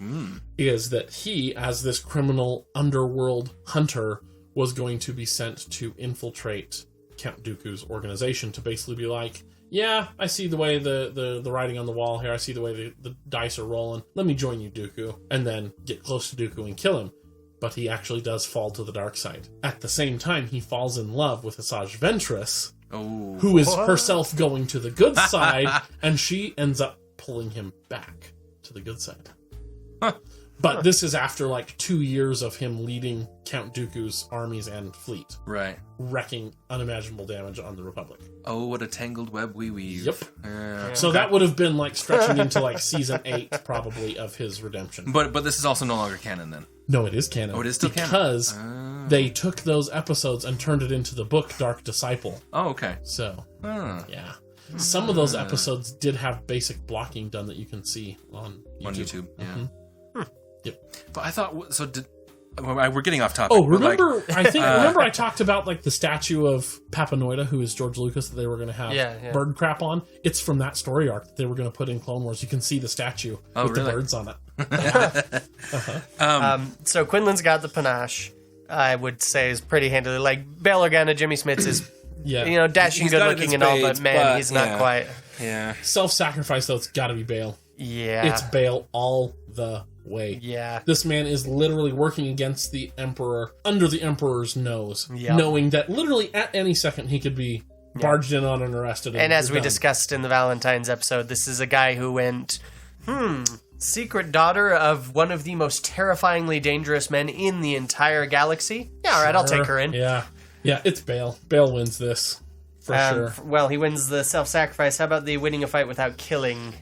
Speaker 2: Is that he, as this criminal underworld hunter, was going to be sent to infiltrate Count Dooku's organization to basically be like, yeah, I see the way the writing on the wall here. I see the way the dice are rolling. Let me join you, Dooku. And then get close to Dooku and kill him. But he actually does fall to the dark side. At the same time, he falls in love with Asajj Ventress, who is herself going to the good side, and she ends up pulling him back to the good side. But this is after like 2 years of him leading Count Dooku's armies and fleet.
Speaker 3: Right.
Speaker 2: Wrecking unimaginable damage on the Republic.
Speaker 3: Oh, what a tangled web we weave.
Speaker 2: Yep. So that would have been like stretching into like Season 8 probably of his redemption.
Speaker 3: But this is also no longer canon then.
Speaker 2: No, it is canon.
Speaker 3: Oh, it is still
Speaker 2: because
Speaker 3: canon.
Speaker 2: They took those episodes and turned it into the book Dark Disciple.
Speaker 3: Oh, okay.
Speaker 2: So, yeah. Some of those episodes did have basic blocking done that you can see on YouTube.
Speaker 3: On YouTube, yeah.
Speaker 2: Mm-hmm. Yep.
Speaker 3: But I thought, we're getting off topic.
Speaker 2: Oh, remember, remember I talked about like the statue of Papanoida, who is George Lucas, that they were going to have bird crap on? It's from that story arc that they were going to put in Clone Wars. You can see the statue with the birds on it.
Speaker 4: So Quinlan's got the panache, I would say, is pretty handily. Like, Bail Organa, Jimmy Smits is...
Speaker 2: Yeah,
Speaker 4: dashing, good looking, and all, but man, he's not quite.
Speaker 3: Yeah,
Speaker 2: self-sacrifice though. It's got to be Bail.
Speaker 4: Yeah,
Speaker 2: it's Bail all the way.
Speaker 4: Yeah,
Speaker 2: this man is literally working against the Emperor, under the Emperor's nose, knowing that literally at any second he could be barged in on and arrested.
Speaker 4: And as we discussed in the Valentine's episode, this is a guy who went, secret daughter of one of the most terrifyingly dangerous men in the entire galaxy. Yeah, all right, I'll take her in.
Speaker 2: Yeah, it's Bail. Bail wins this, for sure.
Speaker 4: Well, he wins the self-sacrifice. How about the winning a fight without killing?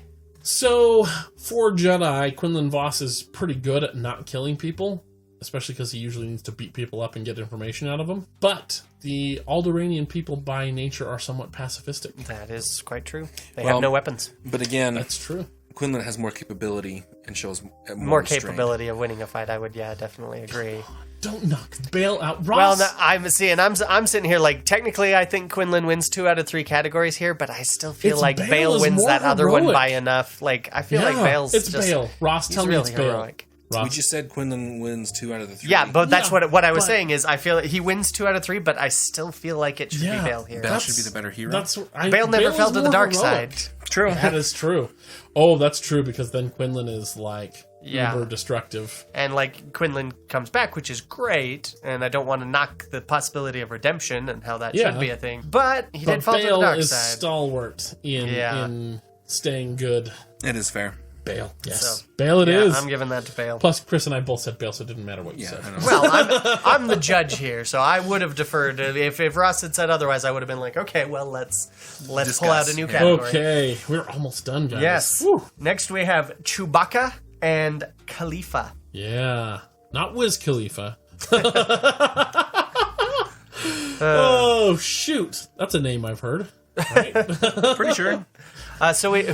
Speaker 2: So, for Jedi, Quinlan Vos is pretty good at not killing people, especially because he usually needs to beat people up and get information out of them. But the Alderaanian people by nature are somewhat pacifistic.
Speaker 4: That is quite true. They have no weapons.
Speaker 3: But again...
Speaker 2: That's true.
Speaker 3: Quinlan has more capability and shows
Speaker 4: more capability of winning a fight. I would, definitely agree.
Speaker 2: Don't knock Bail out, Ross.
Speaker 4: Well, I'm sitting here like technically I think Quinlan wins 2 out of 3 categories here, but I still feel like Bail wins that other one by enough. Like I feel like Bail's
Speaker 2: it's just Bail. Ross, tell me it's
Speaker 4: heroic.
Speaker 2: Bail.
Speaker 3: We just said Quinlan wins 2 out of the 3.
Speaker 4: Yeah, but that's what I was saying is I feel like he wins 2 out of 3, but I still feel like it should be Bail here.
Speaker 3: Bail should be the better hero.
Speaker 4: Bail never fell to the dark side.
Speaker 2: True. That is true. Oh, that's true, because then Quinlan is like uber destructive.
Speaker 4: And like Quinlan comes back, which is great, and I don't want to knock the possibility of redemption and how that should be a thing. But did fall to the dark side.
Speaker 2: Bail is stalwart in staying good.
Speaker 3: It is fair.
Speaker 2: Bail. Yes.
Speaker 4: So,
Speaker 2: Bail it is.
Speaker 4: I'm giving that to Bail.
Speaker 2: Plus, Chris and I both said bail, so it didn't matter what you said.
Speaker 3: I know.
Speaker 4: Well, I'm the judge here, so I would have deferred. If Ross had said otherwise, I would have been like, okay, well, let's pull out a new category.
Speaker 2: Okay, we're almost done, guys.
Speaker 4: Yes.
Speaker 2: Woo.
Speaker 4: Next we have Chewbacca and Khalifa.
Speaker 2: Yeah. Not Wiz Khalifa. Oh, shoot. That's a name I've heard. Right?
Speaker 3: Pretty sure.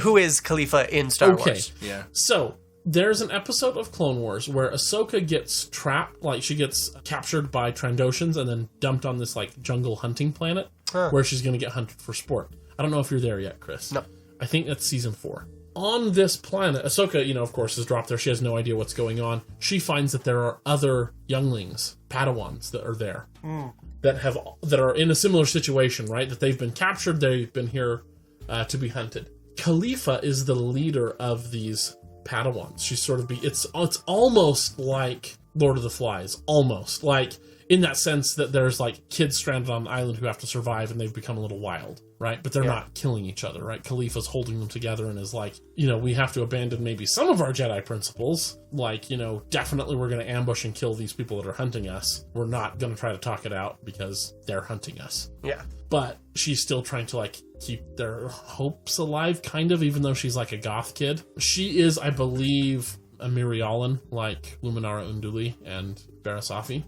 Speaker 4: Who is Khalifa in Star Wars?
Speaker 3: Yeah.
Speaker 2: So, there's an episode of Clone Wars where Ahsoka gets trapped, like she gets captured by Trandoshans and then dumped on this like jungle hunting planet where she's going to get hunted for sport. I don't know if you're there yet, Chris.
Speaker 4: No.
Speaker 2: I think that's season 4. On this planet, Ahsoka, of course, is dropped there. She has no idea what's going on. She finds that there are other younglings, Padawans, that are there that are in a similar situation, right? That they've been captured. They've been here to be hunted. Khalifa is the leader of these Padawans. She's sort of it's almost like Lord of the Flies, almost like in that sense that there's like kids stranded on an island who have to survive and they've become a little wild, right? But they're not killing each other, right? Khalifa's holding them together and is like, we have to abandon maybe some of our Jedi principles, like, definitely we're going to ambush and kill these people that are hunting us. We're not going to try to talk it out because they're hunting us.
Speaker 4: Yeah.
Speaker 2: But she's still trying to like keep their hopes alive, kind of, even though she's like a goth kid. She is, I believe, a Mirialan, like Luminara Unduli and Barasafi.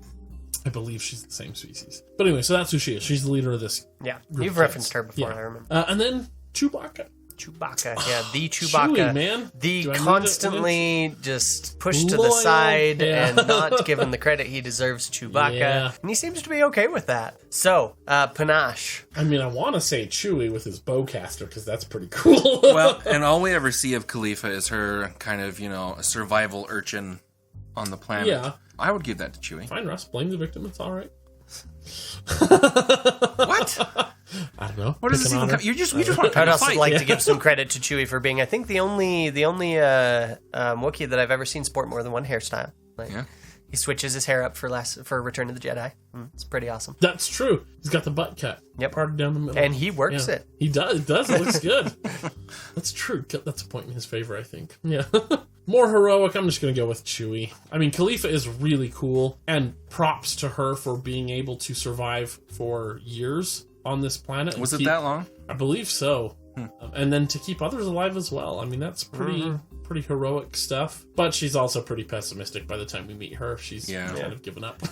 Speaker 2: I believe she's the same species. But anyway, so that's who she is. She's the leader of this.
Speaker 4: Yeah,
Speaker 2: group
Speaker 4: you've
Speaker 2: of
Speaker 4: referenced
Speaker 2: kids.
Speaker 4: her before,
Speaker 2: Yeah.
Speaker 4: I remember.
Speaker 2: And then Chewbacca.
Speaker 4: The Chewbacca.
Speaker 2: Chewie, man.
Speaker 4: The
Speaker 2: Do I need
Speaker 4: constantly just pushed to the
Speaker 2: Loyal,
Speaker 4: side
Speaker 2: yeah.
Speaker 4: and not given the credit he deserves, Chewbacca.
Speaker 2: Yeah.
Speaker 4: And he seems to be okay with that. So, Panache.
Speaker 2: I mean, I want to say Chewie with his bowcaster, because that's pretty cool.
Speaker 3: Well, and all we ever see of Khalifa is her kind of, a survival urchin on the planet.
Speaker 2: Yeah.
Speaker 3: I would give that to Chewie.
Speaker 2: Fine, Russ. Blame the victim. It's all right.
Speaker 3: What?
Speaker 2: I don't know.
Speaker 3: What does this even come? We just want to
Speaker 4: I'd
Speaker 3: pick a
Speaker 4: also
Speaker 3: fight.
Speaker 4: like to give some credit to Chewie for being, I think, the only Wookiee that I've ever seen sport more than one hairstyle. Like,
Speaker 3: Yeah.
Speaker 4: he switches his hair up for Return of the Jedi. It's pretty awesome.
Speaker 2: That's true. He's got the butt cut.
Speaker 4: Yep.
Speaker 2: Parted down the middle.
Speaker 4: And he works it.
Speaker 2: He does. It does. It looks good. That's true. That's a point in his favor, I think. Yeah. More heroic, I'm just going to go with Chewie. I mean, Khalifa is really cool, and props to her for being able to survive for years on this planet.
Speaker 3: Was it that long?
Speaker 2: I believe so. And then to keep others alive as well. I mean, that's pretty heroic stuff. But she's also pretty pessimistic by the time we meet her. She's kind of given up.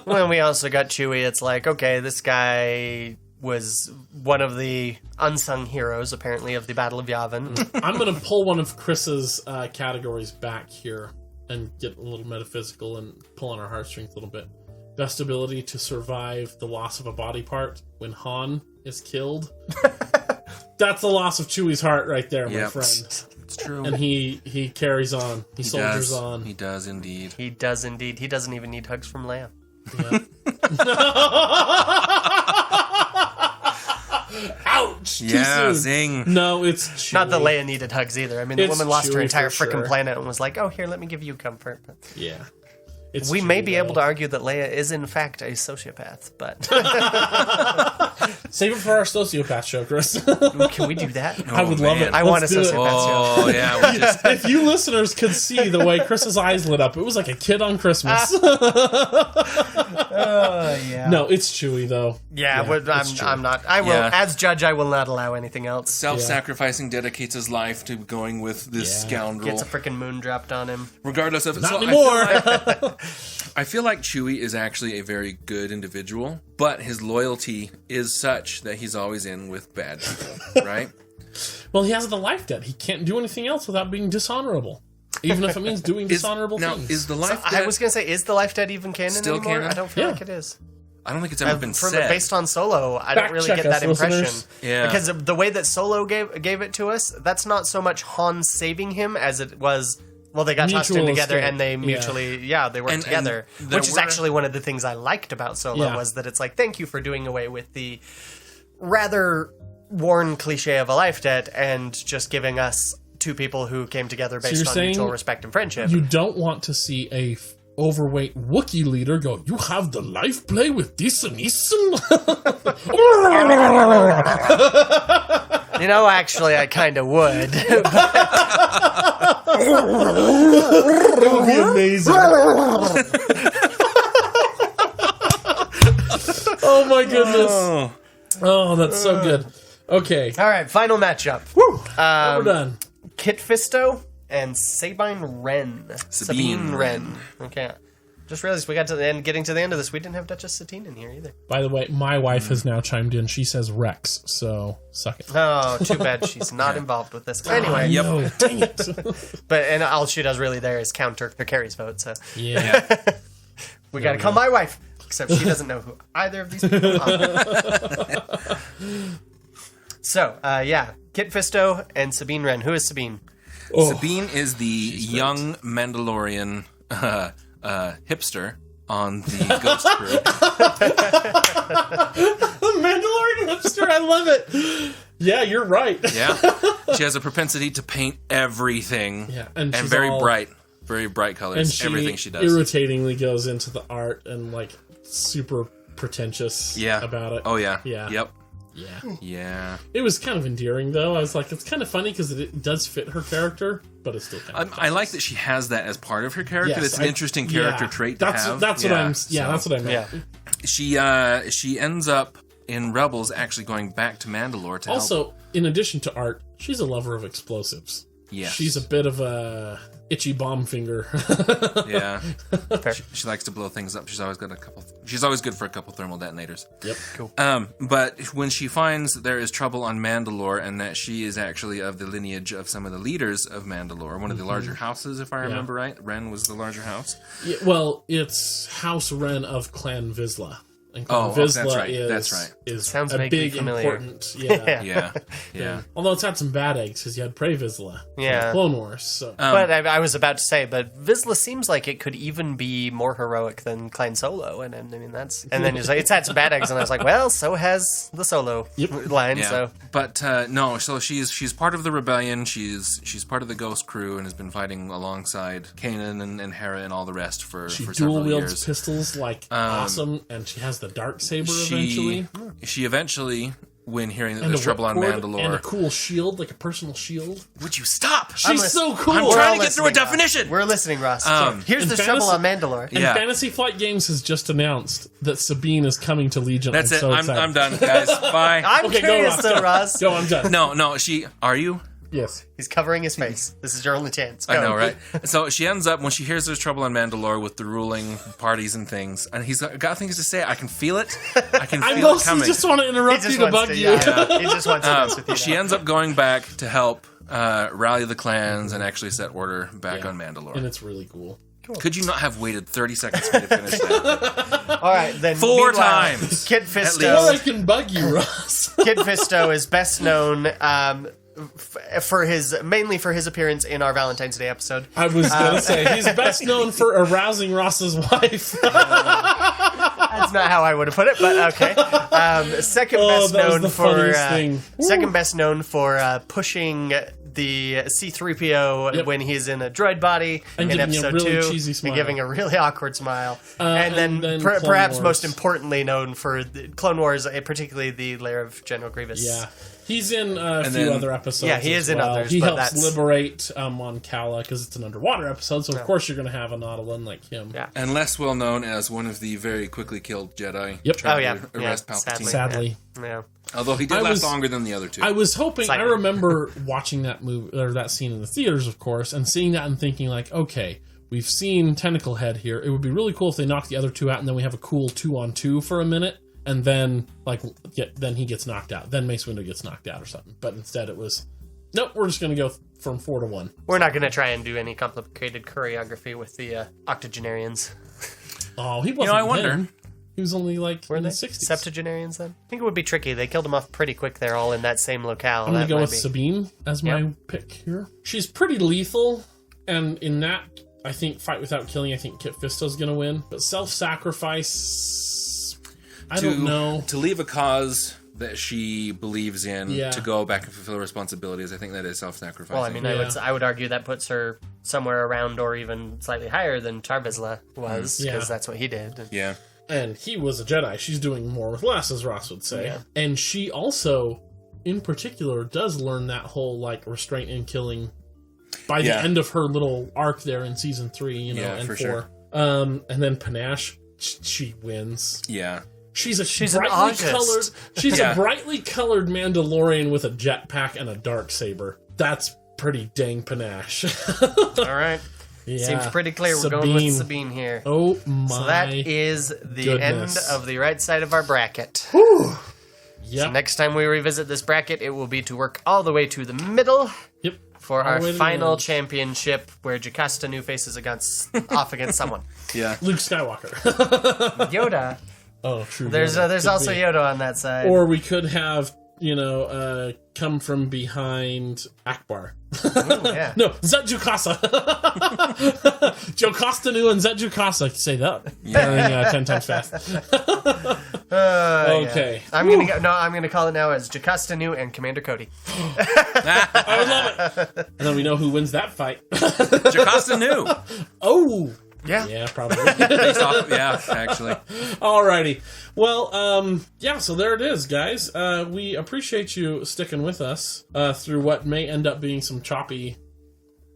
Speaker 4: When we also got Chewie, it's like, okay, this guy was one of the unsung heroes, apparently, of the Battle of Yavin.
Speaker 2: I'm going to pull one of Chris's categories back here and get a little metaphysical and pull on our heartstrings a little bit. Best ability to survive the loss of a body part when Han is killed. That's the loss of Chewie's heart right there, my friend.
Speaker 3: It's true.
Speaker 2: And he carries on. He soldiers on.
Speaker 3: He does indeed.
Speaker 4: He does indeed. He doesn't even need hugs from Leia.
Speaker 2: Yeah. Ouch! Too soon.
Speaker 3: Zing.
Speaker 2: No, it's Chewie.
Speaker 4: Not that Leia needed hugs either. I mean, the
Speaker 2: It's
Speaker 4: woman lost her
Speaker 2: Chewie
Speaker 4: entire
Speaker 2: for
Speaker 4: freaking
Speaker 2: sure.
Speaker 4: planet and was like, oh, here, let me give you comfort. But
Speaker 2: Yeah. It's
Speaker 4: we may
Speaker 2: Chewie,
Speaker 4: be able
Speaker 2: though.
Speaker 4: to argue that Leia is, in fact, a sociopath, but
Speaker 2: Save it for our sociopath show, Chris.
Speaker 4: can we do that?
Speaker 2: I would love
Speaker 3: man.
Speaker 2: it.
Speaker 4: I want a
Speaker 2: Let's do it.
Speaker 4: sociopath show.
Speaker 3: Oh, yeah. We just,
Speaker 2: If you listeners could see the way Chris's eyes lit up, it was like a kid on Christmas.
Speaker 4: Yeah.
Speaker 2: No, it's Chewie though.
Speaker 4: Yeah,
Speaker 2: it's Chewie.
Speaker 4: I'm not. I will,
Speaker 3: Yeah.
Speaker 4: as judge, I will not allow anything else.
Speaker 3: self-sacrificing dedicates his life to going with this scoundrel.
Speaker 4: Gets a freaking moon dropped on him.
Speaker 3: Regardless of...
Speaker 2: Not anymore.
Speaker 3: I feel like Chewie is actually a very good individual, but his loyalty is such that he's always in with bad people, right?
Speaker 2: Well, he has the life debt. He can't do anything else without being dishonorable, even if it means doing dishonorable things.
Speaker 3: Is the life
Speaker 4: I was going to say, is the Life Dead even canon
Speaker 3: Still
Speaker 4: anymore?
Speaker 3: canon?
Speaker 4: I don't feel
Speaker 2: Yeah.
Speaker 4: like it is.
Speaker 3: I don't think it's ever been said.
Speaker 4: Based on Solo, I don't
Speaker 2: Fact
Speaker 4: really
Speaker 2: check
Speaker 4: get
Speaker 2: us,
Speaker 4: that impression.
Speaker 2: listeners.
Speaker 3: Yeah.
Speaker 4: Because the way that Solo gave it to us, that's not so much Han saving him as it was... Well, they got tossed in
Speaker 2: Mutual
Speaker 4: together
Speaker 2: escape.
Speaker 4: and they mutually, they worked
Speaker 3: And
Speaker 4: together.
Speaker 3: there
Speaker 4: Which is
Speaker 3: were-
Speaker 4: actually one of the things I liked about Solo,
Speaker 2: Yeah.
Speaker 4: was that it's like, thank you for doing away with the rather worn cliche of a life debt and just giving us two people who came together based
Speaker 2: you're
Speaker 4: on
Speaker 2: saying
Speaker 4: mutual respect and friendship.
Speaker 2: You don't want to see a overweight Wookiee leader go, you have the life play with this and this?
Speaker 4: You know, actually, I kind of would.
Speaker 2: It would be amazing. Oh my goodness. Oh, that's so good. Okay.
Speaker 4: All right, final matchup. Woo!
Speaker 2: We're done.
Speaker 4: Kit Fisto and Sabine Wren.
Speaker 3: Sabine
Speaker 4: Wren. Okay. Just realized we got to the end. Getting to the end of this, we didn't have Duchess Satine in here either.
Speaker 2: By the way, my wife has now chimed in. She says Rex, so suck it.
Speaker 4: Oh, too bad she's not involved with this. Anyway,
Speaker 2: No, dang it.
Speaker 4: and all she does really there is counter Carrie's vote. So
Speaker 2: Yeah.
Speaker 4: we got to call my wife, except she doesn't know who either of these people are. So, Kit Fisto and Sabine Wren. Who is Sabine?
Speaker 3: Oh. Sabine is the young Mandalorian hipster on the Ghost Crew.
Speaker 2: The Mandalorian hipster, I love it. Yeah, you're right.
Speaker 3: Yeah. She has a propensity to paint everything.
Speaker 2: Yeah, and she's
Speaker 3: very
Speaker 2: all-
Speaker 3: bright colors.
Speaker 2: And she
Speaker 3: everything she does.
Speaker 2: irritatingly goes into the art and like super pretentious about it.
Speaker 3: Oh yeah.
Speaker 2: Yeah.
Speaker 3: Yep.
Speaker 2: Yeah.
Speaker 3: Yeah.
Speaker 2: It was kind of endearing though. I was like, it's kind of funny because it does fit her character, but it's still kind of
Speaker 3: I like that she has that as part of her character.
Speaker 2: Yes,
Speaker 3: That's an interesting character trait to have.
Speaker 2: That's what I'm. Yeah, that's what I meant.
Speaker 4: Yeah.
Speaker 3: She ends up in Rebels actually going back to Mandalore to help.
Speaker 2: Also, in addition to art, she's a lover of explosives.
Speaker 3: Yes.
Speaker 2: She's a bit of a itchy bomb finger.
Speaker 3: Yeah. She likes to blow things up. She's always good for a couple thermal detonators.
Speaker 2: Yep. Cool.
Speaker 3: But when she finds that there is trouble on Mandalore and that she is actually of the lineage of some of the leaders of Mandalore, one of the larger houses, if I remember right. Ren was the larger house.
Speaker 2: Yeah, well, it's House Wren of Clan Vizsla. And Clan Vizsla
Speaker 3: that's right.
Speaker 2: is,
Speaker 3: That's right.
Speaker 2: is
Speaker 4: Sounds
Speaker 2: a
Speaker 4: vaguely
Speaker 2: big,
Speaker 4: familiar.
Speaker 2: important.
Speaker 3: Yeah.
Speaker 2: Although it's had some bad eggs because you had Prey Vizsla.
Speaker 4: Yeah.
Speaker 2: Clone Wars. So.
Speaker 4: But I was about to say, but Vizsla seems like it could even be more heroic than Clan Solo, and I mean that's. And then you're like, it's had some bad eggs, and I was like, well, so has the Solo line.
Speaker 3: Yeah.
Speaker 4: So,
Speaker 3: but no, so she's part of the rebellion. She's part of the Ghost Crew and has been fighting alongside Kanan and Hera and all the rest for
Speaker 2: She
Speaker 3: several
Speaker 2: dual wields
Speaker 3: years.
Speaker 2: pistols like awesome, and she has the dark saber eventually.
Speaker 3: She eventually, when hearing that
Speaker 2: And
Speaker 3: there's
Speaker 2: a
Speaker 3: trouble on
Speaker 2: whipcord
Speaker 3: Mandalore,
Speaker 2: and a cool shield, like a personal shield.
Speaker 3: would you stop?
Speaker 2: She's so cool.
Speaker 3: I'm
Speaker 4: we're
Speaker 3: trying
Speaker 4: all
Speaker 3: to get through a
Speaker 4: listening,
Speaker 3: definition.
Speaker 4: Ross. We're listening, Ross. Here's
Speaker 2: And
Speaker 4: the trouble
Speaker 2: fantasy-
Speaker 4: on Mandalore.
Speaker 2: And
Speaker 3: Yeah.
Speaker 2: Fantasy Flight Games has just announced that Sabine is coming to Legion.
Speaker 3: That's
Speaker 2: I'm
Speaker 3: it.
Speaker 2: so excited.
Speaker 3: I'm done, guys. Bye.
Speaker 4: I'm
Speaker 2: Okay, go,
Speaker 4: curious,
Speaker 2: Ross,
Speaker 4: though,
Speaker 2: go.
Speaker 4: Ross.
Speaker 2: Go, I'm done.
Speaker 3: No. Are you?
Speaker 2: Yes.
Speaker 4: He's covering his face. This is your only chance. Go.
Speaker 3: I know, right? So she ends up, when she hears there's trouble on Mandalore with the ruling parties and things, and he's got things to say. I can feel it. I can
Speaker 2: I
Speaker 3: feel it
Speaker 2: mostly
Speaker 3: coming.
Speaker 2: just want to
Speaker 4: He
Speaker 2: interrupt
Speaker 4: just
Speaker 2: you to
Speaker 4: wants
Speaker 2: bug
Speaker 4: to,
Speaker 2: you.
Speaker 4: yeah. He just wants to mess with you.
Speaker 3: She ends up going back to help rally the clans and actually set order back on Mandalore.
Speaker 2: And it's really cool.
Speaker 3: Could you not have waited 30 seconds for me to finish that?
Speaker 4: All right, then.
Speaker 3: 4
Speaker 4: meanwhile,
Speaker 3: times.
Speaker 4: Kit
Speaker 2: Or I
Speaker 4: Fisto.
Speaker 2: can bug you, Ross.
Speaker 4: Kit Fisto is best known mainly for his appearance in our Valentine's Day episode.
Speaker 2: I was going to say, he's best known for arousing Ross's wife.
Speaker 4: That's not how I would have put it, but okay. Second best
Speaker 2: that was
Speaker 4: known
Speaker 2: the
Speaker 4: for
Speaker 2: funniest thing.
Speaker 4: second best known for pushing the C-3PO when he's in a droid body
Speaker 2: And
Speaker 4: in
Speaker 2: giving a
Speaker 4: episode
Speaker 2: really
Speaker 4: 2,
Speaker 2: cheesy smile.
Speaker 4: and giving a really awkward smile,
Speaker 2: and
Speaker 4: and
Speaker 2: then
Speaker 4: then
Speaker 2: Clone
Speaker 4: perhaps
Speaker 2: Wars.
Speaker 4: most importantly known for the Clone Wars, particularly the lair of General Grievous.
Speaker 2: Yeah. He's in a few
Speaker 3: then-
Speaker 2: other episodes.
Speaker 4: Yeah, he
Speaker 2: as
Speaker 4: is in
Speaker 2: well.
Speaker 4: others,
Speaker 2: He
Speaker 4: but
Speaker 2: helps
Speaker 4: that's-
Speaker 2: liberate Mon Cala because it's an underwater episode, so of course you're going to have a Nautilin like him.
Speaker 4: Yeah.
Speaker 3: And less well known as one of the very quickly killed Jedi.
Speaker 2: Yep.
Speaker 3: trying
Speaker 4: Oh, yeah.
Speaker 3: to arrest
Speaker 4: Yeah,
Speaker 3: Palpatine.
Speaker 2: Sadly.
Speaker 4: Yeah.
Speaker 3: Although he did
Speaker 2: I
Speaker 3: last
Speaker 2: was-
Speaker 3: longer than the other two.
Speaker 2: I was hoping.
Speaker 4: Slightly.
Speaker 2: I remember watching that movie or that scene in the theaters, of course, and seeing that and thinking like, okay, we've seen Tentacle Head here. It would be really cool if they knocked the other two out, and then we have a cool 2-on-2 for a minute, and then then he gets knocked out. Then Mace Windu gets knocked out or something. But instead, it was nope. We're just going to go from 4 to 1.
Speaker 4: We're not going to try and do any complicated choreography with the octogenarians.
Speaker 2: Oh, he wasn't.
Speaker 3: I wonder.
Speaker 2: then. He was only like
Speaker 4: Were
Speaker 2: in
Speaker 4: they
Speaker 2: the 60s.
Speaker 4: septuagenarians then? I think it would be tricky. They killed them off pretty quick. They're all in that same locale.
Speaker 2: I'm going
Speaker 4: That
Speaker 2: to go
Speaker 4: might
Speaker 2: with
Speaker 4: be-
Speaker 2: Sabine as my pick here. She's pretty lethal, and in that, I think Fight Without Killing, I think Kit Fisto's going to win. But self-sacrifice, I don't know.
Speaker 3: To leave a cause that she believes in,
Speaker 2: Yeah.
Speaker 3: to go back and fulfill responsibilities, I think that is self-sacrificing.
Speaker 4: Well, I mean, I would argue that puts her somewhere around or even slightly higher than Tar Vizsla was, because
Speaker 2: Yeah.
Speaker 4: that's what he did.
Speaker 3: yeah.
Speaker 2: And he was a Jedi. She's doing more with less, as Ross would say.
Speaker 4: Yeah.
Speaker 2: And she also in particular, does learn that whole, like, restraint and killing by the end of her little arc there in season 3, you know, and 4.
Speaker 3: Sure.
Speaker 2: And then Panache, she wins.
Speaker 3: Yeah.
Speaker 2: She's a
Speaker 4: She's
Speaker 2: brightly colored. She's
Speaker 3: Yeah.
Speaker 2: a brightly colored Mandalorian with a jetpack and a dark saber. That's pretty dang Panache.
Speaker 4: All right.
Speaker 2: Yeah.
Speaker 4: Seems pretty clear. We're going with Sabine here.
Speaker 2: Oh my!
Speaker 4: So that is the
Speaker 2: goodness.
Speaker 4: end of the right side of our bracket.
Speaker 2: Yep.
Speaker 4: So next time we revisit this bracket, it will be to work all the way to the middle.
Speaker 2: Yep.
Speaker 4: For
Speaker 2: All
Speaker 4: our
Speaker 2: the way to the
Speaker 4: final
Speaker 2: end.
Speaker 4: championship, where Jocasta Nu faces off against someone.
Speaker 3: Yeah.
Speaker 2: Luke Skywalker.
Speaker 4: Yoda.
Speaker 2: Oh, true.
Speaker 4: There's
Speaker 2: Yoda.
Speaker 4: also
Speaker 2: Could be.
Speaker 4: Yoda on that side.
Speaker 2: Or we could have, come from behind Akbar.
Speaker 4: Ooh, yeah.
Speaker 2: No, Zett Jocasta. Jocasta Nu and Zett Jocasta. Say that. Yeah. 10 times fast. Okay.
Speaker 4: Yeah. I'm gonna call it now as Jocasta Nu and Commander Cody.
Speaker 2: I would love it. And then we know who wins that fight.
Speaker 3: Jocasta Nu.
Speaker 2: Oh.
Speaker 4: Yeah.
Speaker 2: Yeah, probably.
Speaker 3: Based off, yeah, actually.
Speaker 2: Alrighty. Well, so there it is, guys. We appreciate you sticking with us through what may end up being some choppy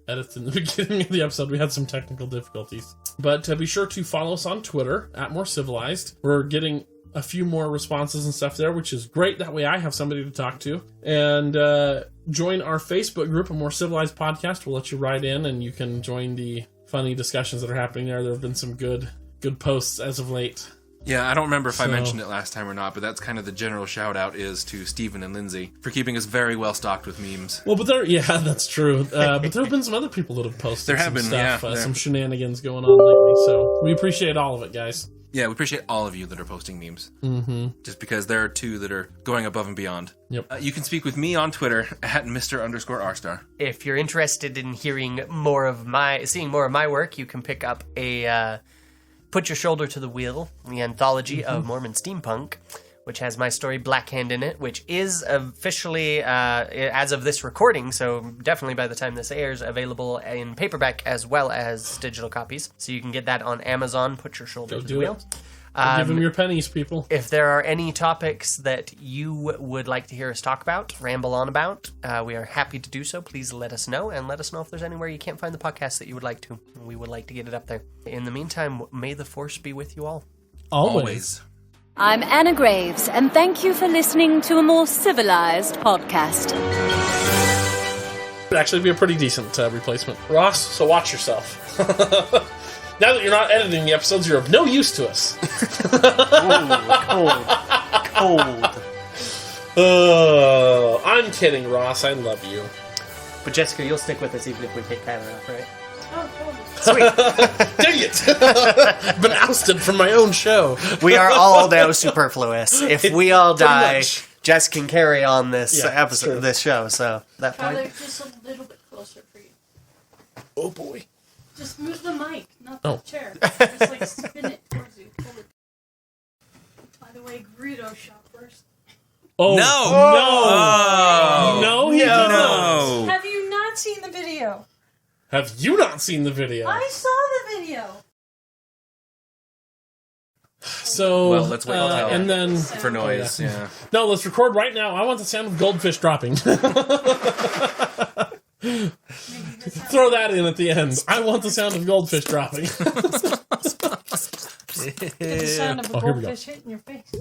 Speaker 2: edits in the beginning of the episode. We had some technical difficulties. But be sure to follow us on Twitter, @MoreCivilized. We're getting a few more responses and stuff there, which is great. That way I have somebody to talk to. And join our Facebook group, A More Civilized Podcast. We'll let you write in, and you can join the funny discussions that are happening there. There have been some good posts as of late.
Speaker 3: Yeah, I don't remember if I mentioned it last time or not, but that's kind of the general shout out is to Stephen and Lindsay for keeping us very well stocked with memes.
Speaker 2: Well, but that's true. But there have been some other people that have posted some stuff, some shenanigans going on lately. So we appreciate all of it, guys.
Speaker 3: Yeah, we appreciate all of you that are posting memes.
Speaker 2: Mm-hmm.
Speaker 3: Just because there are 2 that are going above and beyond.
Speaker 2: Yep.
Speaker 3: You can speak with me on Twitter @Mr_Rstar.
Speaker 4: If you're interested in seeing more of my work, you can pick up a Put Your Shoulder to the Wheel, the anthology of Mormon steampunk, which has my story Black Hand in it, which is officially, as of this recording, so definitely by the time this airs, available in paperback as well as digital copies. So you can get that on Amazon. Put Your Shoulder to the Wheel.
Speaker 2: Give them your pennies, people.
Speaker 4: If there are any topics that you would like to hear us talk about, ramble on about, we are happy to do so. Please let us know, and let us know if there's anywhere you can't find the podcast that you would like to. We would like to get it up there. In the meantime, may the Force be with you all.
Speaker 2: Always.
Speaker 5: I'm Anna Graves, and thank you for listening to A More Civilized Podcast.
Speaker 2: It'd actually be a pretty decent replacement. Ross, so watch yourself. Now that you're not editing the episodes, you're of no use to us.
Speaker 4: Cold.
Speaker 2: I'm kidding, Ross. I love you.
Speaker 4: But Jessica, you'll stick with us even if we take Tyler off, right?
Speaker 5: Oh, totally.
Speaker 4: Sweet.
Speaker 2: Dang it! Been ousted from my own show.
Speaker 4: We are all now superfluous. If we all die,
Speaker 2: much.
Speaker 4: Jess can carry on this
Speaker 2: Yeah,
Speaker 4: episode,
Speaker 2: true.
Speaker 4: this show. So that
Speaker 5: Tyler,
Speaker 4: point.
Speaker 5: just a little bit closer for you.
Speaker 2: Oh boy.
Speaker 5: Just move the mic, not the
Speaker 2: Oh.
Speaker 5: chair. Just spin it towards you. Hold it. By the way, Greedo shot first.
Speaker 2: Oh
Speaker 3: No!
Speaker 2: No, he did not.
Speaker 3: No!
Speaker 5: Have you not seen the video?
Speaker 2: Have you not seen the video?
Speaker 5: I saw the video.
Speaker 2: So,
Speaker 3: Well, let's wait until-
Speaker 2: and then
Speaker 3: For noise, yeah.
Speaker 2: no, let's record right now. I want the sound of goldfish dropping. Throw that in at the end. I want the sound of goldfish dropping.
Speaker 5: Get the sound of a
Speaker 2: Oh, here we go.
Speaker 5: goldfish hitting your face.